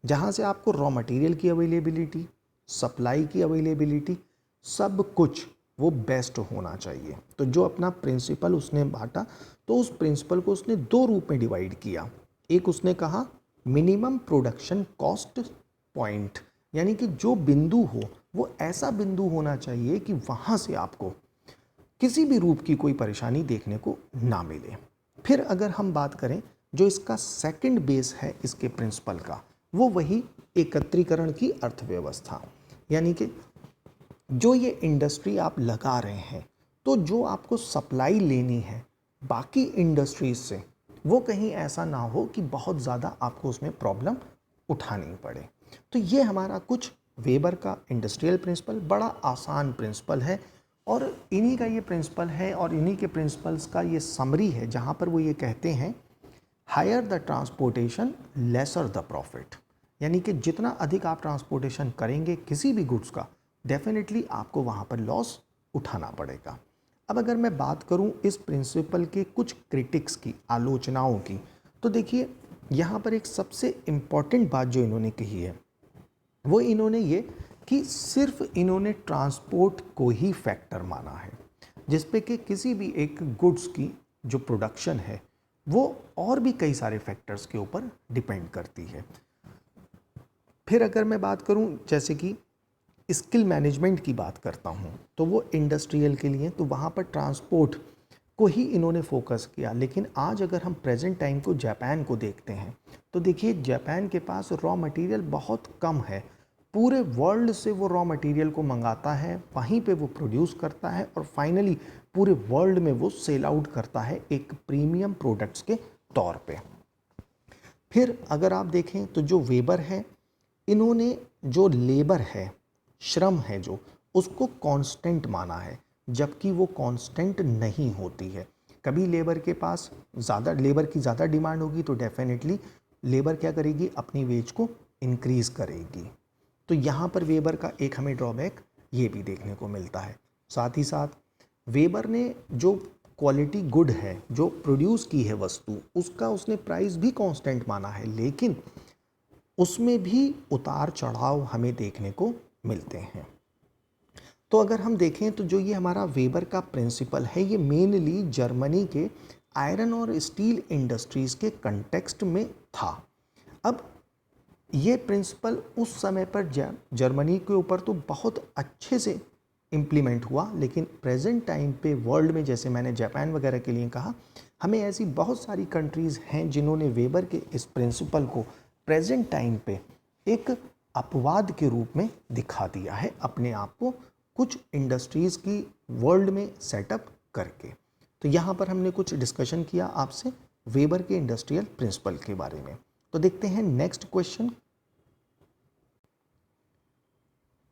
जहाँ से आपको रॉ मटेरियल की अवेलेबिलिटी, सप्लाई की अवेलेबिलिटी, सब कुछ वो बेस्ट होना चाहिए। तो जो अपना प्रिंसिपल उसने बांटा तो उस प्रिंसिपल को उसने 2 रूप में डिवाइड किया। एक उसने कहा मिनिमम प्रोडक्शन कॉस्ट पॉइंट, यानी कि जो बिंदु हो वो ऐसा बिंदु होना चाहिए कि वहाँ से आपको किसी भी रूप की कोई परेशानी देखने को ना मिले। फिर अगर हम बात करें जो इसका सेकंड बेस है इसके प्रिंसिपल का, वो वही एकत्रीकरण की अर्थव्यवस्था, यानी कि जो ये इंडस्ट्री आप लगा रहे हैं तो जो आपको सप्लाई लेनी है बाकी इंडस्ट्रीज से वो कहीं ऐसा ना हो कि बहुत ज़्यादा आपको उसमें प्रॉब्लम उठानी पड़े। तो ये हमारा कुछ वेबर का इंडस्ट्रियल प्रिंसिपल, बड़ा आसान प्रिंसिपल है और इन्हीं का ये प्रिंसिपल है और इन्हीं के प्रिंसिपल्स का ये समरी है जहाँ पर वो ये कहते हैं higher the transportation lesser the profit, यानी कि जितना अधिक आप ट्रांसपोर्टेशन करेंगे किसी भी गुड्स का डेफिनेटली आपको वहाँ पर लॉस उठाना पड़ेगा। अब अगर मैं बात करूँ इस प्रिंसिपल के कुछ क्रिटिक्स की, आलोचनाओं की, तो देखिए यहाँ पर एक सबसे इम्पॉर्टेंट बात जो इन्होंने कही है वो इन्होंने ये कि सिर्फ इन्होंने ट्रांसपोर्ट को ही फैक्टर माना है, जिस पे कि किसी भी एक गुड्स की जो प्रोडक्शन है वो और भी कई सारे फैक्टर्स के ऊपर डिपेंड करती है। फिर अगर मैं बात करूं जैसे कि स्किल मैनेजमेंट की बात करता हूं तो वो इंडस्ट्रियल के लिए, तो वहाँ पर ट्रांसपोर्ट को ही इन्होंने फोकस किया। लेकिन आज अगर हम प्रेजेंट टाइम को जापान को देखते हैं तो देखिए जापान के पास रॉ मटेरियल बहुत कम है, पूरे वर्ल्ड से वो रॉ मटेरियल को मंगाता है, वहीं पे वो प्रोड्यूस करता है और फाइनली पूरे वर्ल्ड में वो सेल आउट करता है एक प्रीमियम प्रोडक्ट्स के तौर पे। फिर अगर आप देखें तो जो वेबर है इन्होंने जो लेबर है, श्रम है जो, उसको कांस्टेंट माना है, जबकि वो कांस्टेंट नहीं होती है। कभी लेबर के पास ज़्यादा, लेबर की ज़्यादा डिमांड होगी तो डेफिनेटली लेबर क्या करेगी, अपनी वेज को इंक्रीज करेगी। तो यहाँ पर वेबर का एक हमें ड्रॉबैक ये भी देखने को मिलता है। साथ ही साथ वेबर ने जो क्वालिटी गुड है, जो प्रोड्यूस की है वस्तु, उसका उसने प्राइस भी कांस्टेंट माना है, लेकिन उसमें भी उतार चढ़ाव हमें देखने को मिलते हैं। तो अगर हम देखें तो जो ये हमारा वेबर का प्रिंसिपल है ये मेनली जर्मनी के आयरन और स्टील इंडस्ट्रीज़ के कंटेक्स्ट में था। अब ये प्रिंसिपल उस समय पर जर्मनी के ऊपर तो बहुत अच्छे से इम्प्लीमेंट हुआ, लेकिन प्रेजेंट टाइम पे वर्ल्ड में, जैसे मैंने जापान वगैरह के लिए कहा, हमें ऐसी बहुत सारी कंट्रीज़ हैं जिन्होंने वेबर के इस प्रिंसिपल को प्रेजेंट टाइम पे एक अपवाद के रूप में दिखा दिया है अपने आप को कुछ इंडस्ट्रीज़ की वर्ल्ड में सेटअप करके। तो यहाँ पर हमने कुछ डिस्कशन किया आपसे वेबर के इंडस्ट्रियल प्रिंसिपल के बारे में। तो देखते हैं next question.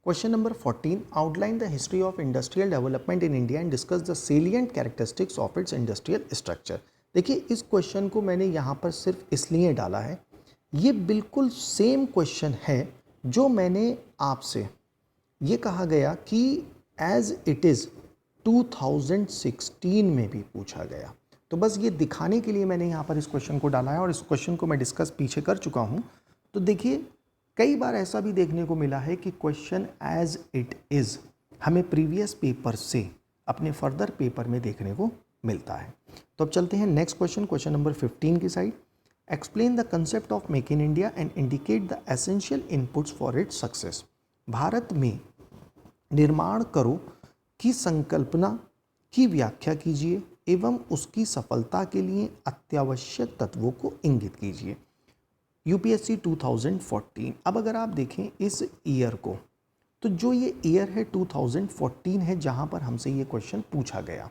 Question number 14, outline the history of industrial development in India and discuss the salient characteristics of its industrial structure. देखिए इस क्वेश्चन को मैंने यहाँ पर सिर्फ इसलिए डाला है, ये बिल्कुल सेम क्वेश्चन है जो मैंने आपसे ये कहा गया कि एज इट इज़ 2016 में भी पूछा गया। तो बस ये दिखाने के लिए मैंने यहाँ पर इस क्वेश्चन को डाला है और इस क्वेश्चन को मैं डिस्कस पीछे कर चुका हूँ। तो देखिए कई बार ऐसा भी देखने को मिला है कि क्वेश्चन एज इट इज़ हमें प्रीवियस पेपर से अपने फर्दर पेपर में देखने को मिलता है। तो अब चलते हैं नेक्स्ट क्वेश्चन, क्वेश्चन नंबर 15 की side. Explain the concept of make in India and indicate the essential inputs for its success. Bharat में निर्माण करो की संकल्पना की व्याख्या कीजिए एवं उसकी सफलता के लिए अत्यावश्यक तत्वों को इंगित कीजिए। यूपीएससी 2014। अब अगर आप देखें इस ईयर को, तो जो ये ईयर है 2014 है जहाँ पर हमसे ये क्वेश्चन पूछा गया।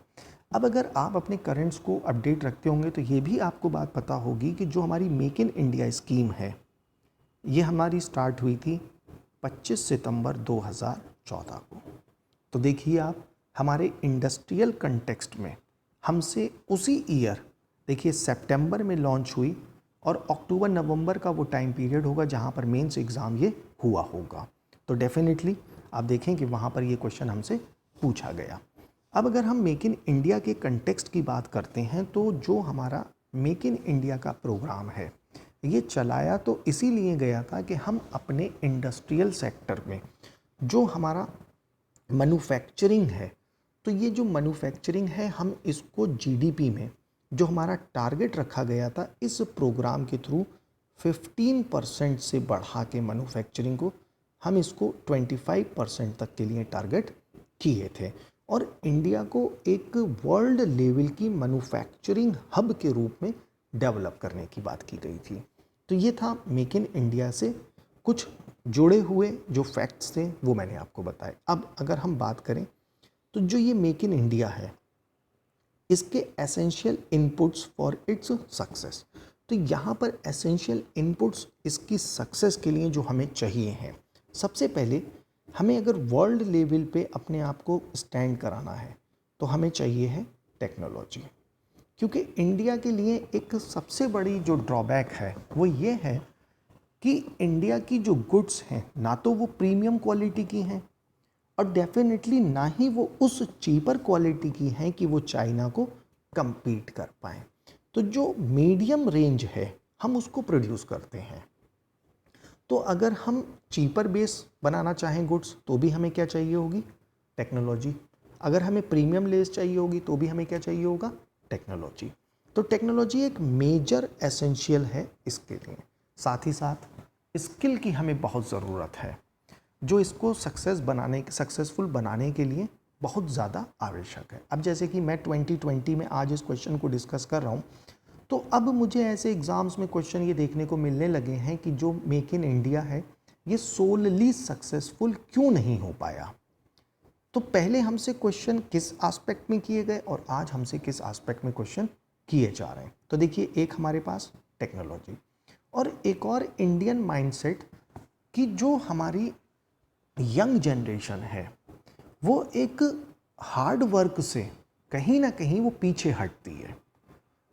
अब अगर आप अपने करंट्स को अपडेट रखते होंगे तो ये भी आपको बात पता होगी कि जो हमारी मेक इन इंडिया स्कीम है ये हमारी स्टार्ट हुई थी 25 सितंबर 2014 को। तो देखिए आप हमारे इंडस्ट्रियल कंटेक्स्ट में हमसे उसी ईयर देखिए सितंबर में लॉन्च हुई और अक्टूबर नवंबर का वो टाइम पीरियड होगा जहाँ पर मेंस एग्ज़ाम ये हुआ होगा। तो डेफिनेटली आप देखें कि वहाँ पर ये क्वेश्चन हमसे पूछा गया। अब अगर हम मेक इन इंडिया के कंटेक्स्ट की बात करते हैं तो जो हमारा मेक इन इंडिया का प्रोग्राम है ये चलाया तो इसीलिए गया था कि हम अपने इंडस्ट्रियल सेक्टर में जो हमारा मैन्युफैक्चरिंग है, तो ये जो मैन्युफैक्चरिंग है हम इसको जीडीपी में जो हमारा टारगेट रखा गया था इस प्रोग्राम के थ्रू 15% से बढ़ा के मैन्युफैक्चरिंग को हम इसको 25% तक के लिए टारगेट किए थे और इंडिया को एक वर्ल्ड लेवल की मैन्युफैक्चरिंग हब के रूप में डेवलप करने की बात की गई थी। तो ये था मेक इन इंडिया से कुछ जुड़े हुए जो फैक्ट्स थे वो मैंने आपको बताए। अब अगर हम बात करें तो जो ये मेक इन इंडिया है इसके essential inputs for its success, तो यहाँ पर एसेंशियल इनपुट्स इसकी सक्सेस के लिए जो हमें चाहिए हैं, सबसे पहले हमें अगर वर्ल्ड लेवल पे अपने आप को स्टैंड कराना है तो हमें चाहिए है टेक्नोलॉजी। क्योंकि इंडिया के लिए एक सबसे बड़ी जो ड्रॉबैक है वो ये है कि इंडिया की जो गुड्स हैं ना तो वो प्रीमियम क्वालिटी की हैं और डेफिनेटली ना ही वो उस चीपर क्वालिटी की हैं कि वो चाइना को compete कर पाएँ। तो जो मीडियम रेंज है हम उसको प्रोड्यूस करते हैं। तो अगर हम चीपर बेस बनाना चाहें गुड्स तो भी हमें क्या चाहिए होगी, टेक्नोलॉजी। अगर हमें प्रीमियम लेस चाहिए होगी तो भी हमें क्या चाहिए होगा, टेक्नोलॉजी। तो टेक्नोलॉजी एक मेजर एसेंशियल है इसके लिए। साथ ही साथ स्किल की हमें बहुत ज़रूरत है जो इसको सक्सेसफुल बनाने के लिए बहुत ज़्यादा आवश्यक है। अब जैसे कि मैं 2020 में आज इस क्वेश्चन को डिस्कस कर रहा हूँ तो अब मुझे ऐसे एग्ज़ाम्स में क्वेश्चन ये देखने को मिलने लगे हैं कि जो मेक इन इंडिया है ये सोलली सक्सेसफुल क्यों नहीं हो पाया। तो पहले हमसे क्वेश्चन किस एस्पेक्ट में किए गए और आज हमसे किस एस्पेक्ट में क्वेश्चन किए जा रहे हैं। तो देखिए एक हमारे पास टेक्नोलॉजी और एक और इंडियन माइंडसेट कि जो हमारी यंग जनरेशन है वो एक हार्ड वर्क से कहीं ना कहीं वो पीछे हटती है।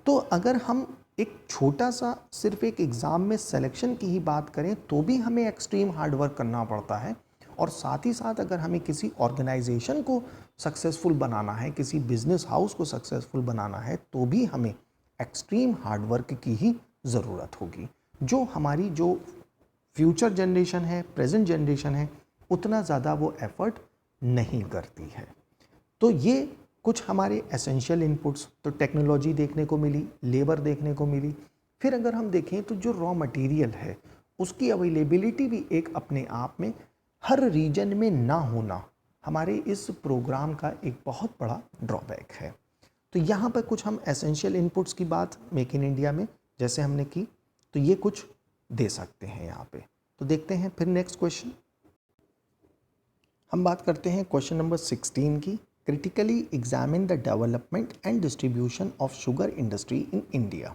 तो अगर हम एक छोटा सा सिर्फ एक एग्ज़ाम में सिलेक्शन की ही बात करें तो भी हमें एक्सट्रीम हार्ड वर्क करना पड़ता है और साथ ही साथ अगर हमें किसी ऑर्गेनाइजेशन को सक्सेसफुल बनाना है, किसी बिजनेस हाउस को सक्सेसफुल बनाना है तो भी हमें एक्सट्रीम हार्ड वर्क की ही ज़रूरत होगी। जो हमारी जो फ्यूचर जनरेशन है, प्रेजेंट जनरेशन है, उतना ज़्यादा वो एफर्ट नहीं करती है। तो ये कुछ हमारे एसेंशियल इनपुट्स, तो टेक्नोलॉजी देखने को मिली, लेबर देखने को मिली। फिर अगर हम देखें तो जो रॉ मटेरियल है उसकी अवेलेबिलिटी भी एक अपने आप में हर रीजन में ना होना हमारे इस प्रोग्राम का एक बहुत बड़ा ड्रॉबैक है। तो यहाँ पर कुछ हम एसेंशियल इनपुट्स की बात मेक इन इंडिया में जैसे हमने की तो ये कुछ दे सकते हैं यहाँ पे। तो देखते हैं फिर नेक्स्ट क्वेश्चन। हम बात करते हैं क्वेश्चन नंबर 16 की। critically examine the development and distribution of sugar industry in India.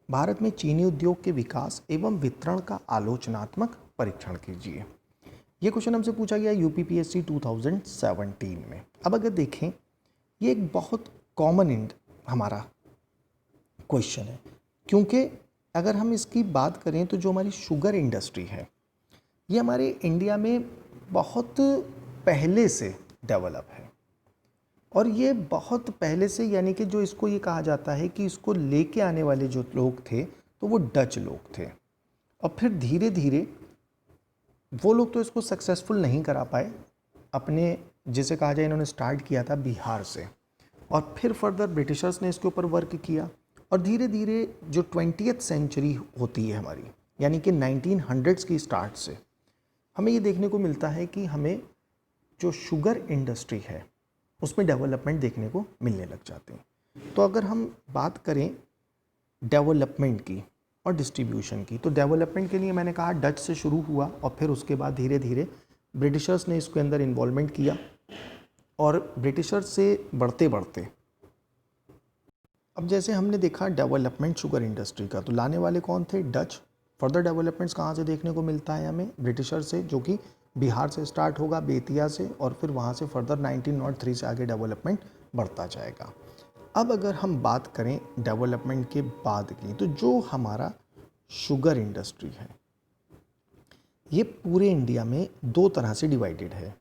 Bharat में चीनी उद्योग के विकास एवं वितरण का आलोचनात्मक परीक्षण कीजिए। ये क्वेश्चन हमसे पूछा गया यूपीपीएससी 2017 में। अब अगर देखें, ये एक बहुत कॉमन हमारा क्वेश्चन है, क्योंकि अगर हम इसकी बात करें तो जो हमारी शुगर इंडस्ट्री है ये हमारे इंडिया में बहुत पहले से डेवलप है, और ये बहुत पहले से, यानी कि जो इसको ये कहा जाता है कि इसको लेके आने वाले जो लोग थे तो वो डच लोग थे, और फिर धीरे धीरे वो लोग तो इसको सक्सेसफुल नहीं करा पाए अपने, जिसे कहा जाए इन्होंने स्टार्ट किया था बिहार से, और फिर फर्दर ब्रिटिशर्स ने इसके ऊपर वर्क किया, और धीरे धीरे जो 20th सेंचुरी होती है हमारी, यानी कि 1900s की स्टार्ट से हमें ये देखने को मिलता है कि हमें जो शुगर इंडस्ट्री है उसमें डेवलपमेंट देखने को मिलने लग जाते हैं। तो अगर हम बात करें डेवलपमेंट की और डिस्ट्रीब्यूशन की, तो डेवलपमेंट के लिए मैंने कहा डच से शुरू हुआ, और फिर उसके बाद धीरे धीरे ब्रिटिशर्स ने इसके अंदर इन्वॉल्वमेंट किया, और ब्रिटिशर्स से बढ़ते बढ़ते अब जैसे हमने देखा डेवलपमेंट शुगर इंडस्ट्री का, तो लाने वाले कौन थे? डच। फर्दर डेवलपमेंट्स कहाँ से देखने को मिलता है हमें? ब्रिटिशर से, जो कि बिहार से स्टार्ट होगा, बेतिया से, और फिर वहाँ से फर्दर 1903 से आगे डेवलपमेंट बढ़ता जाएगा। अब अगर हम बात करें डेवलपमेंट के बाद की, तो जो हमारा शुगर इंडस्ट्री है ये पूरे इंडिया में दो तरह से डिवाइडेड है।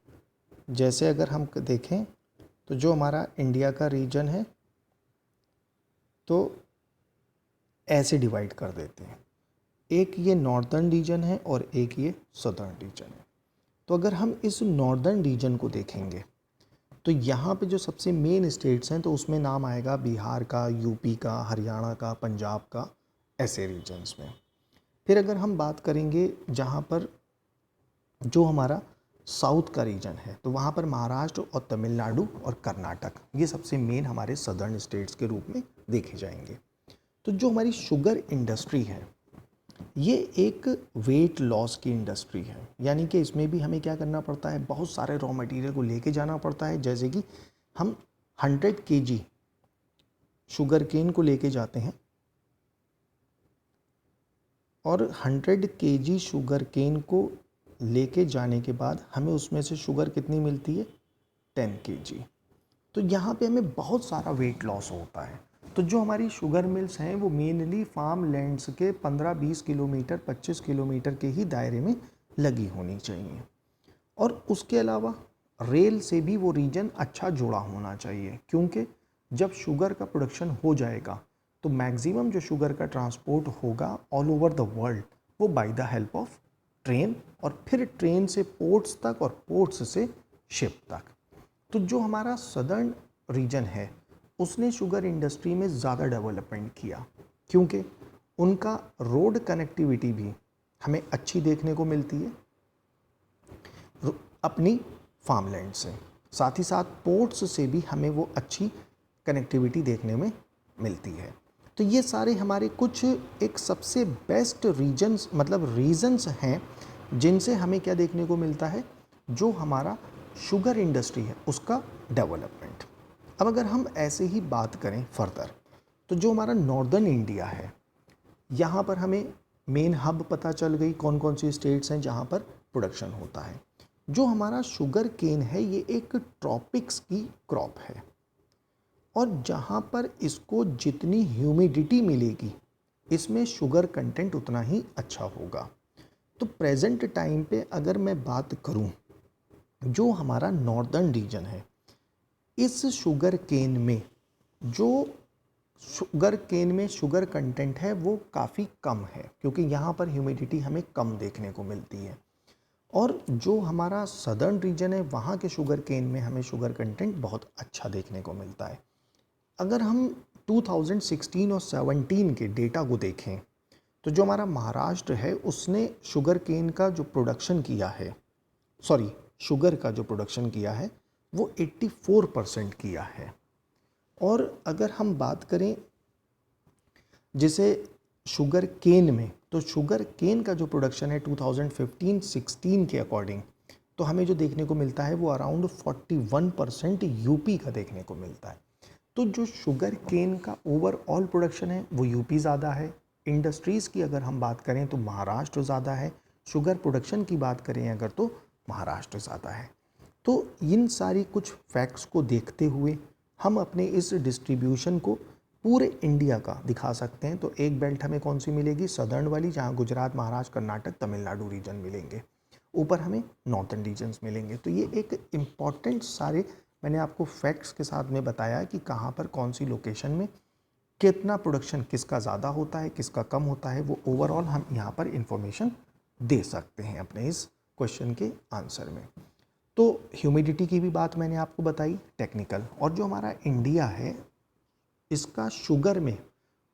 जैसे अगर हम देखें तो जो हमारा इंडिया का रीजन है तो ऐसे डिवाइड कर देते हैं, एक ये नॉर्दर्न रीजन है और एक ये सदर्न रीजन है। तो अगर हम इस नॉर्दर्न रीजन को देखेंगे तो यहाँ पे जो सबसे मेन स्टेट्स हैं तो उसमें नाम आएगा बिहार का, यूपी का, हरियाणा का, पंजाब का, ऐसे रीजन्स में। फिर अगर हम बात करेंगे जहाँ पर जो हमारा साउथ का रीजन है तो वहाँ पर महाराष्ट्र और तमिलनाडु और कर्नाटक, ये सबसे मेन हमारे सदर्न स्टेट्स के रूप में देखे जाएंगे। तो जो हमारी शुगर इंडस्ट्री है ये एक वेट लॉस की इंडस्ट्री है, यानी कि इसमें भी हमें क्या करना पड़ता है, बहुत सारे रॉ मटेरियल को लेके जाना पड़ता है। जैसे कि हम 100 kg शुगर केन को लेके जाते हैं, और 100 kg शुगर केन को लेके जाने के बाद हमें उसमें से शुगर कितनी मिलती है? 10 kg। तो यहाँ पे हमें बहुत सारा वेट लॉस होता है। तो जो हमारी शुगर मिल्स हैं वो मेनली फार्म लैंड्स के 15-20 किलोमीटर, 25 किलोमीटर के ही दायरे में लगी होनी चाहिए, और उसके अलावा रेल से भी वो रीजन अच्छा जुड़ा होना चाहिए, क्योंकि जब शुगर का प्रोडक्शन हो जाएगा तो मैक्सिमम जो शुगर का ट्रांसपोर्ट होगा ऑल ओवर द वर्ल्ड वो by the help of train, और फिर ट्रेन से पोर्ट्स तक और पोर्ट्स से शिप तक। तो जो हमारा सदर्न रीजन है उसने शुगर इंडस्ट्री में ज़्यादा डेवलपमेंट किया, क्योंकि उनका रोड कनेक्टिविटी भी हमें अच्छी देखने को मिलती है अपनी फार्मलैंड से, साथ ही साथ पोर्ट्स से भी हमें वो अच्छी कनेक्टिविटी देखने में मिलती है। तो ये सारे हमारे कुछ एक सबसे बेस्ट रीजन्स, मतलब रीजन्स हैं जिनसे हमें क्या देखने को मिलता है, जो हमारा शुगर इंडस्ट्री है उसका डेवलपमेंट। अब अगर हम ऐसे ही बात करें फर्दर, तो जो हमारा नॉर्दर्न इंडिया है यहाँ पर हमें मेन हब पता चल गई, कौन कौन सी स्टेट्स हैं जहाँ पर प्रोडक्शन होता है। जो हमारा शुगर केन है ये एक ट्रॉपिक्स की क्रॉप है, और जहाँ पर इसको जितनी ह्यूमिडिटी मिलेगी इसमें शुगर कंटेंट उतना ही अच्छा होगा। तो प्रेजेंट टाइम पे अगर मैं बात करूँ, जो हमारा नॉर्दर्न रीजन है इस शुगर केन में जो शुगर कंटेंट है वो काफ़ी कम है, क्योंकि यहाँ पर ह्यूमिडिटी हमें कम देखने को मिलती है। और जो हमारा सदर्न रीजन है वहाँ के शुगर केन में हमें शुगर कंटेंट बहुत अच्छा देखने को मिलता है। अगर हम 2016 और 17 के डेटा को देखें तो जो हमारा महाराष्ट्र है उसने शुगर केन का जो प्रोडक्शन किया है, शुगर का जो प्रोडक्शन किया है वो 84% किया है। और अगर हम बात करें जैसे शुगर केन में, तो शुगर केन का जो प्रोडक्शन है 2015-16 के अकॉर्डिंग, तो तो हमें जो देखने को मिलता है वो अराउंड 41% यूपी का देखने को मिलता है। तो जो शुगर केन का ओवरऑल प्रोडक्शन है वो यूपी ज़्यादा है। इंडस्ट्रीज़ की अगर हम बात करें तो महाराष्ट्र ज़्यादा है। शुगर प्रोडक्शन की बात करें अगर तो महाराष्ट्र ज़्यादा है। तो इन सारी कुछ फैक्ट्स को देखते हुए हम अपने इस डिस्ट्रीब्यूशन को पूरे इंडिया का दिखा सकते हैं। तो एक बेल्ट हमें कौन सी मिलेगी, सदर्न वाली, जहाँ गुजरात, महाराष्ट्र, कर्नाटक, तमिलनाडु रीजन मिलेंगे। ऊपर हमें नॉर्थन रीजन्स मिलेंगे। तो ये एक इम्पॉर्टेंट सारे मैंने आपको फैक्ट्स के साथ में बताया कि कहाँ पर कौन सी लोकेशन में कितना प्रोडक्शन किसका ज़्यादा होता है, किसका कम होता है, वो ओवरऑल हम यहाँ पर इंफॉर्मेशन दे सकते हैं अपने इस क्वेश्चन के आंसर में। तो ह्यूमिडिटी की भी बात मैंने आपको बताई टेक्निकल। और जो हमारा इंडिया है इसका शुगर में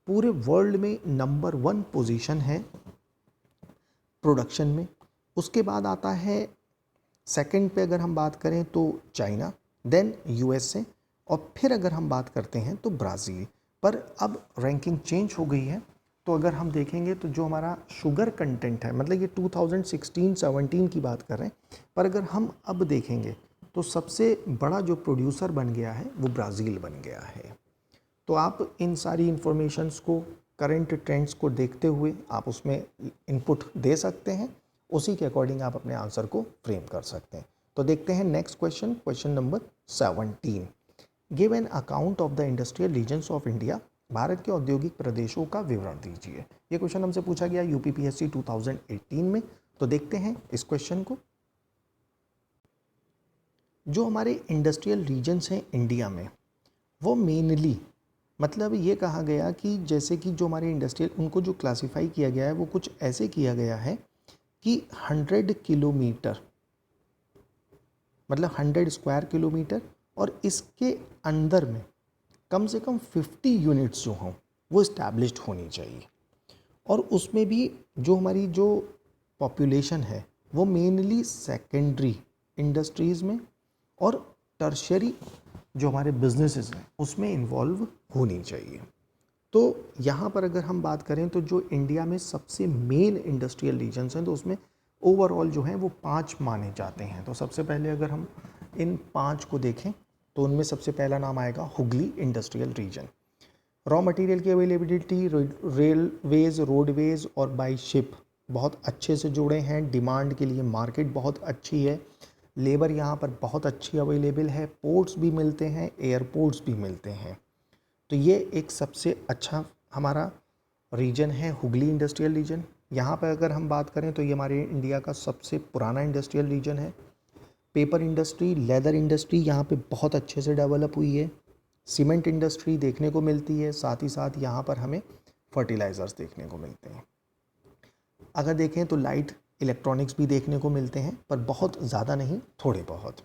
पूरे वर्ल्ड में नंबर 1 पोजीशन है प्रोडक्शन में। उसके बाद आता है सेकंड पे अगर हम बात करें तो चाइना, देन यूएसए, और फिर अगर हम बात करते हैं तो ब्राज़ील। पर अब रैंकिंग चेंज हो गई है। तो अगर हम देखेंगे तो जो हमारा शुगर कंटेंट है, मतलब ये 2016-17 की बात कर रहे हैं, पर अगर हम अब देखेंगे तो सबसे बड़ा जो प्रोड्यूसर बन गया है वो ब्राज़ील बन गया है। तो आप इन सारी इन्फॉर्मेशंस को, करंट ट्रेंड्स को देखते हुए आप उसमें इनपुट दे सकते हैं। उसी के अकॉर्डिंग आप अपने आंसर को फ्रेम कर सकते हैं। तो देखते हैं next question, question number 17। Give an account of the industrial regions of India. Bharat के औद्योगिक प्रदेशों का विवरण दीजिए। ये क्वेश्चन हमसे पूछा गया यूपीपीएससी 2018 में। तो देखते हैं इस क्वेश्चन को। जो हमारे इंडस्ट्रियल रीजन्स हैं इंडिया में वो मेनली, मतलब ये कहा गया कि जैसे कि जो हमारे इंडस्ट्रियल, उनको जो क्लासिफाई किया गया है वो कुछ ऐसे किया गया है कि 100 किलोमीटर, मतलब 100 स्क्वायर किलोमीटर, और इसके अंदर में कम से कम 50 यूनिट्स जो हों वो इस्टेब्लिश्ड होनी चाहिए। और उसमें भी जो हमारी जो पॉपुलेशन है वो मेनली सेकेंडरी इंडस्ट्रीज़ में और टर्शरी जो हमारे बिजनेसेस हैं उसमें इन्वॉल्व होनी चाहिए। तो यहाँ पर अगर हम बात करें तो जो इंडिया में सबसे मेन इंडस्ट्रियल रीजन्स हैं तो उसमें ओवरऑल जो हैं वो 5 माने जाते हैं। तो सबसे पहले अगर हम इन 5 को देखें तो उनमें सबसे पहला नाम आएगा Hooghly industrial region. Raw material की अवेलेबिलिटी रेलवेज, रोडवेज और बाई शिप बहुत अच्छे से जुड़े हैं। डिमांड के लिए मार्केट बहुत अच्छी है। लेबर यहाँ पर बहुत अच्छी अवेलेबल है। पोर्ट्स भी मिलते हैं, एयरपोर्ट्स भी मिलते हैं। तो ये एक सबसे अच्छा हमारा रीजन है हुगली इंडस्ट्रियल रीजन। यहाँ पर अगर हम बात करें तो ये हमारे इंडिया का सबसे पुराना इंडस्ट्रियल रीजन है। पेपर इंडस्ट्री, लेदर इंडस्ट्री यहाँ पे बहुत अच्छे से डेवलप हुई है। सीमेंट इंडस्ट्री देखने को मिलती है। साथ ही साथ यहाँ पर हमें फर्टिलाइज़र्स देखने को मिलते हैं। अगर देखें तो लाइट इलेक्ट्रॉनिक्स भी देखने को मिलते हैं, पर बहुत ज़्यादा नहीं, थोड़े बहुत।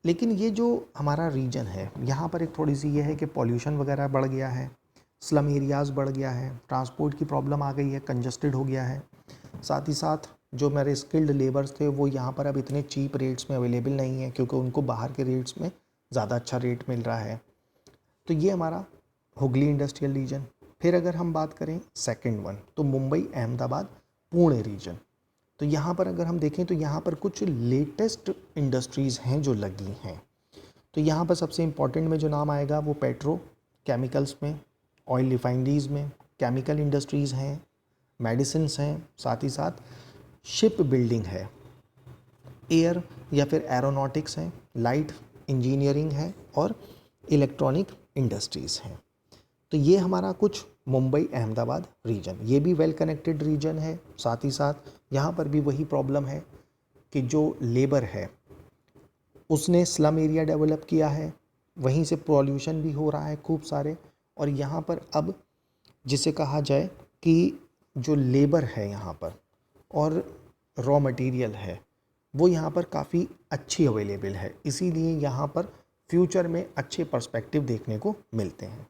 लेकिन ये जो हमारा रीजन है यहाँ पर एक थोड़ी सी ये है कि पॉल्यूशन वगैरह बढ़ गया है, स्लम एरियाज़ बढ़ गया है, ट्रांसपोर्ट की प्रॉब्लम आ गई है, कंजस्टेड हो गया है। साथ ही साथ जो मेरे स्किल्ड लेबर्स थे वो यहाँ पर अब इतने चीप रेट्स में अवेलेबल नहीं है, क्योंकि उनको बाहर के रेट्स में ज़्यादा अच्छा रेट मिल रहा है। तो ये हमारा हुगली इंडस्ट्रियल रीजन। फिर अगर हम बात करें सेकंड वन तो मुंबई, अहमदाबाद, पुणे रीजन। तो यहाँ पर अगर हम देखें तो यहाँ पर कुछ लेटेस्ट इंडस्ट्रीज़ हैं जो लगी हैं। तो यहाँ पर सबसे इम्पॉर्टेंट में जो नाम आएगा वो पेट्रो केमिकल्स में, ऑयल रिफाइनरीज़ में, केमिकल इंडस्ट्रीज़ हैं, मेडिसिन्स हैं, साथ ही साथ शिप बिल्डिंग है, एयर या फिर एरोनॉटिक्स हैं, लाइट इंजीनियरिंग है और इलेक्ट्रॉनिक इंडस्ट्रीज़ हैं। तो ये हमारा कुछ मुंबई अहमदाबाद रीजन, ये भी वेल कनेक्टेड रीजन है। साथ ही साथ यहाँ पर भी वही प्रॉब्लम है कि जो लेबर है उसने स्लम एरिया डेवलप किया है, वहीं से पॉल्यूशन भी हो रहा है खूब सारे। और यहाँ पर अब जिसे कहा जाए कि जो लेबर है यहाँ पर और रॉ मटेरियल है वो यहाँ पर काफ़ी अच्छी अवेलेबल है, इसीलिए यहाँ पर फ्यूचर में अच्छे पर्सपेक्टिव देखने को मिलते हैं।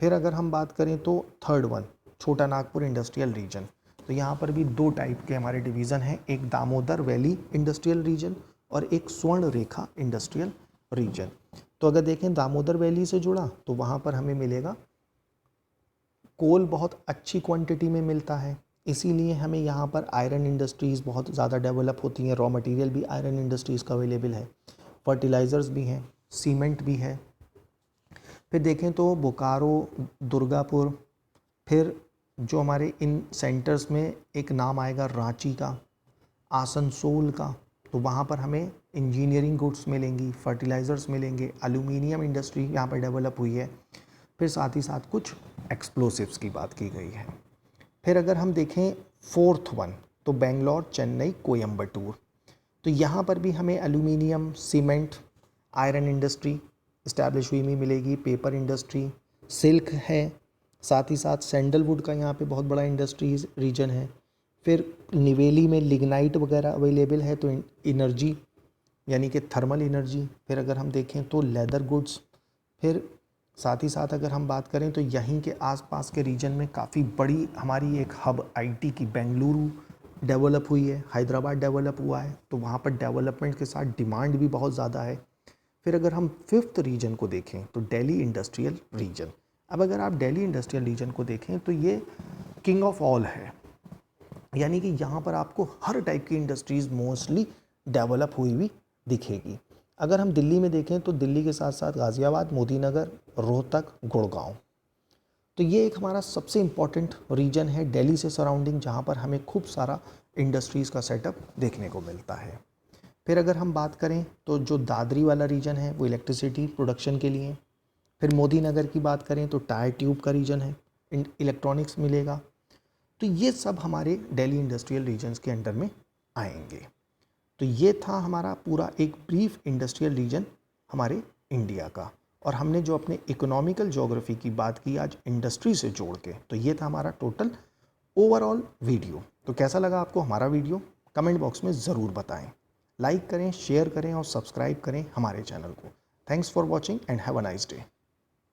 फिर अगर हम बात करें तो थर्ड वन छोटा नागपुर इंडस्ट्रियल रीजन। तो यहाँ पर भी 2 टाइप के हमारे डिवीज़न हैं, एक दामोदर वैली इंडस्ट्रियल रीजन और एक स्वर्ण रेखा इंडस्ट्रियल रीजन। तो अगर देखें दामोदर वैली से जुड़ा तो वहाँ पर हमें मिलेगा कोल बहुत अच्छी क्वांटिटी में मिलता है, इसीलिए हमें यहाँ पर आयरन इंडस्ट्रीज़ बहुत ज़्यादा डेवलप होती हैं, रॉ मटेरियल भी आयरन इंडस्ट्रीज़ का अवेलेबल है, फर्टिलाइज़र्स भी हैं, सीमेंट भी है। फिर देखें तो बोकारो, दुर्गापुर, फिर जो हमारे इन सेंटर्स में एक नाम आएगा रांची का, आसनसोल का, तो वहाँ पर हमें इंजीनियरिंग गुड्स मिलेंगी, फर्टिलाइज़र्स मिलेंगे, एल्यूमिनियम इंडस्ट्री यहाँ पर डेवलप हुई है। फिर साथ ही साथ कुछ एक्सप्लोसिव्स की बात की गई है। फिर अगर हम देखें फोर्थ वन तो बेंगलोर, चेन्नई, कोयम्बटूर, तो यहाँ पर भी हमें aluminium, cement, iron industry establish हुई मिलेगी, पेपर इंडस्ट्री, सिल्क है, साथ ही साथ सैंडलवुड का यहाँ पे बहुत बड़ा इंडस्ट्रीज रीजन है। फिर निवेली में लिग्नाइट वगैरह अवेलेबल है, तो एनर्जी यानी कि थर्मल एनर्जी। फिर अगर हम देखें तो लेदर गुड्स। फिर साथ ही साथ अगर हम बात करें तो यहीं के आसपास के रीजन में काफ़ी बड़ी हमारी एक हब आईटी की बेंगलुरु डेवलप हुई है, हैदराबाद डेवलप हुआ है, तो वहाँ पर डेवलपमेंट के साथ डिमांड भी बहुत ज़्यादा है। फिर अगर हम फिफ्थ रीजन को देखें तो दिल्ली इंडस्ट्रियल रीजन। अब अगर आप दिल्ली इंडस्ट्रियल रीजन को देखें तो ये किंग ऑफ ऑल है, यानी कि यहाँ पर आपको हर टाइप की इंडस्ट्रीज़ मोस्टली डेवलप हुई हुई दिखेगी। अगर हम दिल्ली में देखें तो दिल्ली के साथ साथ गाज़ियाबाद, मोदीनगर, रोहतक, गुड़गांव, तो ये एक हमारा सबसे इम्पॉर्टेंट रीजन है दिल्ली से सराउंडिंग, जहाँ पर हमें खूब सारा इंडस्ट्रीज़ का सेटअप देखने को मिलता है। फिर अगर हम बात करें तो जो दादरी वाला रीजन है वो इलेक्ट्रिसिटी प्रोडक्शन के लिए। फिर मोदीनगर की बात करें तो टायर ट्यूब का रीजन है, इलेक्ट्रॉनिक्स मिलेगा। तो ये सब हमारे दिल्ली इंडस्ट्रियल रीजन्स के अंडर में आएंगे। तो ये था हमारा पूरा एक ब्रीफ इंडस्ट्रियल रीजन हमारे इंडिया का, और हमने जो अपने इकोनॉमिकल ज्योग्राफी की बात की आज इंडस्ट्री से जोड़ के, तो ये था हमारा टोटल ओवरऑल वीडियो। तो कैसा लगा आपको हमारा वीडियो, कमेंट बॉक्स में ज़रूर बताएं। लाइक करें, शेयर करें और सब्सक्राइब करें हमारे चैनल को। Thanks for watching and have a nice day.